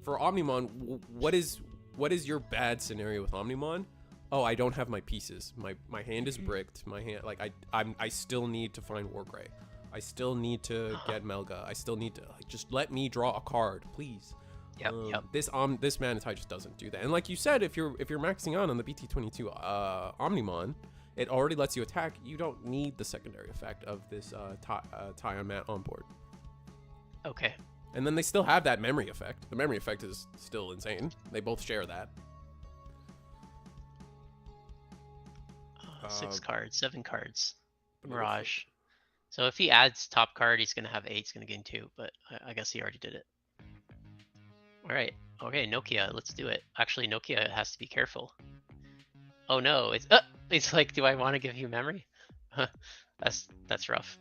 for Omnimon, what is your bad scenario with Omnimon? Oh, I don't have my pieces. My hand is bricked. My hand, like, I still need to find Wargrey. I still need to get Melga. I still need to, like, just let me draw a card, please. Yep. This Man and Ty just doesn't do that. And like you said, if you're maxing on the BT22 Omnimon, it already lets you attack. You don't need the secondary effect of this Ty on Matt on board. Okay. And then they still have that memory effect. The memory effect is still insane. They both share that. 6 cards, 7 cards. Mirage. So if he adds top card, he's gonna have 8. He's gonna gain 2. But I guess he already did it. All right. Okay, Nokia. Let's do it. Actually, Nokia has to be careful. Oh no! It's like, do I want to give you memory? That's rough.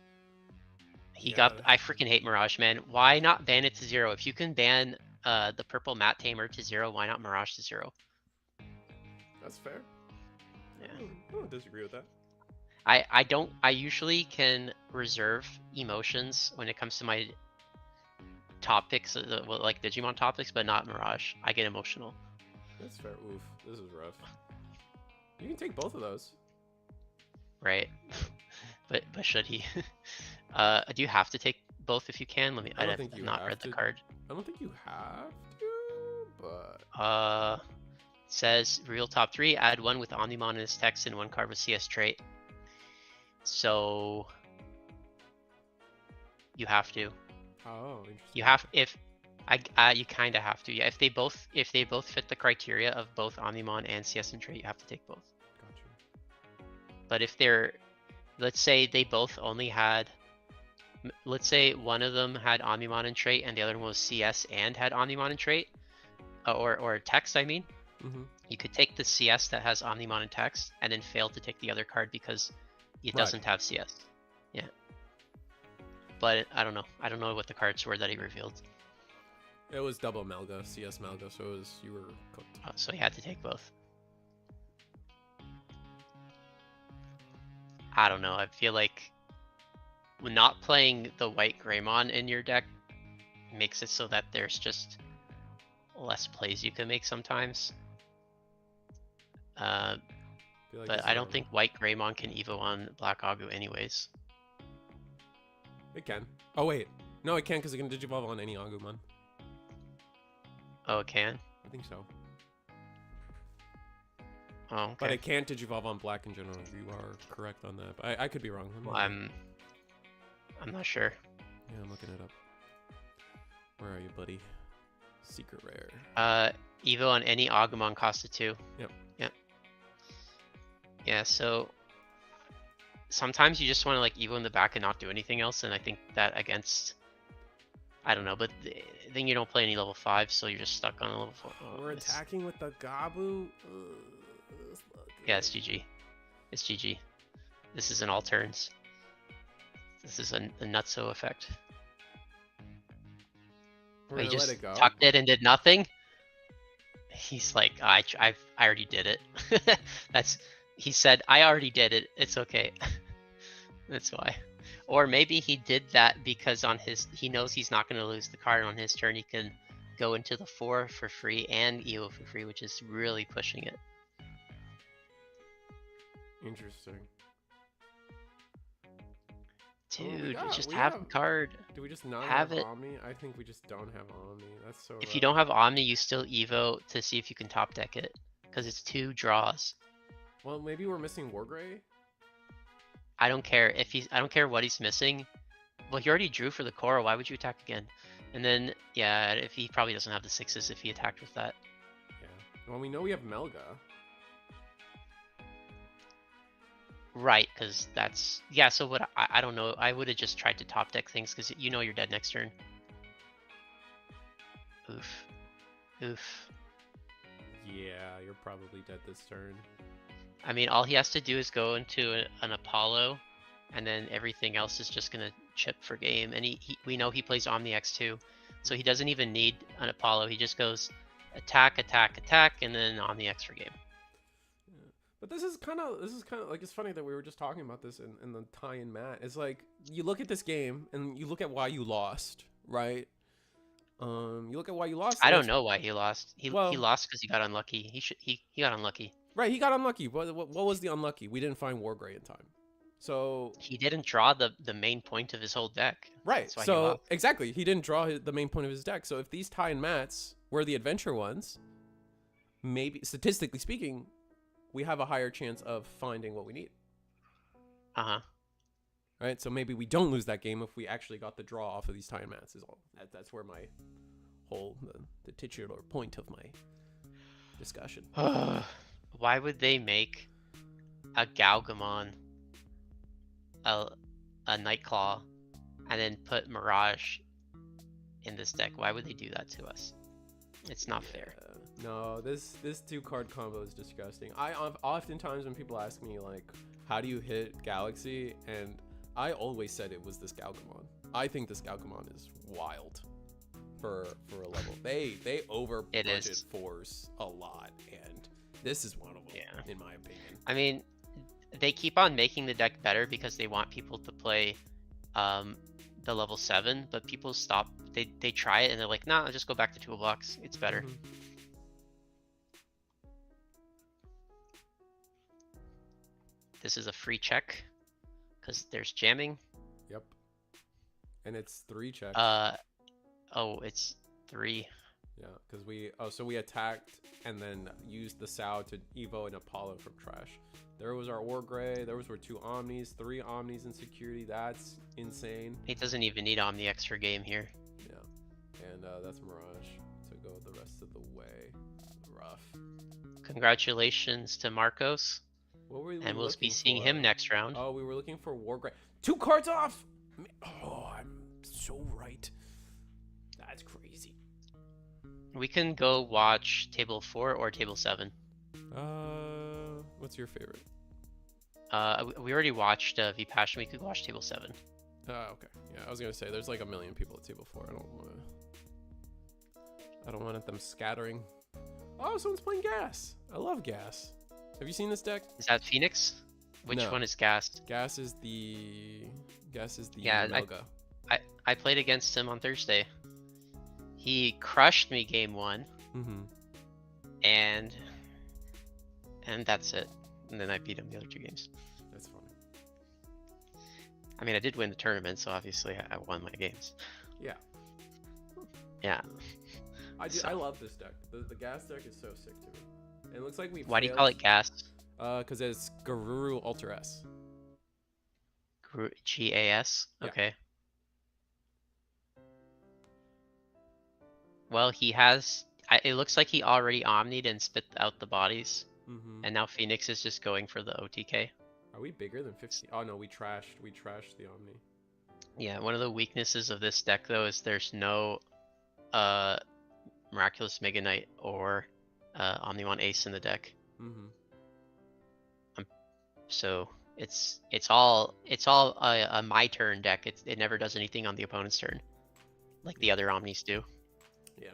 I freaking hate Mirage, man. Why not ban it to 0? If you can ban the purple Matt Tamer to 0, why not Mirage to 0? That's fair. Yeah. I don't disagree with that. I usually can reserve emotions when it comes to my topics, like Digimon topics, but not Mirage. I get emotional. That's fair. Oof, this is rough. You can take both of those. Right. but should he? Do you have to take both if you can? I don't think you not have read to. the card. I don't think you have to, but says real top 3, add 1 with Omnimon in his text and 1 card with CS trait. So you have to. Oh, interesting. You have, if you kind of have to. Yeah, if they both fit the criteria of both Omnimon and CS and trait, you have to take both. Gotcha. But if they're, let's say they both only had, let's say one of them had Omnimon and trait and the other one was CS and had Omnimon and trait, or text, I mean. You could take the CS that has Omnimon and text and then fail to take the other card because it doesn't have CS. Yeah. But I don't know. I don't know what the cards were that he revealed. It was double Melga, CS Melga, so you were cooked. So he had to take both. I don't know. I feel like not playing the white Greymon in your deck makes it so that there's just less plays you can make sometimes. But I don't think white Greymon can Evo on Black Agu anyways. It can. Oh wait, no, it can because it can Digivolve on any Agumon. Oh, it can? I think so. Oh, okay. But it can't Digivolve on Black in general. You are correct on that. But I could be wrong. I'm not sure. Yeah, I'm looking it up. Where are you, buddy? Secret rare. Evo on any Agumon costs a 2. Yep. Yep. Yeah, so sometimes you just want to like Evo in the back and not do anything else, and I think that against, I don't know, but then you don't play any level 5, so you're just stuck on a level 4. Oh, We're attacking with the Gabu. Yeah, it's GG. It's GG. This is an all turns. This is a nutso effect. We're He gonna just let it go. tucked it and did nothing. He's like, I already did it. He said, I already did it. It's okay. That's why. Or maybe he did that because he knows he's not going to lose the card on his turn. He can go into the 4 for free and EO for free, which is really pushing it. Interesting. Dude, just have the card. Do we just not have have it? Omni? I think we just don't have Omni. That's so If you don't have Omni, you still Evo to see if you can top deck it. Because it's 2 draws. Well, maybe we're missing Wargrey? I don't care I don't care what he's missing. Well, he already drew for the core. Why would you attack again? And then, yeah, if he probably doesn't have the 6s if he attacked with that. Yeah. Well, we know we have Melga. Right, because that's... Yeah, so what... I don't know. I would have just tried to top deck things, because you know you're dead next turn. Oof. Oof. Yeah, you're probably dead this turn. I mean, all he has to do is go into an Apollo, and then everything else is just going to chip for game. And we know he plays Omni X2, so he doesn't even need an Apollo. He just goes attack, attack, attack, and then Omni X for game. But this is kind of like, it's funny that we were just talking about this in the tie-in mat. It's like, you look at this game and you look at why you lost, right? You look at why you lost. I don't know why he lost. He Well, lost because he got unlucky. He got unlucky. Right, he got unlucky. What was the unlucky? We didn't find Wargrey in time. So he didn't draw the main point of his whole deck. Right. So exactly, he didn't draw the main point of his deck. So if these tie-in mats were the adventure ones, maybe statistically speaking, we have a higher chance of finding what we need. Uh-huh. Right? So maybe we don't lose that game if we actually got the draw off of these tie-in mats is all. That's where my whole the titular point of my discussion. Why would they make a Galgamon, a Nightclaw, and then put Mirage in this deck? Why would they do that to us? It's not fair. No, this 2-card combo is disgusting. Oftentimes when people ask me like, how do you hit Galaxy, and I always said it was this Galgamon. I think this Galgamon is wild for a level. They over budget force a lot, and this is one of them, in my opinion. I mean, they keep on making the deck better because they want people to play the level 7, but people stop. They try it and they're like, nah, I'll just go back to toolbox. It's better. Mm-hmm. This is a free check because there's jamming. Yep. And it's 3 checks. Oh, it's 3. Yeah, because we attacked and then used the Sao to Evo and Apollo from trash. There was our Wargrey. There were 2 Omnis, 3 Omnis in security. That's insane. He doesn't even need Omni extra game here. Yeah, and that's Mirage to go the rest of the way. Rough. Congratulations to Marcos. What were we and we'll be seeing for? Him next round. Oh, we were looking for Wargrey. 2 cards off! Oh, I'm so right. That's crazy. We can go watch Table 4 or Table 7. What's your favorite? We already watched Vpassion. We could watch Table 7. Okay. Yeah, I was gonna say there's like a million people at Table 4. I don't want them scattering. Oh, someone's playing Gas. I love Gas. Have you seen this deck? Is that Phoenix? Which one is Gas? Gas is the yeah, Melga. I played against him on Thursday. He crushed me game 1. Mm-hmm. And that's it. And then I beat him the other 2 games. That's funny. I mean, I did win the tournament, so obviously I won my games. Yeah. Yeah. I love this deck. The Gas deck is so sick to me. It looks like we. Why do you call it Gas? Because it's Garuru Ultra S. GAS? Yeah. Okay. Well, he has. It looks like he already omnied and spit out the bodies, and now Phoenix is just going for the OTK. Are we bigger than 15? Oh no, we trashed the Omni. Yeah, one of the weaknesses of this deck though is there's no Miraculous Mega Knight or Omnimon Ace in the deck. So it's all a my turn deck. It never does anything on the opponent's turn, like the other Omnis do. Yeah.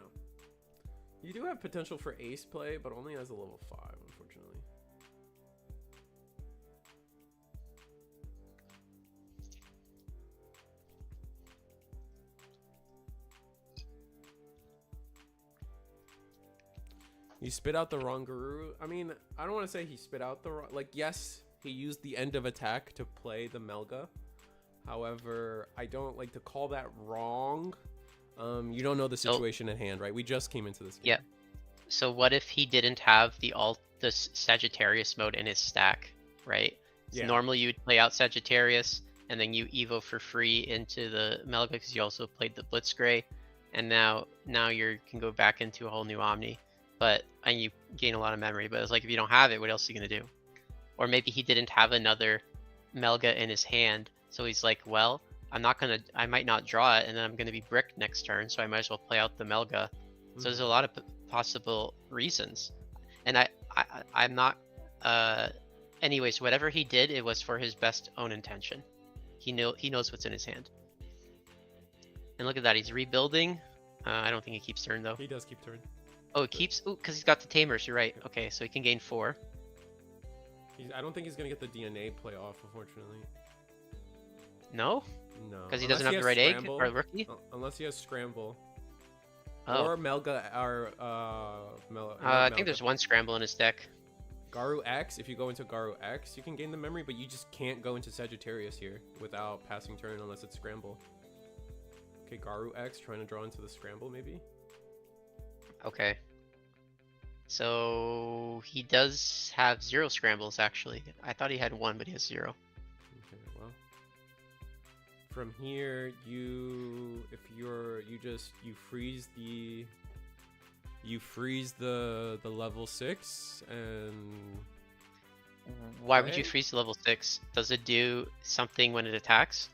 You do have potential for ace play, but only as a level 5, unfortunately. He spit out the wrong Guru. I mean, I don't want to say he spit out the wrong... Like, yes, he used the end of attack to play the Melga. However, I don't like to call that wrong. You don't know the situation at hand, right? We just came into this game. Yeah. So what if he didn't have the Sagittarius mode in his stack, right? So normally you would play out Sagittarius, and then you evo for free into the Melga because you also played the Blitzgray, and now you can go back into a whole new Omni. And you gain a lot of memory, but it's like, if you don't have it, what else are you gonna do? Or maybe he didn't have another Melga in his hand, so he's like, well, I might not draw it, and then I'm gonna be bricked next turn, so I might as well play out the Melga. So there's a lot of possible reasons, and I'm not. Anyways, whatever he did, it was for his best own intention. He knows what's in his hand. And look at that, he's rebuilding. I don't think he keeps turn though. He does keep turn. Oh, it keeps? Ooh, because he's got the Tamers, you're right. Okay, so he can gain 4. I don't think he's going to get the DNA play off, unfortunately. No? No. Because he doesn't have the right Scramble, egg or rookie? Unless he has Scramble. Oh. Or Melga, or... I think there's one Scramble in his deck. Garu X, if you go into Garu X, you can gain the memory, but you just can't go into Sagittarius here without passing turn unless it's Scramble. Okay, Garu X, trying to draw into the Scramble, maybe? Okay. So he does have 0 scrambles actually. I thought he had 1, but he has 0. Okay, well. From here, you freeze the level 6 and why would you freeze the level 6? Does it do something when it attacks?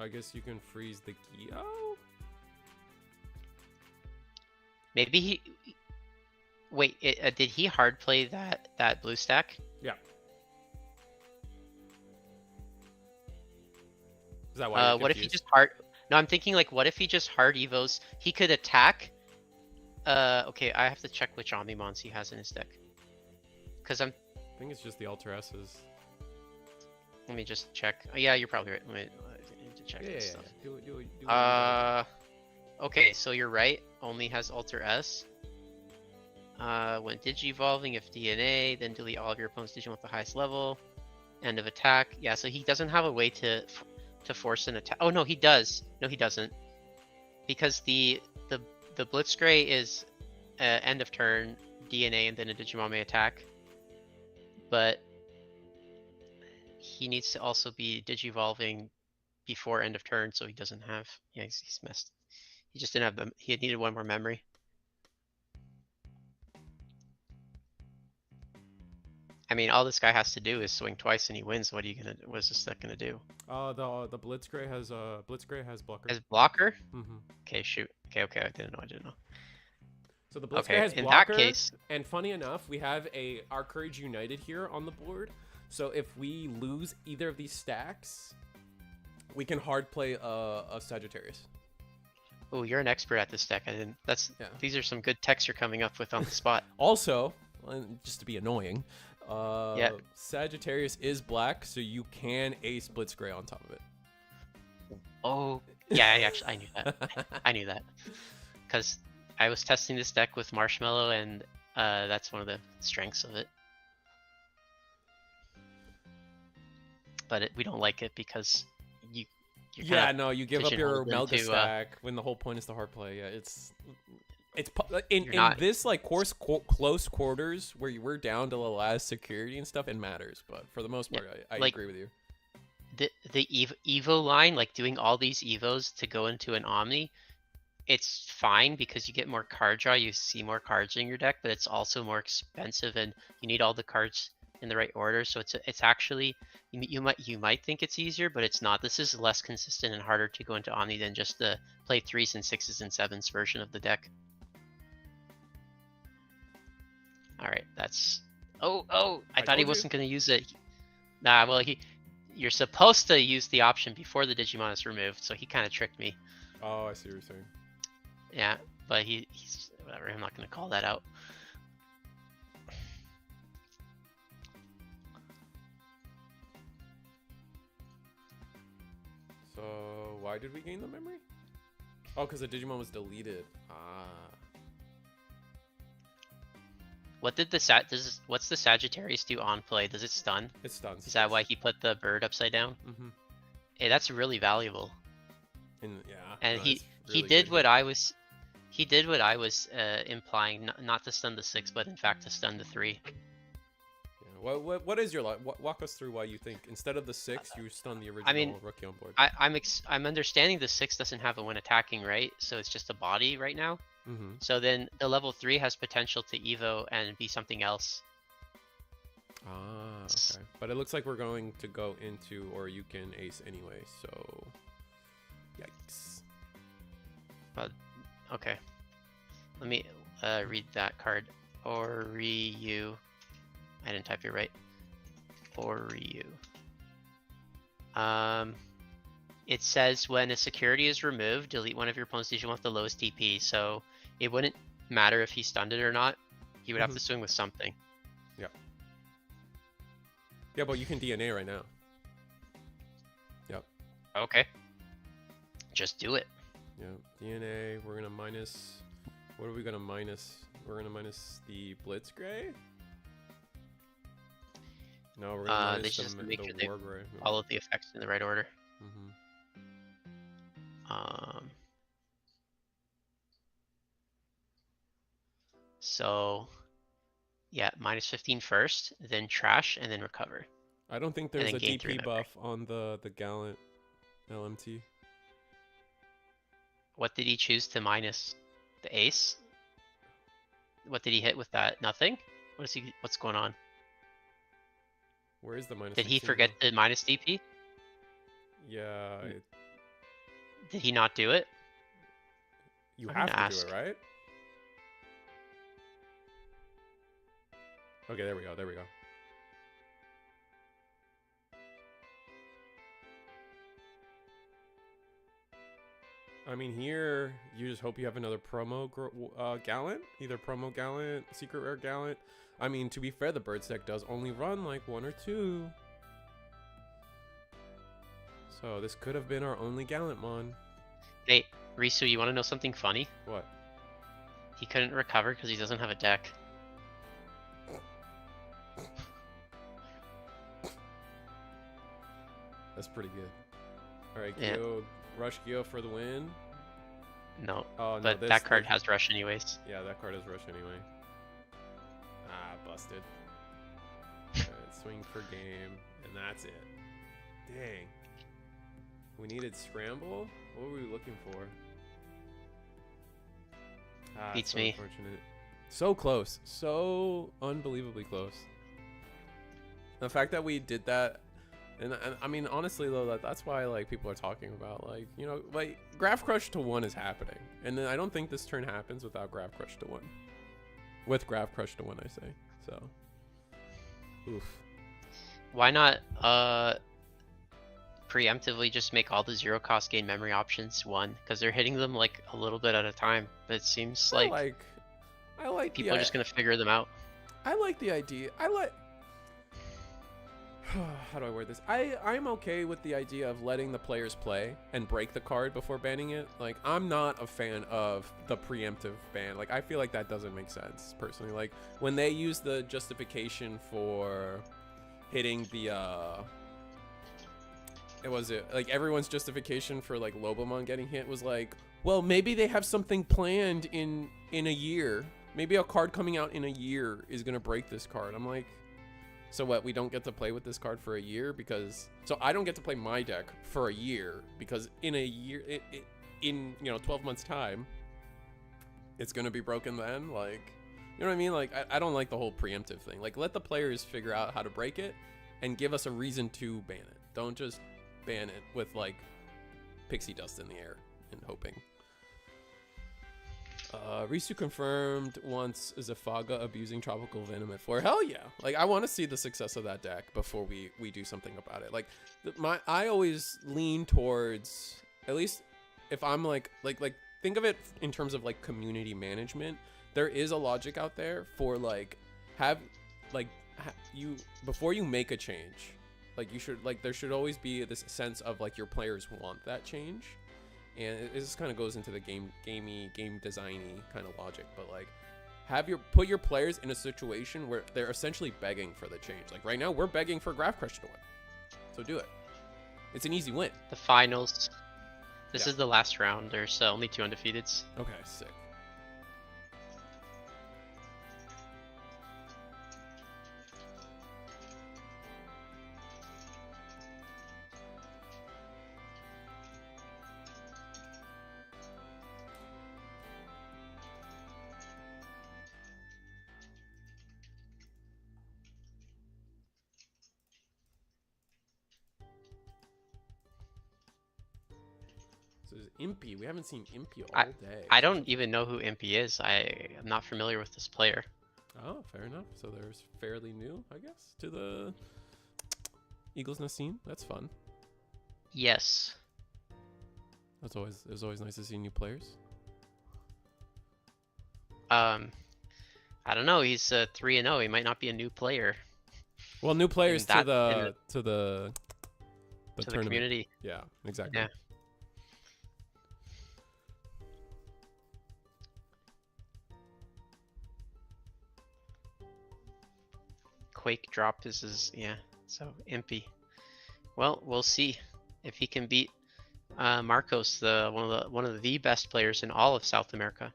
I guess you can freeze the Geo? Maybe he... Wait, did he hard play that blue stack? Yeah. Is that why? What if he just hard... No, I'm thinking like, what if he just hard evos? He could attack. Okay, I have to check which Omnimons he has in his deck. Because I think it's just the Alter S's. Let me just check. Oh, yeah, you're probably right. I need to check this stuff. Do okay, so you're right. Only has Alter S. When Digi-evolving, if DNA, then delete all of your opponent's Digimon with the highest level. End of attack. Yeah, so he doesn't have a way to force an attack. Oh no, he does. No, he doesn't. Because the Blitzgray is end of turn, DNA, and then a Digimon may attack. But he needs to also be Digi-evolving before end of turn, so he doesn't have... Yeah, he's messed. He just didn't have... He had needed 1 more memory. I mean, all this guy has to do is swing twice and he wins. What is this deck gonna do? The Blitzgray has blocker. Has blocker? Mm-hmm. Okay, shoot. Okay, I didn't know. So the Blitzgray has blocker. In that case, and funny enough, we have our Courage United here on the board. So if we lose either of these stacks, we can hard play a Sagittarius. Oh, you're an expert at this deck. These are some good techs you're coming up with on the spot. Also, just to be annoying, Sagittarius is black, so you can ace Blitzgray on top of it. Oh, yeah, I knew that. I knew that. Because I was testing this deck with Marshmallow, and that's one of the strengths of it. But we don't like it because you give up your Melga stack when the whole point is to hard play. Yeah, it's in this like close quarters where we're down to the last security and stuff, it matters. But for the most part, I agree with you. The Evo line, like doing all these Evos to go into an Omni, it's fine because you get more card draw, you see more cards in your deck, but it's also more expensive and you need all the cards in the right order. So it's actually you might think it's easier, but it's not. This is less consistent and harder to go into Omni than just the play 3s and 6s and 7s version of the deck. All right, that's I thought he wasn't going to use it. Nah, well you're supposed to use the option before the Digimon is removed, so he kind of tricked me. Oh, I see what you're saying. Yeah, but he's whatever. I'm not going to call that out. So why did we gain the memory? Oh, because the Digimon was deleted. Ah. What did what's the Sagittarius do on play? Does it stun? It stuns. Is that why he put the bird upside down? Mm-hmm. Hey, that's really valuable. And yeah. And no, he really did good. what I was implying, not to stun the 6, but in fact to stun the 3. Yeah. What is your walk us through why you think instead of the 6 you stun the original rookie on board? I'm understanding the 6 doesn't have a when attacking, right? So it's just a body right now. Mm-hmm. So then the level 3 has potential to evo and be something else. Ah, okay. But it looks like we're going to go into or you can ace anyway, so yikes. But okay, let me read that card. Oryu. I didn't type it right. Oryu. It says when a security is removed, delete one of your opponent's Digimon with the lowest TP. So it wouldn't matter if he stunned it or not. He would have to swing with something. Yeah. Yeah, but you can DNA right now. Yep. Okay. Just do it. Yeah. DNA. We're gonna minus. What are we gonna minus? We're gonna minus the Blitzgray. No, we're gonna They minus just the make sure they Wargray. follow the effects in the right order. Mm-hmm. So yeah, minus 15 first, then trash, and then recover. I don't think there's a gain 3 DP memory. buff on the Gallant LMT. What did he choose to minus? The ace? What did he hit with that? Nothing? What's going on? Where is the minus? Did he 16 forget though? the minus DP? Yeah. Did he not do it? You I'm have gonna to ask. do it, right? Okay, there we go. There we go. I mean, here, you just hope you have another promo Gallant. Either promo Gallant, Secret Rare Gallant. I mean, to be fair, the Birds deck does only run like 1 or 2. So this could have been our only Gallantmon. Hey, Risu, you want to know something funny? What? He couldn't recover because he doesn't have a deck. That's pretty good. Alright, Yeah. Gyo, Rush Gyo for the win. No, Oh, no, but this, that card has rush anyways. Yeah, that card has Rush anyway. Ah, busted. Alright, swing per game, and that's it. Dang. We needed Scramble? What were we looking for? Ah, Beats so me. Unfortunate. So close. So unbelievably close. The fact that we did that, and I mean, honestly though, that's why like people are talking about like, you know, like Graph Crush to 1 is happening. And then I don't think this turn happens without Graph Crush to 1. With Graph Crush to 1, I say. So. Oof. Why not preemptively just make all the 0 cost gain memory options 1? Because they're hitting them like a little bit at a time. But it seems like I like people are just gonna figure them out. I like the idea. How do I word this? I'm okay with the idea of letting the players play and break the card before banning it. Like, I'm not a fan of the preemptive ban. Like, I feel like that doesn't make sense, personally. Like, when they use the justification for hitting the, like, everyone's justification for, like, Lobomon getting hit was like, well, maybe they have something planned in a year. Maybe a card coming out in a year is going to break this card. I'm like... So what, we don't get to play with this card for a year because... So I don't get to play my deck for a year because in a year... in 12 months time, it's gonna be broken then. Like, you know what I mean? Like, I don't like the whole preemptive thing. Like, let the players figure out how to break it and give us a reason to ban it. Don't just ban it with like pixie dust in the air and hoping. Risu confirmed once Zafaga abusing Tropical Venom at 4. Hell yeah. Like, I want to see the success of that deck before we do something about it. Like, I always lean towards, at least if I'm like think of it in terms of like community management. There is a logic out there for like you before you make a change, like you should there should always be this sense of like your players want that change. And it just kind of goes into the game designy kind of logic, but like put your players in a situation where they're essentially begging for the change. Like right now, we're begging for Graph Crush to win, so do it. It's an easy win. The finals. This is the last round. There's only 2 undefeateds. Okay, sick. Impy. We haven't seen Impy all day. I don't even know who Impy is. I am not familiar with this player. Oh, fair enough. So there's fairly new, I guess, to the Eagles Nest scene. That's fun. Yes. It's always nice to see new players. I don't know. He's 3-0. He might not be a new player. Well, new players to the community. Yeah, exactly. Yeah. Quake drop is his, so Impy. Well, we'll see if he can beat Marcos, one of the best players in all of South America.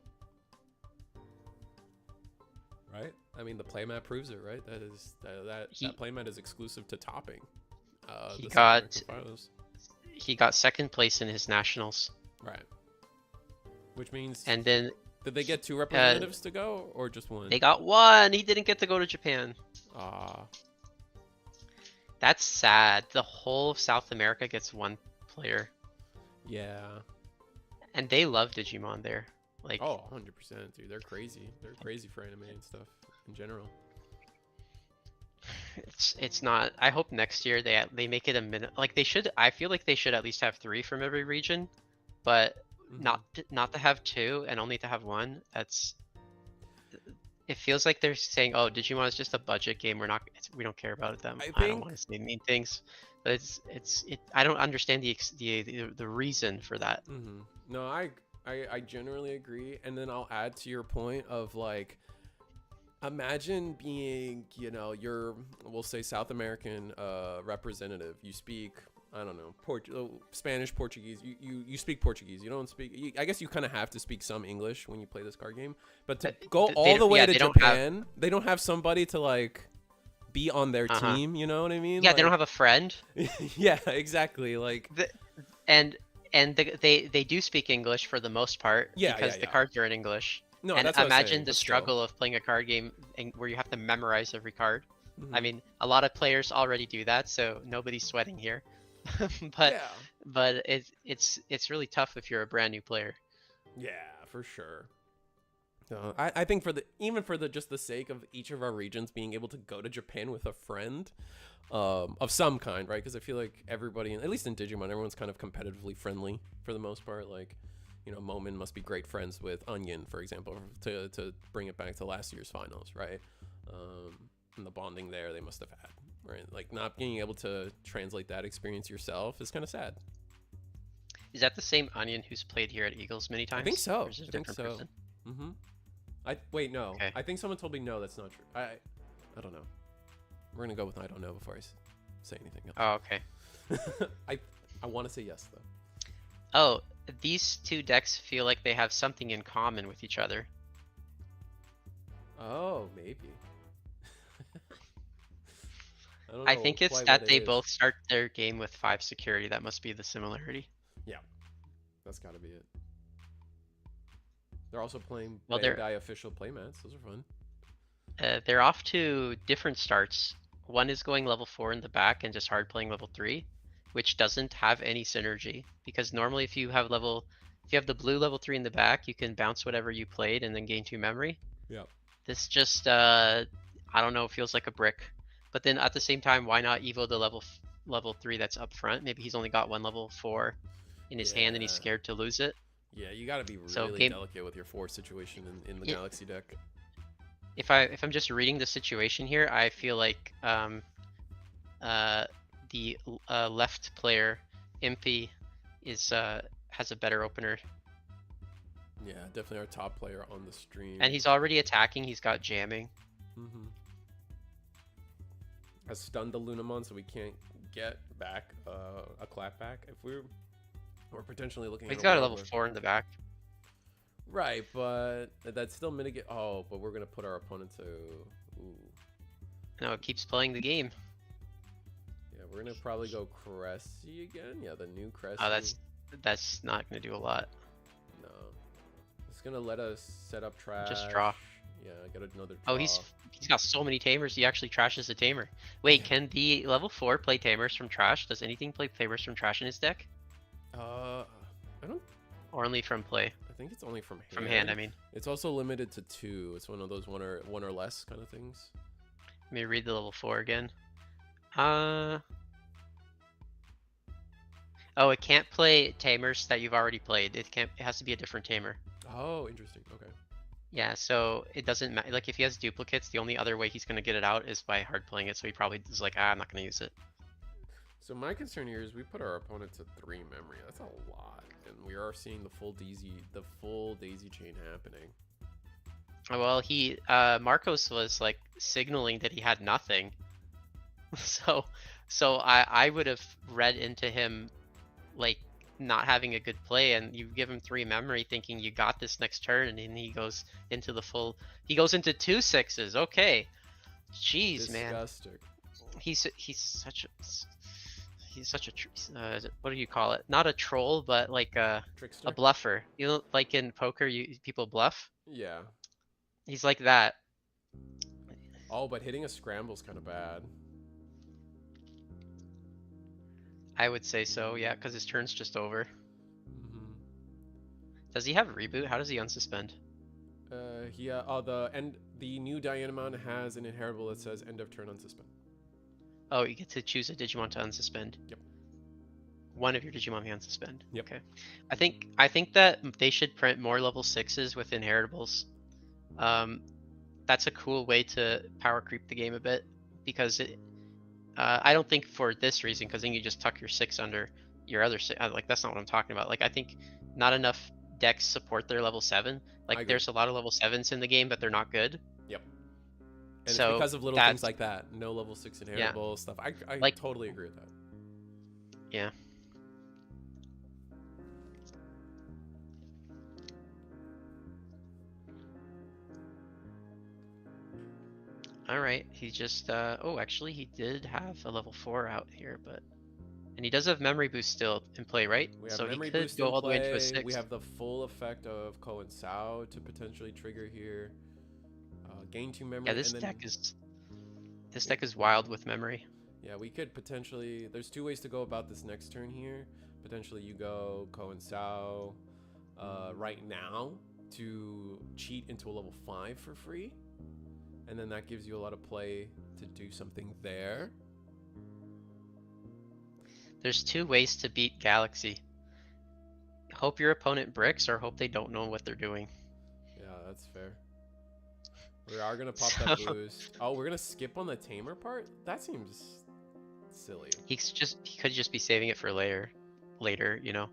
Right. I mean, the playmat proves it, right? That playmat is exclusive to topping. He got second place in his nationals. Right. Which means. And then. Did they get 2 representatives to go, or just 1? They got 1. He didn't get to go to Japan. Ah. That's sad. The whole of South America gets 1 player. Yeah. And they love Digimon there. Like. Oh, 100%, dude. They're crazy. They're crazy for anime and stuff in general. It's not. I hope next year they make it a minute. Like they should. I feel like they should at least have 3 from every region, but. Not to have 2 and only to have 1. It feels like they're saying, oh, Digimon is just a budget game. We don't care about them. I don't want to say mean things, but I don't understand the reason for that. No, I generally agree. And then I'll add to your point of like, imagine being, we'll say South American representative. You speak, I don't know, Spanish, Portuguese. You speak Portuguese. You don't speak. I guess you kind of have to speak some English when you play this card game. But to go all the way to Japan, they don't have somebody to like be on their team. You know what I mean? Yeah, like, they don't have a friend. Yeah, exactly. Like they do speak English for the most part. Yeah, because the cards are in English. No, and that's imagine the struggle of playing a card game where you have to memorize every card. I mean, a lot of players already do that, so nobody's sweating here. but it's really tough if you're a brand new player. Yeah, for sure. No, I think even for just the sake of each of our regions being able to go to Japan with a friend of some kind, right? Because I feel like everybody, at least in Digimon, everyone's kind of competitively friendly for the most part. Like, Momin must be great friends with Onion, for example, to bring it back to last year's finals, right? And the bonding there they must have had, right? Like, not being able to translate that experience yourself is kind of sad. Is that the same Onion who's played here at Eagles many times? I think so. Or is it a different person? Wait, no. Okay. I think someone told me no, that's not true. I don't know. We're gonna go with I don't know before I say anything else. Oh, okay. I want to say yes though. Oh, these 2 decks feel like they have something in common with each other. Oh, maybe. I think it's that they both start their game with 5 security. That must be the similarity. Yeah. That's got to be it. They're also playing Well, Bandai official playmats. Those are fun. they're off to different starts. One is going level 4 in the back and just hard playing level 3, which doesn't have any synergy. Because normally if you have the blue level 3 in the back, you can bounce whatever you played and then gain 2 memory. Yeah. This just, I don't know, feels like a brick. But then at the same time, why not Evo the level 3 that's up front? Maybe he's only got one level 4 in his hand and he's scared to lose it. Yeah, you got to be So really delicate with your 4 situation in the Galaxy deck. If I'm just reading the situation here, I feel like the left player, Impy, has a better opener. Yeah, definitely our top player on the stream. And he's already attacking. He's got jamming. Mm-hmm. Has stunned the Lunamon, so we can't get back a clapback if we're potentially looking. He's got a level 4 in the back. Right, but that's still mitigate. Oh, but we're gonna put our opponent to. Ooh. No, it keeps playing the game. Yeah, we're gonna probably go Cressy again. Yeah, the new Cressy. Oh, that's not gonna do a lot. No, it's gonna let us set up trash. Just draw. Yeah, get another draw. Oh, he's got so many tamers. He actually trashes the tamer. Wait, can the level 4 play tamers from trash? Does anything play tamers from trash in his deck? I don't. Or only from play? I think it's only from hand. From hand, I mean. It's also limited to 2. It's one of those one or less kind of things. Let me read the level 4 again. Oh, it can't play tamers that you've already played. It has to be a different tamer. Oh, interesting. Okay. Yeah, so it doesn't matter. Like if he has duplicates, the only other way he's gonna get it out is by hard playing it. So he probably is like, I'm not gonna use it. So my concern here is we put our opponent to 3 memory. That's a lot, and we are seeing the full daisy chain happening. Well, Marcos was like signaling that he had nothing. So I would have read into him like not having a good play, and you give him 3 memory thinking you got this next turn, and then he goes into 2 6s. Okay. Jeez, Disgusting. man. He's such a what do you call it? Not a troll, but like a Trickster? bluffer. You know, like in poker, people bluff. Yeah. He's like that. Oh, but hitting a scramble's kind of bad. I would say so, yeah, because his turn's just over. Mm-hmm. Does he have reboot? How does he unsuspend? The new Digimon has an inheritable that says end of turn unsuspend. Oh, you get to choose a Digimon to unsuspend. Yep. One of your Digimon can unsuspend. Yep. Okay. I think that they should print more level 6s with inheritables. That's a cool way to power creep the game a bit, because I don't think for this reason, because then you just tuck your 6 under your other 6. Like, that's not what I'm talking about. Like, I think not enough decks support their level 7. Like, there's a lot of level 7s in the game, but they're not good. Yep. And so it's because of little things like that. No level 6 inheritable stuff. I like, totally agree with that. Yeah. Alright, he just, oh, actually, he did have a level 4 out here, but... And he does have memory boost still in play, right? We have so he memory could boost go in all the way into a play. 6. We have the full effect of Ko and Sao to potentially trigger here. Gain 2 memory. Yeah, this deck is wild with memory. Yeah, we could potentially... There's 2 ways to go about this next turn here. Potentially you go Ko and Sao right now to cheat into a level 5 for free. And then that gives you a lot of play to do something there. There's 2 ways to beat Galaxy. Hope your opponent bricks, or hope they don't know what they're doing. Yeah, that's fair. We are going to pop that boost. Oh, we're going to skip on the tamer part? That seems silly. He could just be saving it for later, you know?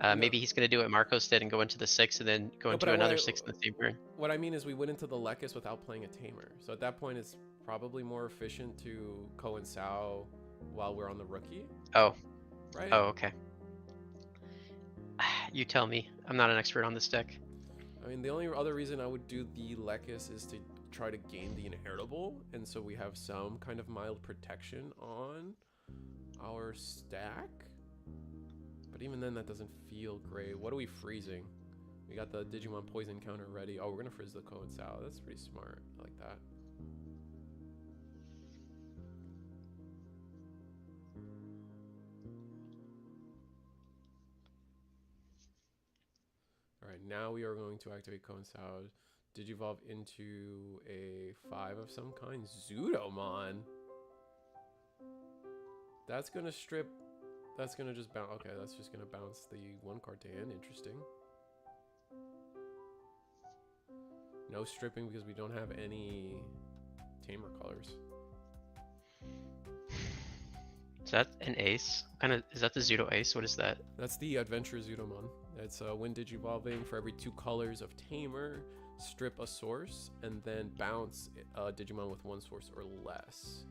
No. Maybe he's going to do what Marcos did and go into the 6 and then go into another 6 in the same turn. What I mean is we went into the Lekis without playing a tamer. So at that point, it's probably more efficient to Ko and Sao while we're on the rookie. Oh. Right? Oh, okay. You tell me. I'm not an expert on this deck. I mean, the only other reason I would do the Lekis is to try to gain the inheritable. And so we have some kind of mild protection on our stack. But even then, that doesn't feel great. What are we freezing? We got the Digimon poison counter ready. Oh, we're gonna freeze the Ko and Sao. That's pretty smart. I like that. All right, now we are going to activate Ko and Sao. Digivolve into a 5 of some kind. Zudomon. That's gonna strip. That's gonna just bounce. Okay, that's just gonna bounce the 1 card to hand. Interesting. No stripping because we don't have any tamer colors. Is that an ace? Kind of. Is that the Zudo ace? What is that? That's the Adventure Zudomon. It's when digivolving for every 2 colors of tamer, strip a source, and then bounce a Digimon with 1 source or less.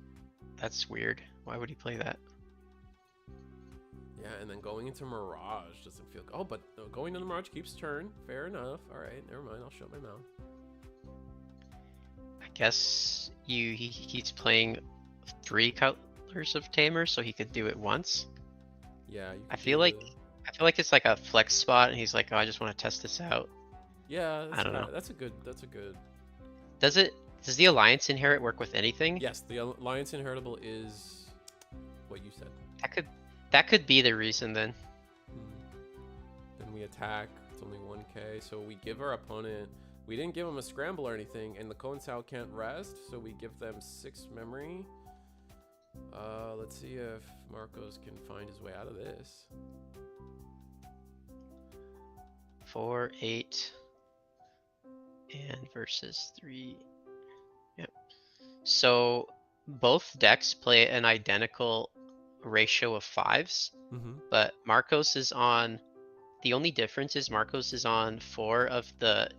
That's weird. Why would he play that? Yeah, and then going into Mirage doesn't feel. Oh, but going to the Mirage keeps turn. Fair enough. All right, never mind. I'll shut my mouth. I guess he's playing 3 colors of tamer, so he could do it once. Yeah. I feel like it's like a flex spot, and he's like, oh, I just want to test this out. Yeah, I don't know. That's a good. Does the Alliance Inherit work with anything? Yes, the Alliance Inheritable is what you said. That could be the reason then. Then we attack. It's only 1k, so we give our opponent. We didn't give him a scramble or anything, and the Ko and Sao can't rest, so we give them 6 memory. Let's see if Marcos can find his way out of this. 4, 8, and versus 3. Yep. So both decks play an identical ratio of 5s, but Marcos is on. The only difference is Marcos is on 4 of the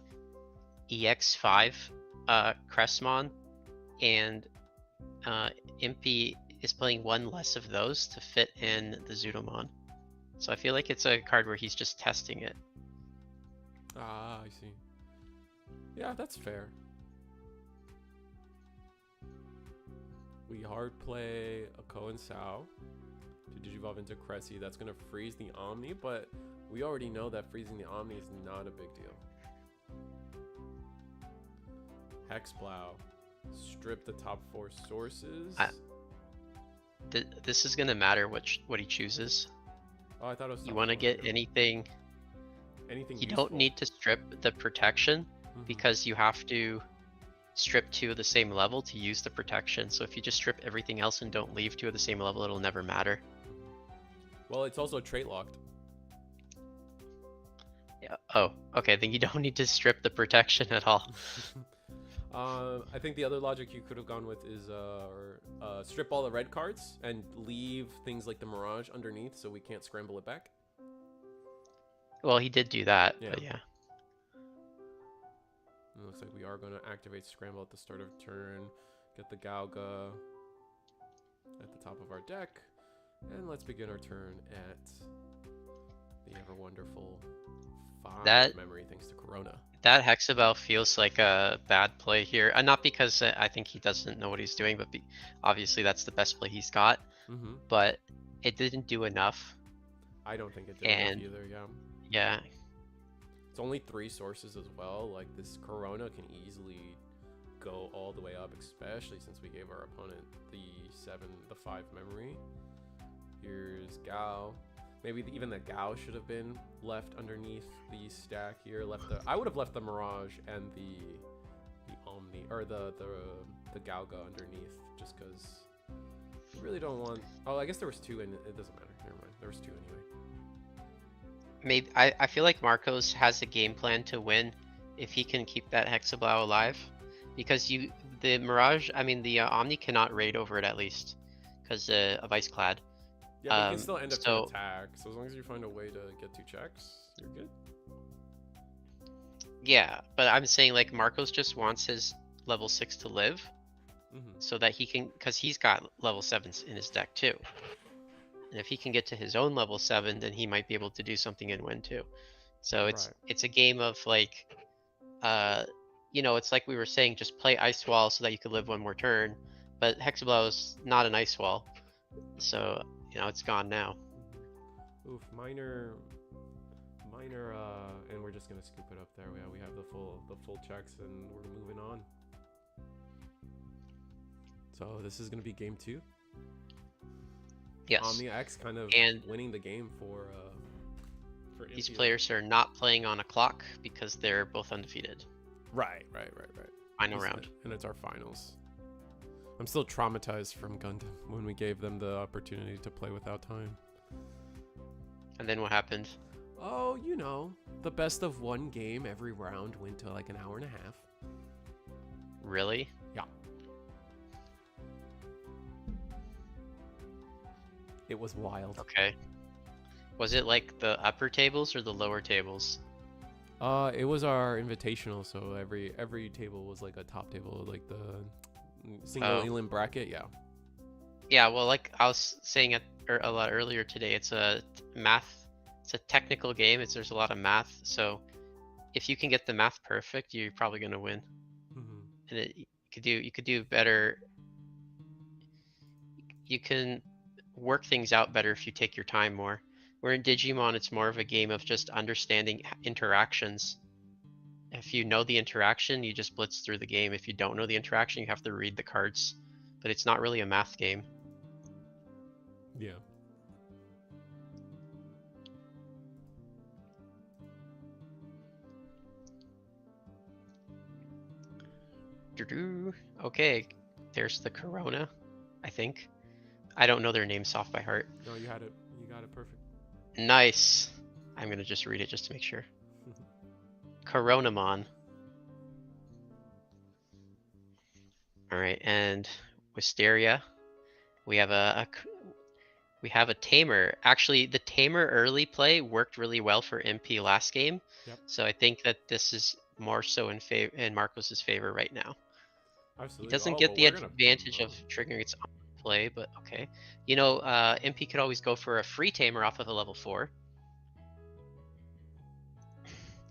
EX5 Crestmon, and Impy is playing 1 less of those to fit in the Zudomon. So I feel like it's a card where he's just testing it. Ah, I see. Yeah, that's fair. We hard play a Ko and Sao to digivolve into Cressy. That's gonna freeze the Omni, but we already know that freezing the Omni is not a big deal. Hexplow. Strip the top 4 sources. This is gonna matter what he chooses. Oh, I thought it was. You want to get anything. Anything. You useful. don't need to strip the protection because you have to strip 2 of the same level to use the protection. So if you just strip everything else and don't leave 2 of the same level, it'll never matter. Well, it's also trait locked. Yeah. Oh, okay. Then you don't need to strip the protection at all. I think the other logic you could have gone with is strip all the red cards and leave things like the Mirage underneath so we can't scramble it back. Well, he did do that, Yeah. but yeah. It looks like we are going to activate Scramble at the start of turn, get the Gauga at the top of our deck, and let's begin our turn at the ever wonderful 5 memory thanks to Corona. That Hexabell feels like a bad play here. Not because I think he doesn't know what he's doing, but obviously that's the best play he's got. But it didn't do enough. I don't think it did enough either, yeah. Yeah. It's only 3 sources as well. Like, this Corona can easily go all the way up, especially since we gave our opponent the 5 memory. Here's Gao. Maybe even the Gao should have been left underneath the stack here. I would have left the Mirage and the Omni, or the Gauga underneath, just because we really don't want. Oh, I guess there was 2, and it doesn't matter. Never mind. There was 2 anyway. Maybe I feel like Marcos has a game plan to win if he can keep that Hexablow alive, because the Mirage, I mean the Omni cannot raid over it at least, because of Ice Clad. Yeah, but you can still end up to attack. So as long as you find a way to get 2 checks, you're good. Yeah, but I'm saying like Marcos just wants his level 6 to live, so that he can, because he's got level 7s in his deck too. And if he can get to his own level 7, then he might be able to do something and win too. So it's a game of like, it's like we were saying, just play Ice Wall so that you could live 1 more turn. But Hexablow is not an Ice Wall, so it's gone now. Oof, minor, and we're just gonna scoop it up there. Yeah, we have the full checks, and we're moving on. So this is gonna be game 2. Yes. Omnia X kind of winning the game for these Impia. players are not playing on a clock because they're both undefeated. Right. Final round. And it's our finals. I'm still traumatized from Gundam when we gave them the opportunity to play without time. And then what happened? Oh, you know, the best of one game every round went to like an hour and a half. Really? Yeah. It was wild. Okay. Was it like the upper tables or the lower tables? It was our invitational, so every table was like a top table, like the single elim bracket. Yeah. Yeah, well, like I was saying a lot earlier today, it's a technical game. There's a lot of math, so if you can get the math perfect, you're probably gonna win. Mm-hmm. And you could do better. You can work things out better if you take your time more. Where in Digimon, it's more of a game of just understanding interactions. If you know the interaction, you just blitz through the game. If you don't know the interaction, you have to read the cards. But it's not really a math game. Yeah. Okay, there's the Corona, I think. I don't know their names off by heart. No, you got it perfect. Nice. I'm gonna just read it just to make sure. Coronamon. All right, and Wisteria. We have a Tamer. Actually, the Tamer early play worked really well for MP last game. Yep. So I think that this is more so in Marcos's favor right now. Absolutely. He doesn't get the advantage of triggering its play, but okay. You know, MP could always go for a free Tamer off of a level 4.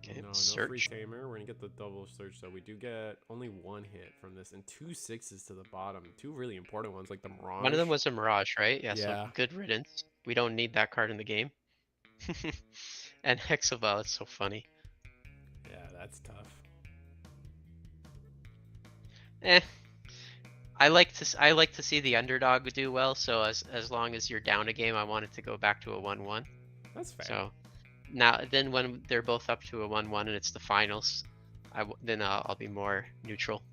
Okay, no free search. tamer. We're gonna get the double search, so we do get only 1 hit from this, and 2 6s to the bottom. 2 really important ones, like the Mirage. One of them was a Mirage, right? Yeah. Yeah. So good riddance. We don't need that card in the game. And Hexabell, it's so funny. Yeah, that's tough. I like to see the underdog do well. So as long as you're down a game, I want it to go back to a 1-1. That's fair. So now then, when they're both up to a 1-1 and it's the finals, then I'll be more neutral,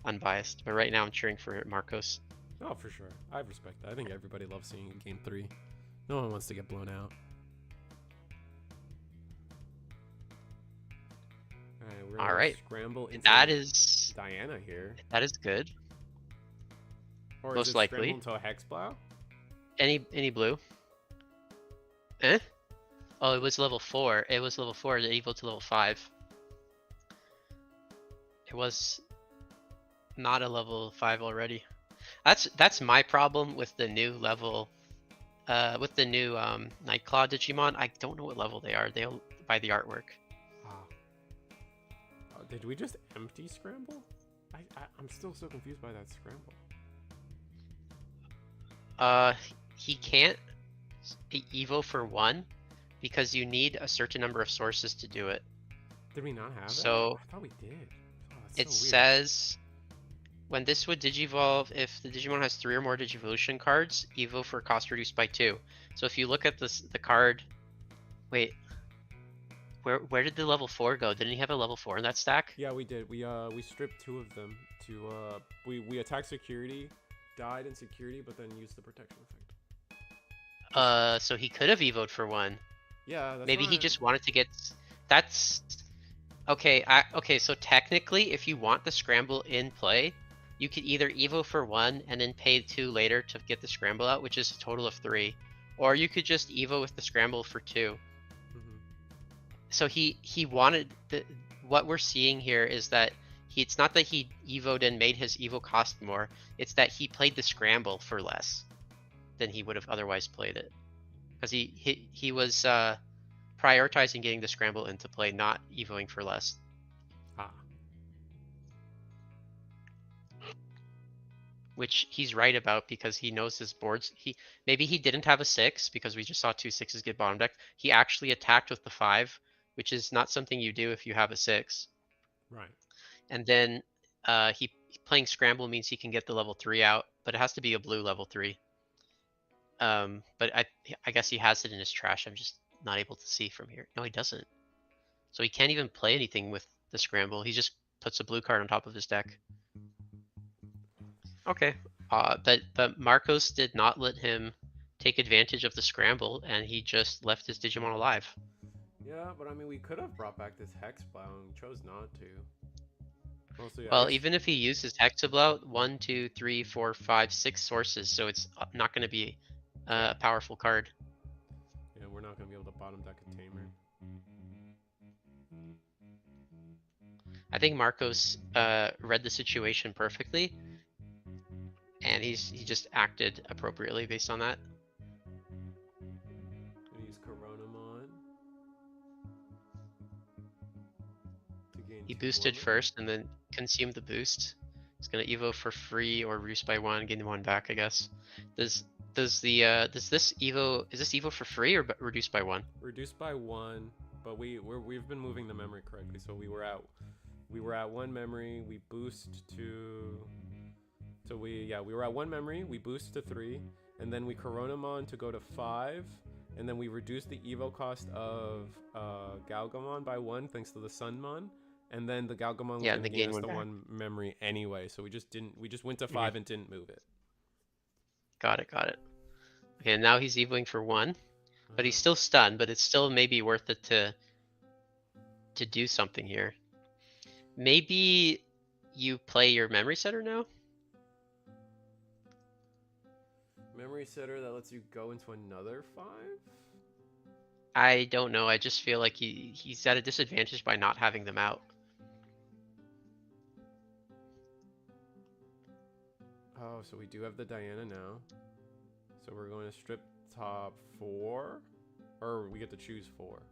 unbiased. But right now I'm cheering for Marcos. Oh, for sure. I respect that. I think everybody loves seeing game 3. No one wants to get blown out. All right. Scramble into that is Diana here. That is good. Or most is it likely into a Hexblow? Any blue? Eh? Oh, it was level 4. It was level 4. It evolved to level 5. It was not a level 5 already. That's my problem with the new level. With the new Nightclaw Digimon, I don't know what level they are. They'll by the artwork. Did we just empty Scramble? I'm still so confused by that Scramble. He can't Evo for 1 because you need a certain number of sources to do it. Did we not have so that? I thought we did. Oh, it so says when this would Digivolve, if the Digimon has 3 or more Digivolution cards, Evo for cost reduced by 2. So if you look at the card, wait, where did the level 4 go? Didn't he have a level 4 in that stack? Yeah, we did. We stripped 2 of them to we attacked security, died in security, but then used the protection effect. So he could have evoed for 1. Yeah, that's maybe he just wanted to get. That's okay. Okay, so technically, if you want the scramble in play, you could either evo for 1 and then pay 2 later to get the scramble out, which is a total of 3, or you could just evo with the scramble for 2. So he wanted what we're seeing here is that it's not that he evoed and made his evo cost more, it's that he played the scramble for less than he would have otherwise played it, because he was prioritizing getting the scramble into play, not evoing for less. which he's right about because he knows his boards. Maybe he didn't have a 6 because we just saw 2 6s get bottom decked. He actually attacked with the 5, which is not something you do if you have a 6. Right. And then he playing scramble means he can get the level 3 out, but it has to be a blue level 3. But I guess he has it in his trash. I'm just not able to see from here. No, he doesn't. So he can't even play anything with the scramble. He just puts a blue card on top of his deck. Okay. But Marcos did not let him take advantage of the scramble, and he just left his Digimon alive. Yeah, but I mean, we could have brought back this Hexblow and chose not to. Also, yeah, Well, even if he uses Hexablow, 1, 2, 3, 4, 5, 6 sources, so it's not going to be a powerful card. Yeah, we're not going to be able to bottom deck a Tamer. I think Marcos read the situation perfectly, and he just acted appropriately based on that. And use Coronamon to gain He 2 boosted armor. first and then consumed the boost. He's gonna evo for free or reduce by 1, gain 1 back, I guess. Does this evo, is this evo for free or reduced by 1? Reduced by 1, but we've been moving the memory correctly. So we were at 1 memory. We boost to. So we were at 1 memory. We boost to 3, and then we Coronamon to go to 5, and then we reduced the evo cost of Galgamon by 1 thanks to the Sunmon. And then the Galgamon was going to gain us the 1 memory anyway, so we just went to 5 and didn't move it. Got it. Okay, now he's evoing for 1, but he's still stunned, but it's still maybe worth it to do something here. Maybe you play your memory setter now? Memory setter that lets you go into another 5? I don't know, I just feel like he's at a disadvantage by not having them out. Oh, so we do have the Diana now. So we're going to strip top 4? Or we get to choose 4?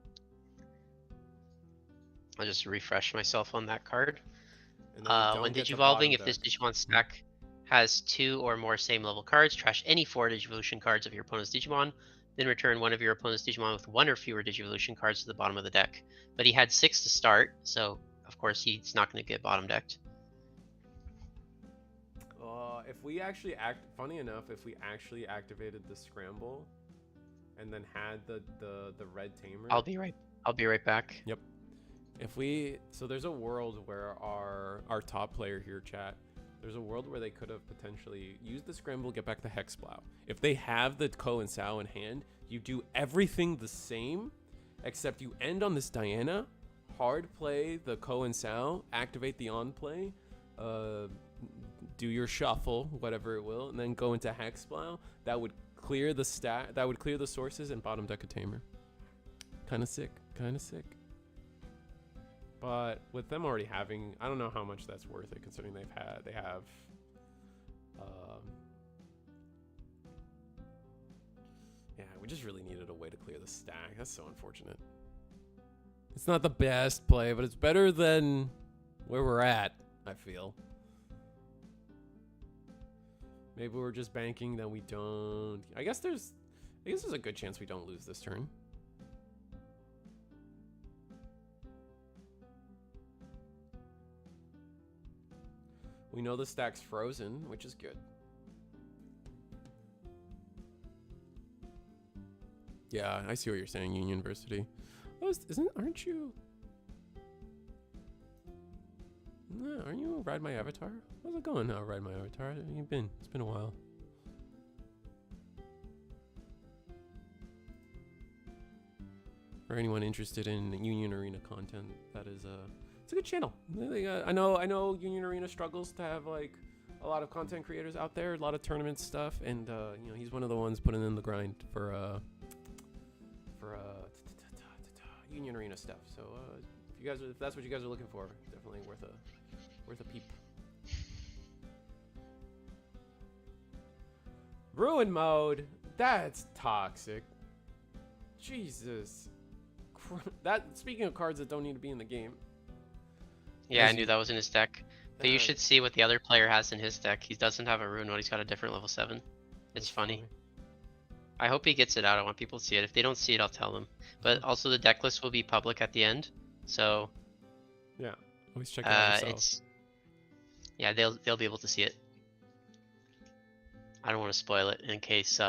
I'll just refresh myself on that card. And then when Digivolving, if this Digimon stack has 2 or more same level cards, trash any 4 Digivolution cards of your opponent's Digimon, then return one of your opponent's Digimon with 1 or fewer Digivolution cards to the bottom of the deck. But he had 6 to start, so of course he's not going to get bottom decked. If we actually funny enough, if we actually activated the scramble and then had the red tamer. I'll be right back. Yep. So there's a world where our top player here, chat, there's a world where they could have potentially used the scramble, get back the Hexblow. If they have the Ko and Sao in hand, you do everything the same, except you end on this Diana, hard play the Ko and Sao, activate the on play, do your shuffle, whatever it will, and then go into Hexblow. That would clear the that would clear the sources and bottom deck a tamer. Kind of sick. But with them already having, I don't know how much that's worth it, considering they have yeah, we just really needed a way to clear the stack. That's so unfortunate. It's not the best play, but it's better than where we're at, I feel. Maybe we're just banking that we don't. I guess there's a good chance we don't lose this turn. We know the stack's frozen, which is good. Yeah, I see what you're saying, University. Oh, aren't you? No, aren't you Ride My Avatar? How's it going now, Ride My Avatar? How have you been? It's been a while. For anyone interested in Union Arena content, that is it's a good channel. I know Union Arena struggles to have like a lot of content creators out there, a lot of tournament stuff, and you know, he's one of the ones putting in the grind for Union Arena stuff. So if that's what you guys are looking for, definitely worth a peep. Ruin mode. That's toxic. Jesus. That, speaking of cards that don't need to be in the game. Yeah, I knew that was in his deck. But you should see what the other player has in his deck. He doesn't have a rune mode, he's got a different level 7. It's funny. I hope he gets it out. I want people to see it. If they don't see it, I'll tell them. But also the deck list will be public at the end. So yeah, always check it out yourself. Yeah, they'll be able to see it. I don't want to spoil it in case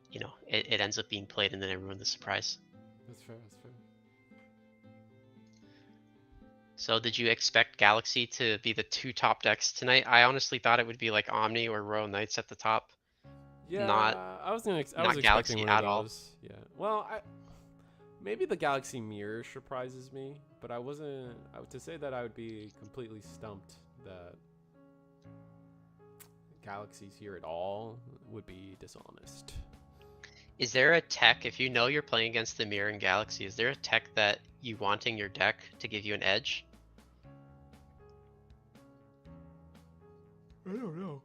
you know, it ends up being played and then I ruin the surprise. That's fair, that's fair. So did you expect Galaxy to be the 2 top decks tonight? I honestly thought it would be like Omni or Royal Knights at the top. Yeah, I was Galaxy expecting one at of all. those. Yeah, well, maybe the Galaxy Mirror surprises me, but I wasn't to say that I would be completely stumped that Galaxy's here at all would be dishonest. Is there a tech, if you know you're playing against the Mirror and Galaxy, is there a tech that you want in your deck to give you an edge? I don't know.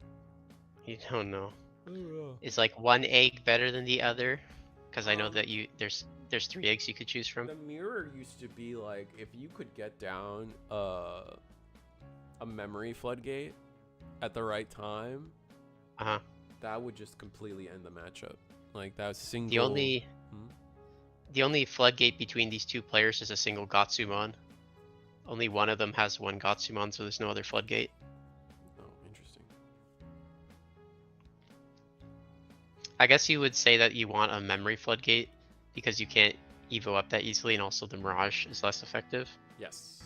You don't know. I don't know. Is like one egg better than the other? Because I know that there's 3 eggs you could choose from. The Mirror used to be like, if you could get down a memory floodgate at the right time, that would just completely end the matchup. Like that single. The only floodgate between these 2 players is a single Gatsumon. Only one of them has one Gatsumon, so there's no other floodgate. Oh, interesting. I guess you would say that you want a memory floodgate because you can't evo up that easily, and also the Mirage is less effective. Yes,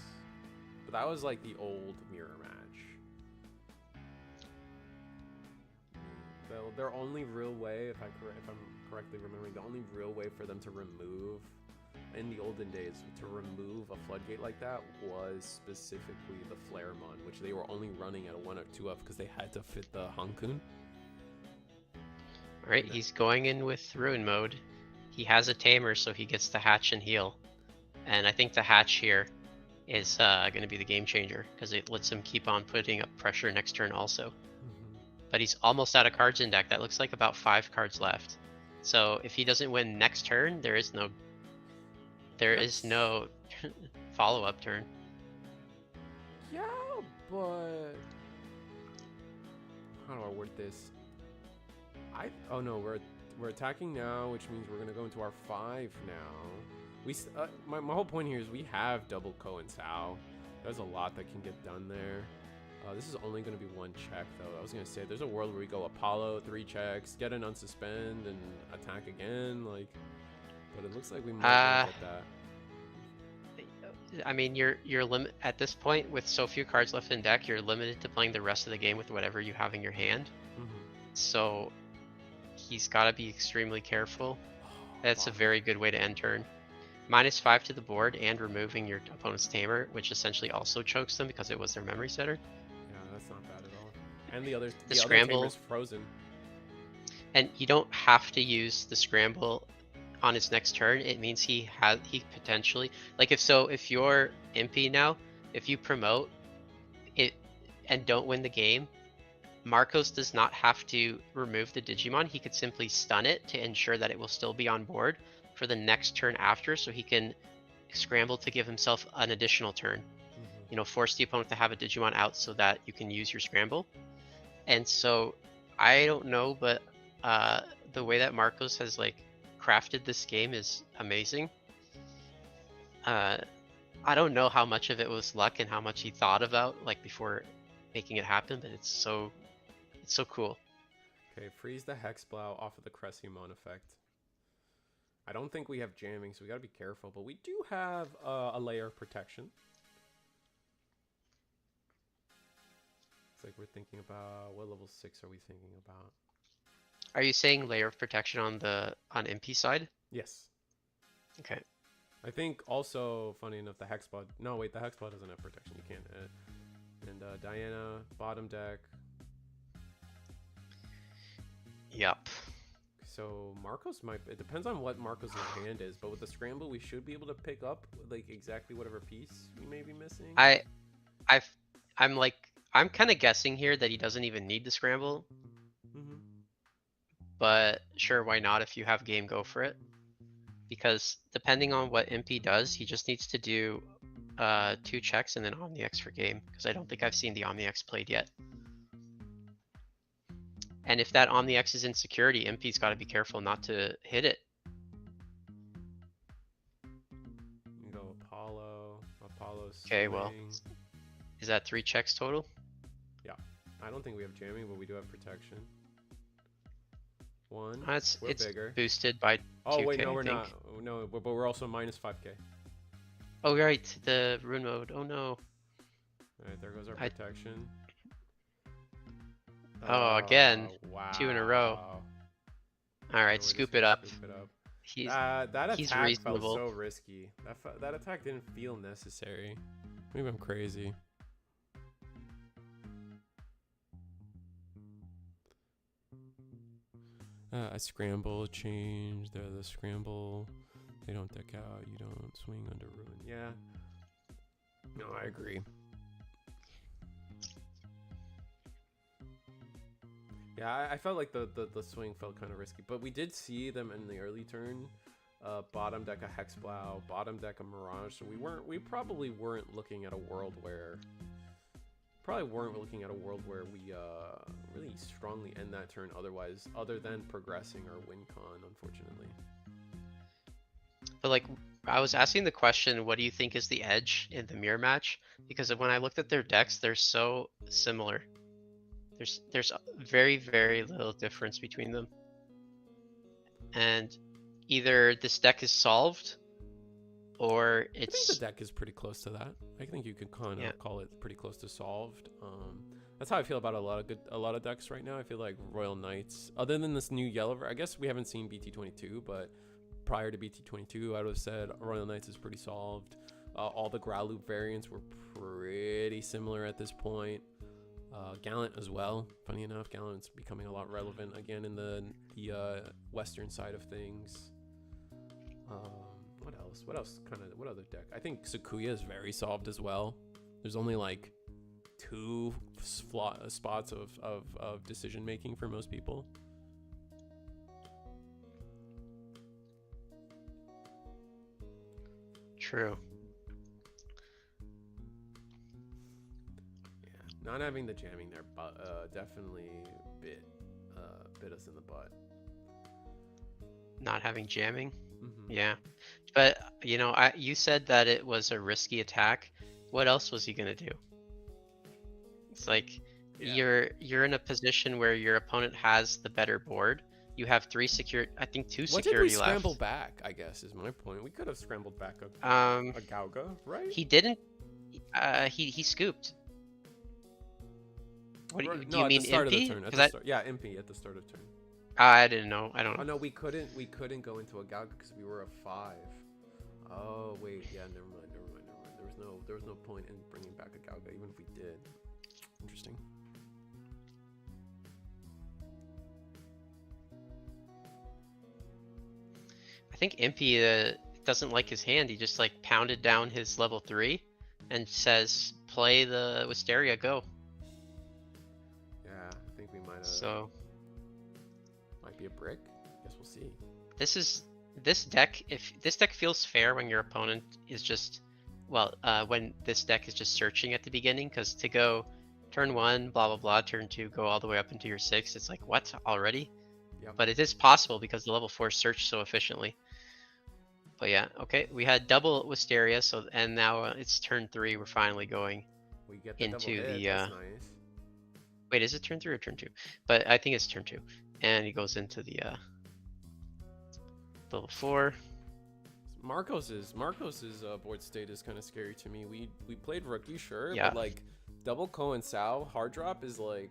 but that was like the old Mirror match. Their only real way, if I'm correctly remembering, the only real way for them to remove, in the olden days, to remove a floodgate like that was specifically the Flaremon, which they were only running at a 1 or 2 up because they had to fit the Hankun. Alright, he's going in with Ruin mode. He has a Tamer, so he gets to hatch and heal. And I think the hatch here is going to be the game changer, because it lets him keep on putting up pressure next turn also. But he's almost out of cards in deck. That looks like about 5 cards left. So if he doesn't win next turn, there is no follow-up turn. Yeah, but how do I word this? Oh no, we're attacking now, which means we're gonna go into our 5 now. My whole point here is we have double Ko and Sao. There's a lot that can get done there. This is only going to be 1 check, though. I was going to say, there's a world where we go Apollo, 3 checks, get an unsuspend, and attack again. Like, but it looks like we might get that. I mean, you're limit at this point with so few cards left in deck. You're limited to playing the rest of the game with whatever you have in your hand. So he's got to be extremely careful. That's a very good way to end turn. -5 to the board and removing your opponent's Tamer, which essentially also chokes them because it was their memory setter. That's not bad at all. And the other scramble Tamer's frozen. And you don't have to use the scramble on his next turn. It means he potentially, like if you're MP now, if you promote it and don't win the game, Marcos does not have to remove the Digimon. He could simply stun it to ensure that it will still be on board for the next turn after, so he can scramble to give himself an additional turn. You know, force the opponent to have a Digimon out so that you can use your scramble. And so I don't know, but the way that Marcos has like crafted this game is amazing. I don't know how much of it was luck and how much he thought about like before making it happen, but it's so cool. Okay, freeze the Hexblow off of the Cressimon effect. I don't think we have jamming, so we gotta be careful, but we do have a layer of protection. It's like we're thinking about, what level 6 are we thinking about? Are you saying layer of protection on MP side? Yes. Okay. I think also, funny enough, the Hexblow, no wait, the Hexblow doesn't have protection, you can't hit. And Diana, bottom deck. Yep. So Marcos might, it depends on what Marcos' hand is, but with the scramble we should be able to pick up like exactly whatever piece we may be missing. I'm kind of guessing here that he doesn't even need the scramble. But sure, why not? If you have game, go for it. Because depending on what MP does, he just needs to do 2 checks and then OmniX for game, because I don't think I've seen the OmniX played yet. And if that OmniX is in security, MP's got to be careful not to hit it. You go Apollo. Apollo's Okay, well, swing. is that 3 checks total? Yeah. I don't think we have jamming, but we do have protection. 1. It's bigger. boosted by 2K, Oh wait, no, we're I think. not. No, but we're also minus 5K. Oh right, the rune mode. Oh no. Alright, there goes our protection. Oh, again. Wow. 2 in a row. Alright, scoop it up. He's that attack reasonable. felt so risky. That attack didn't feel necessary. Maybe I'm crazy. I scramble, change the scramble. They don't deck out. You don't swing under ruin. Yeah. No, I agree. Yeah, I felt like the swing felt kind of risky, but we did see them in the early turn. Bottom deck a Hexblow, bottom deck a Mirage. So we probably weren't looking at a world where we really strongly end that turn otherwise, other than progressing our win con, unfortunately. But like, I was asking the question, what do you think is the edge in the mirror match? Because when I looked at their decks, they're so similar. There's very, very little difference between them. And either this deck is solved, or it's... I think the deck is pretty close to that. I think you could kind of call it pretty close to solved. That's how I feel about a lot of decks right now. I feel like Royal Knights, other than this new yellow, I guess we haven't seen BT22, but prior to BT22, I would have said Royal Knights is pretty solved. All the Growloop variants were pretty similar at this point. Gallant as well. Funny enough, Gallant's becoming a lot relevant again in the western side of things. What else? What other deck? I think Sakuya is very solved as well. There's only like 2 spots of decision making for most people. True. Not having the jamming there, definitely bit us in the butt. Not having jamming? Mm-hmm. Yeah. But, you know, you said that it was a risky attack. What else was he gonna do? It's like, you're in a position where your opponent has the better board. You have 2 security left. What did we scramble back, I guess, is my point. We could have scrambled back a Gauga, right? He didn't. He scooped. What do you mean, MP? Yeah, MP at the start of turn. I didn't know. I don't know. Oh no, we couldn't go into a Gauga because we were a 5. Oh wait, yeah, never mind. There was no point in bringing back a Gauga, even if we did. Interesting. I think Impy doesn't like his hand. He just like pounded down his level 3 and says, play the Wisteria, go. Yeah, I think we might have. So might be a brick. Guess we'll see. This deck, if this deck feels fair when your opponent is just, well, when this deck is just searching at the beginning, because to go turn 1, blah blah blah, turn 2, go all the way up into your 6, it's like, what, already? Yep. But it is possible because the level 4 search so efficiently. But yeah, okay, we had double Wisteria, so, and now it's turn 3. We're finally going into the. Nice. Wait, is it turn 3 or turn 2? But I think it's turn 2, and he goes into the level 4. Marcos's board state is kind of scary to me. We played rookie, sure, yeah. But like double Ko and Sao hard drop is like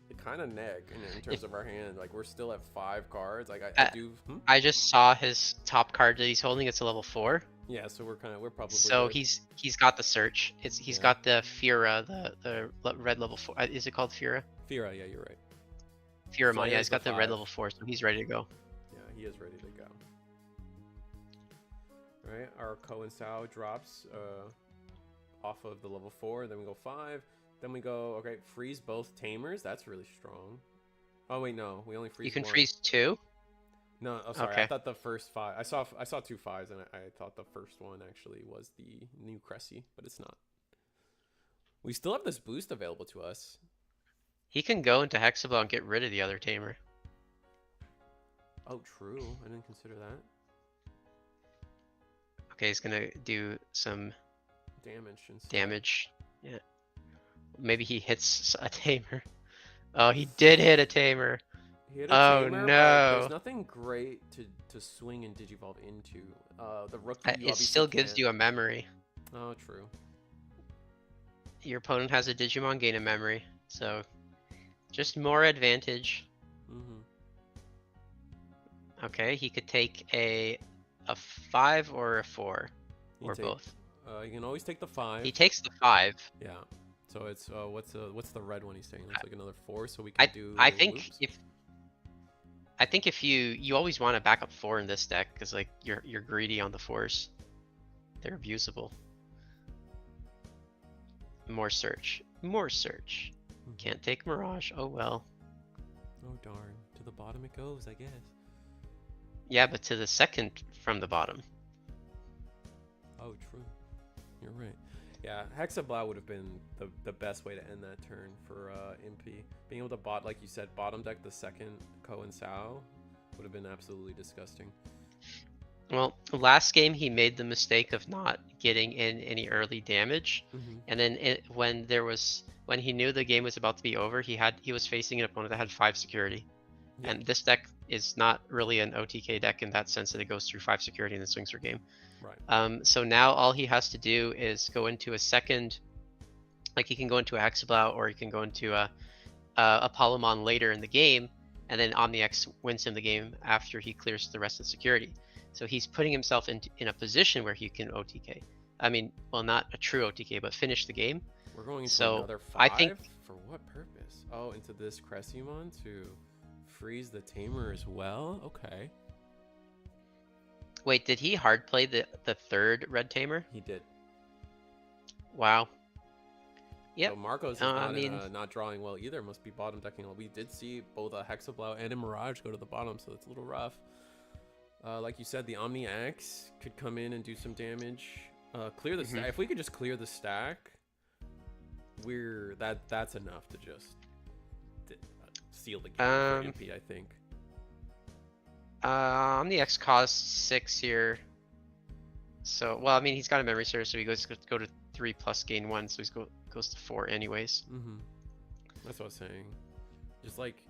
it kind of neg in terms of our hand. Like we're still at 5 cards. Like I do. I just saw his top card that he's holding. It's a level 4. Yeah, so we're probably. So good. he's got the search. He's got the Fira, the red level 4. Is it called Fira? Fira, yeah, you're right. Firamon, yeah, he's got the red level 4, so he's ready to go. Yeah, he is ready to go. All right, our Ko and Sao drops off of the level 4. Then we go 5. Then we go, okay, freeze both Tamers. That's really strong. Oh wait, no, we only freeze. You can one. freeze 2. No, oh, sorry. I Okay. thought the first 5. I saw 2 5s, and I thought the first one actually was the new Cressy, but it's not. We still have this boost available to us. He can go into Hexaball and get rid of the other tamer. Oh, true. I didn't consider that. Okay, he's gonna do some Damage instead. damage. Yeah. Maybe he hits a tamer. Oh, he did hit a tamer. He hit a Oh tamer, but there's no. nothing great to swing and digivolve into. The rookie, you It obviously still gives can't. you a memory. Oh, true. Your opponent has a Digimon gain a memory, so just more advantage. Mm-hmm. Okay, he could take a 5 or a 4, or both. You can always take the 5. He takes the 5. Yeah. So it's what's the red one he's taking? Looks like another 4, so we can do. I think loops. if you always want to back up 4 in this deck because like you're greedy on the 4s. They're abusable. More search. More search. Mhm. Can't take Mirage. Oh well. Oh darn. To the bottom it goes, I guess. Yeah, but to the second from the bottom. Oh, true. You're right. Yeah, Hexablow would have been the best way to end that turn for Impy. Being able to like you said, bottom deck the second Ko and Sao would have been absolutely disgusting. Well, last game he made the mistake of not getting in any early damage, and then when he knew the game was about to be over, he was facing an opponent that had 5 security, Yeah. and this deck is not really an OTK deck in that sense that it goes through 5 security and then swings for game. Right. So now all he has to do is go into a second, like he can go into a Hexablow or he can go into a Palomon later in the game, and then OmniX wins him the game after he clears the rest of the security. So he's putting himself in a position where he can OTK. I mean, well, not a true OTK, but finish the game. We're going into So another 5? I think, for what purpose? Oh, into this Cressymon to freeze the tamer as well? Okay. wait, did he hard play the third red tamer? He did. Wow. Yep. So Marcos is not drawing well either. Must be bottom decking. We did see both a Hexablow and a Mirage go to the bottom, so it's a little rough. Like you said, the Omni X could come in and do some damage. Clear the stack. If we could just clear the stack, that's enough to just seal the game for MP, I think. Omni X costs 6 here. So, well, I mean, he's got a memory surge, so he goes to go to 3 plus gain 1, so he goes to 4 anyways. That's what I was saying. Just like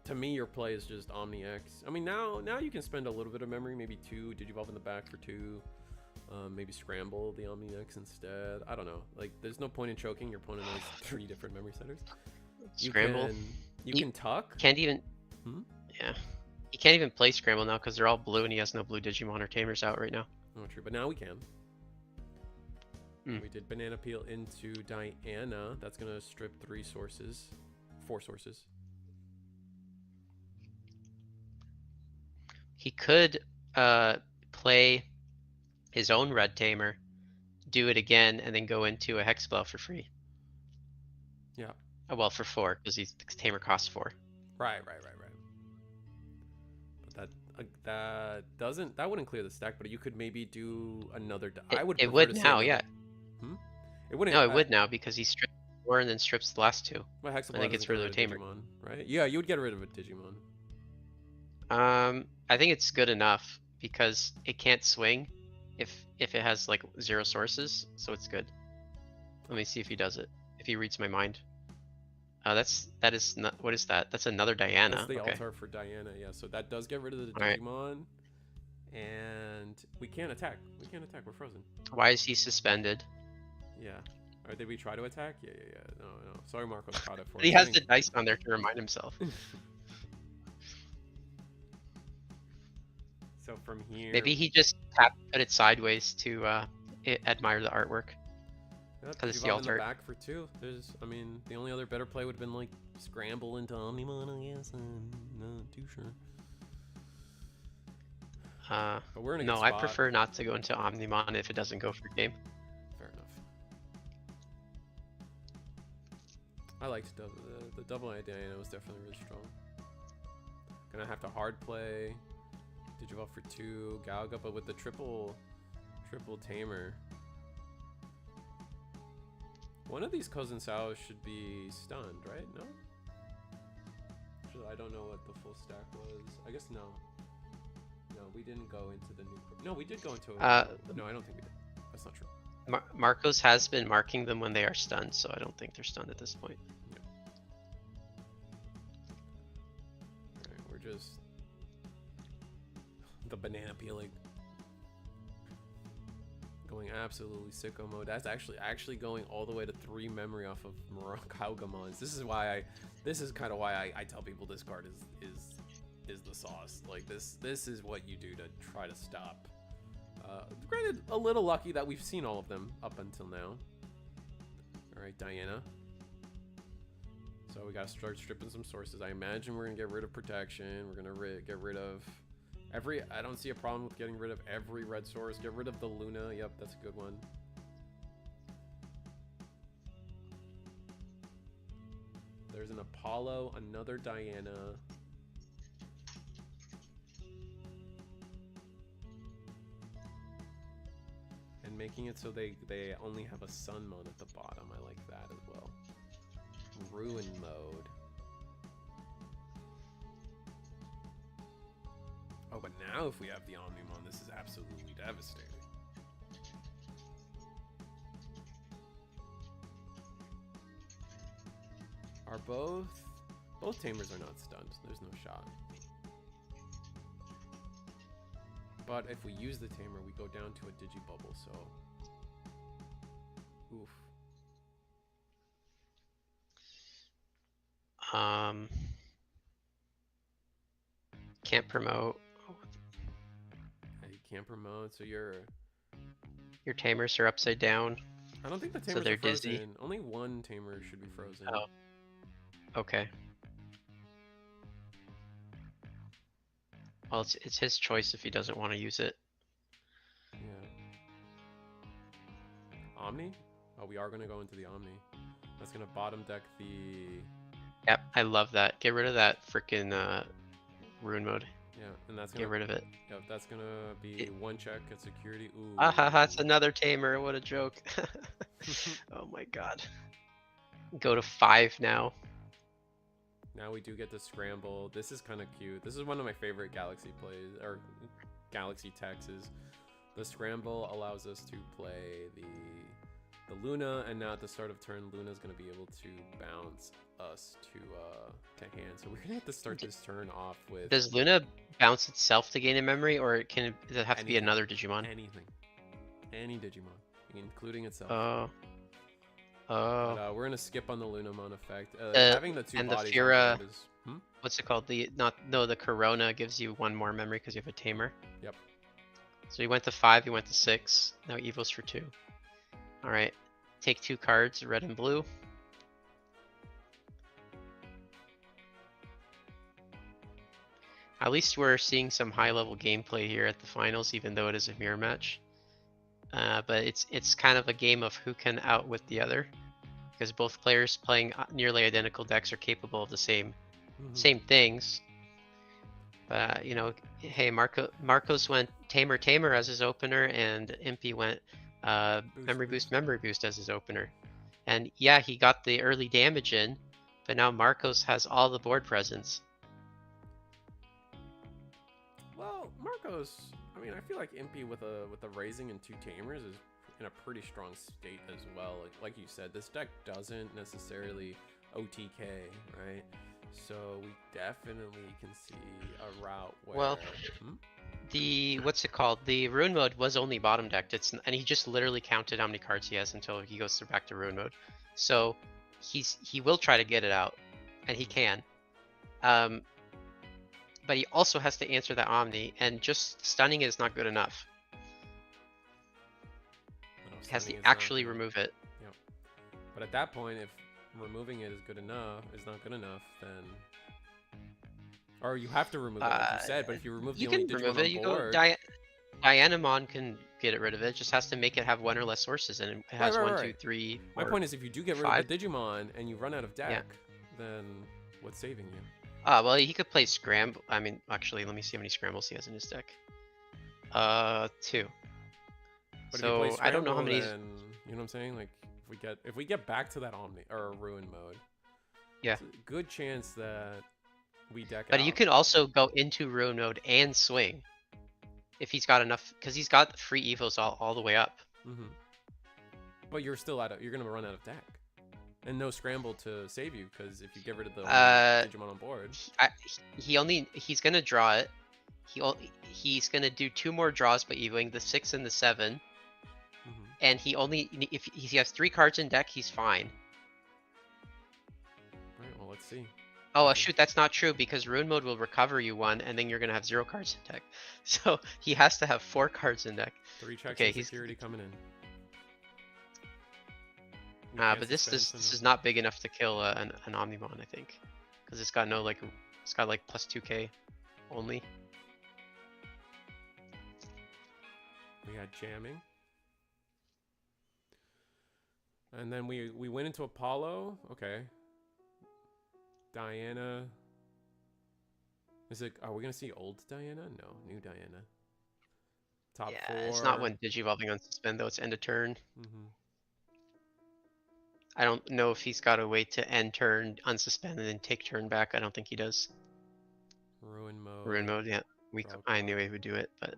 to me, your play is just Omni X. I mean, now you can spend a little bit of memory, maybe 2, Digivolve in the back for 2, maybe scramble the Omni X instead. I don't know. Like, there's no point in choking. Your opponent has 3 different memory setters. Scramble. You can tuck. Can't even. Yeah. He can't even play scramble now because they're all blue and he has no blue Digimon or tamers out right now. Oh, true. But now we can. We did banana peel into Diana. That's gonna strip 4 sources. He could play his own red tamer, do it again, and then go into a Hexablow for free. Yeah. Oh, well, for 4 because the tamer costs 4. Right. But that wouldn't clear the stack. But you could maybe do another. It would now, yeah. It wouldn't. No, it would now because he strips 4 and then strips the last 2. Well, Hexablow and then gets rid of the tamer. Digimon, right? Yeah, you would get rid of a Digimon. I think it's good enough because it can't swing if it has like 0 sources, so it's good. Let me see if he does it. If he reads my mind. That is not. What is that? That's another Diana. That's the okay. altar for Diana. Yeah, so that does get rid of the Digimon, and we can't attack. We're frozen. Why is he suspended? Yeah. Or did we try to attack? Yeah. No. Sorry, Marcos caught it for us. He has the dice on there to remind himself. So from here, maybe he just put it sideways to admire the artwork. Because it's the altar. In the back for 2. I mean, the only other better play would have been like scramble into Omnimon, I guess. I'm not too sure. But we're in a good spot. I prefer not to go into Omnimon if it doesn't go for game. Fair enough. I liked the double Diana was definitely really strong. Gonna have to hard play. Digivolve for 2, Galga, but with the triple tamer. One of these cousin Saos should be stunned, right? No? I don't know what the full stack was. I guess no. No, we didn't go into the new. No, we did go into. No, I don't think we did. That's not true. Marcos has been marking them when they are stunned, so I don't think they're stunned at this point. Yeah. All right, we're just the banana peeling. Going absolutely sicko mode. That's actually going all the way to 3 memory off of Morocco. This is kind of why I tell people this card is the sauce. Like this is what you do to try to stop. Granted, a little lucky that we've seen all of them up until now. All right, Diana. So we gotta start stripping some sources. I imagine we're gonna get rid of protection. We're gonna get rid of I don't see a problem with getting rid of every red source. Get rid of the Luna. Yep, that's a good one. There's an Apollo, another Diana. And making it so they only have a sun mode at the bottom. I like that as well. Ruin mode. Oh, but now if we have the Omnimon, this is absolutely devastating. Are both tamers are not stunned. There's no shot. But if we use the tamer, we go down to a Digibubble, so oof. Can't promote. Yeah, you can't promote, so your tamers are upside down. I don't think the tamers so they're are frozen. dizzy. Only one tamer should be frozen. Oh. Okay. Well, it's his choice if he doesn't want to use it. Yeah. Omni? Oh, we are going to go into the Omni. That's going to bottom deck the... Yep, I love that. Get rid of that freaking rune mode. Yeah, and that's going to... Get rid of it. Yep, that's going to be one check at security. Ooh. That's another tamer. What a joke. Oh my god. Go to 5 now. Now we do get to scramble. This is kind of cute. This is one of my favorite Galaxy plays, or Galaxy techs, is the scramble allows us to play the Luna, and now at the start of turn, Luna's going to be able to bounce us to hand. So we're going to have to start this turn off with... Does Luna bounce itself to gain a memory, or does it have to be another Digimon? Anything. Any Digimon, including itself. Oh. But, we're gonna skip on the Lunamon effect. Having the two and bodies the Fira, is, what's it called? The Corona gives you 1 more memory because you have a tamer. Yep. So you went to 5, you went to 6. Now Evo's for 2. All right, take 2 cards, red and blue. At least we're seeing some high-level gameplay here at the finals, even though it is a mirror match. But it's kind of a game of who can outwit the other, because both players playing nearly identical decks are capable of the same things. But you know, hey, Marcos went tamer as his opener, and Impy went memory boost as his opener. And yeah, he got the early damage in, but now Marcos has all the board presence. Well, Marcos, I mean, I feel like Impy with a raising and 2 tamers is in a pretty strong state as well. Like you said, this deck doesn't necessarily OTK, right? So we definitely can see a route where... Well, the what's it called? The rune mode was only bottom decked. And he just literally counted how many cards he has until he goes back to rune mode. So he will try to get it out, and he can. But he also has to answer that Omni, and just stunning is not good enough. No, he has to stunning is actually not good. remove it. Yep. But at that point, if removing it is not good enough, then... Or you have to remove it, like you said, but if you remove the only Digimon on board... Dianamon can get rid of it. It just has to make it have 1 or less sources, and it has Right. 1, 2, 3. My point is, if you do get rid of the Digimon and you run out of deck, then what's saving you? Well, he could play scramble. I mean, actually, let me see how many scrambles he has in his deck. 2. But if you play So I don't know how scramble, many. then you know what I'm saying. Like if we get back to that Omni or ruin mode, Yeah, it's a good chance that we deck but out. you can also go into ruin mode and swing if he's got enough, because he's got free evos all the way up. But you're still you're gonna run out of deck, and no scramble to save you because if you get rid of the Digimon on board, He's gonna draw it. He's gonna do 2 more draws by evoing the 6 and the 7, and if he has 3 cards in deck, he's fine. All right. Well, let's see. Oh shoot, that's not true because ruin mode will recover you 1, and then you're gonna have 0 cards in deck. So he has to have 4 cards in deck. 3 checks Okay, and security coming in. But this is not big enough to kill an Omnimon, I think, because it's got no it's got like plus 2k only. We had jamming, and then we went into Apollo. Okay. Diana. Are we gonna see old Diana? No, new Diana. Top 4. It's not when Digivolving on suspend though. It's end of turn. I don't know if he's got a way to end turn, unsuspend, and then take turn back. I don't think he does. Ruin mode. Ruin mode, yeah. I knew he would do it, but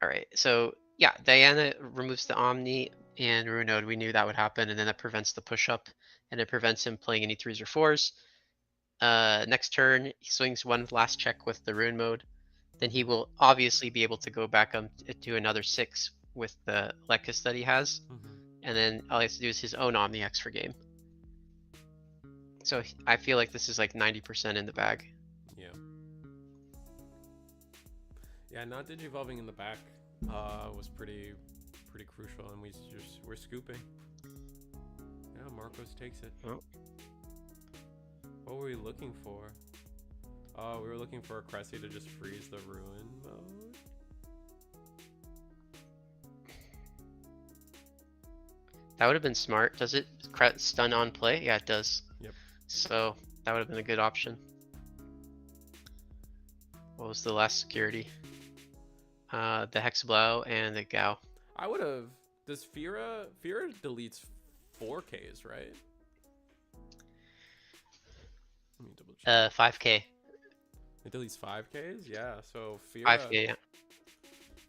all right. So yeah, Diana removes the Omni and Ruin mode. We knew that would happen, and then that prevents the push up, and it prevents him playing any 3s or 4s. Next turn, he swings 1 last check with the Ruin mode. Then he will obviously be able to go back to another 6 with the Lekis that he has. And then all he has to do is his own Omni-X for game. So I feel like this is like 90% in the bag. Yeah. Yeah, not Digivolving in the back was pretty crucial, and we're scooping. Yeah, Marcos takes it. Oh. What were we looking for? We were looking for a Cressy to just freeze the ruin mode. That would have been smart. Does it stun on play? Yeah, it does. Yep. So that would have been a good option. What was the last security? The Hexablow and the Gao. I would have. Does Fira deletes 4Ks, right? Let me double check. 5k. It deletes 5Ks? Yeah, so Fira. 5k, yeah.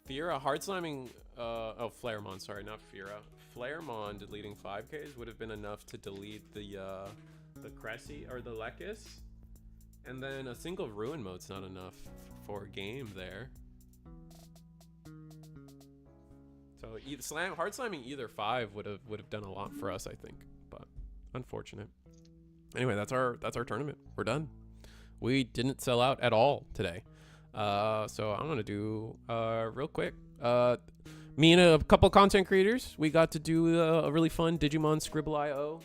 Fira hard slamming. Flaremon, sorry, not Fira. Flaremon deleting 5Ks would have been enough to delete the Cressy or the Lekis, and then a single ruin mode's not enough for a game there. So hard slamming either 5 would have done a lot for us, I think, but unfortunate. Anyway, that's our tournament. We're done. We didn't sell out at all today. So I'm gonna do real quick. Me and a couple content creators, we got to do a really fun Digimon Scribble.io.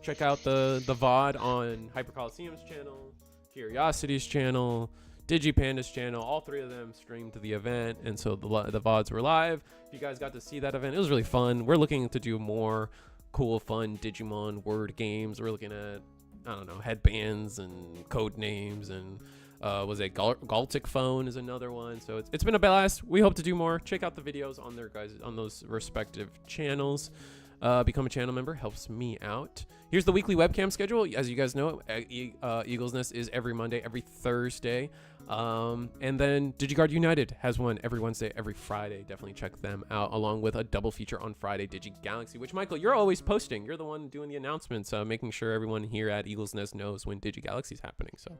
Check out the VOD on Hyper Coliseum's channel, Curiosity's channel, DigiPanda's channel. All 3 of them streamed the event, and so the VODs were live. If you guys got to see that event, it was really fun. We're looking to do more cool, fun Digimon word games. We're looking at, I don't know, headbands and code names, and was a Galtic phone is another one. So it's been a blast. We hope to do more. Check out the videos on their guys on those respective channels. Become a channel member, helps me out. Here's the weekly webcam schedule. As you guys know, Eagle's Nest is every Monday, every Thursday. And then DigiGuard United has one every Wednesday, every Friday. Definitely check them out, along with a double feature on Friday, Digi Galaxy, which, Michael, you're always posting. You're the one doing the announcements, making sure everyone here at Eagle's Nest knows when Digi Galaxy is happening. So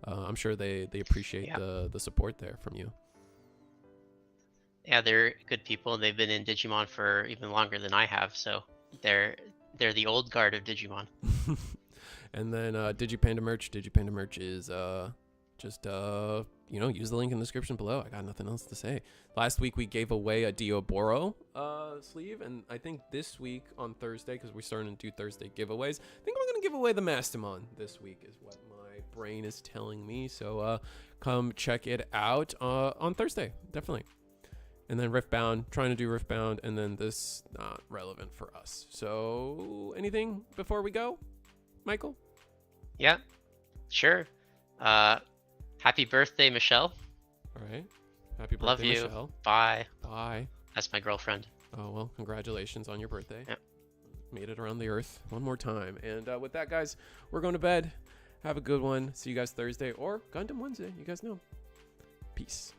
I'm sure they appreciate the support there from you. Yeah, they're good people. They've been in Digimon for even longer than I have, so they're the old guard of Digimon. And then Digipanda merch. Digipanda merch is just use the link in the description below. I got nothing else to say. Last week we gave away a Dioboro sleeve, and I think this week on Thursday, because we're starting to do Thursday giveaways, I think we're gonna give away the Mastamon this week, is what my brain is telling me. So come check it out on Thursday, definitely. And then Riftbound, trying to do Riftbound, and then this not relevant for us. So anything before we go, Michael? Yeah, sure. Happy birthday, Michelle. All right. Happy birthday, Love you. Michelle. Bye. Bye. That's my girlfriend. Oh, well, congratulations on your birthday. Yep. Made it around the earth one more time. And with that, guys, we're going to bed. Have a good one. See you guys Thursday or Gundam Wednesday. You guys know. Peace.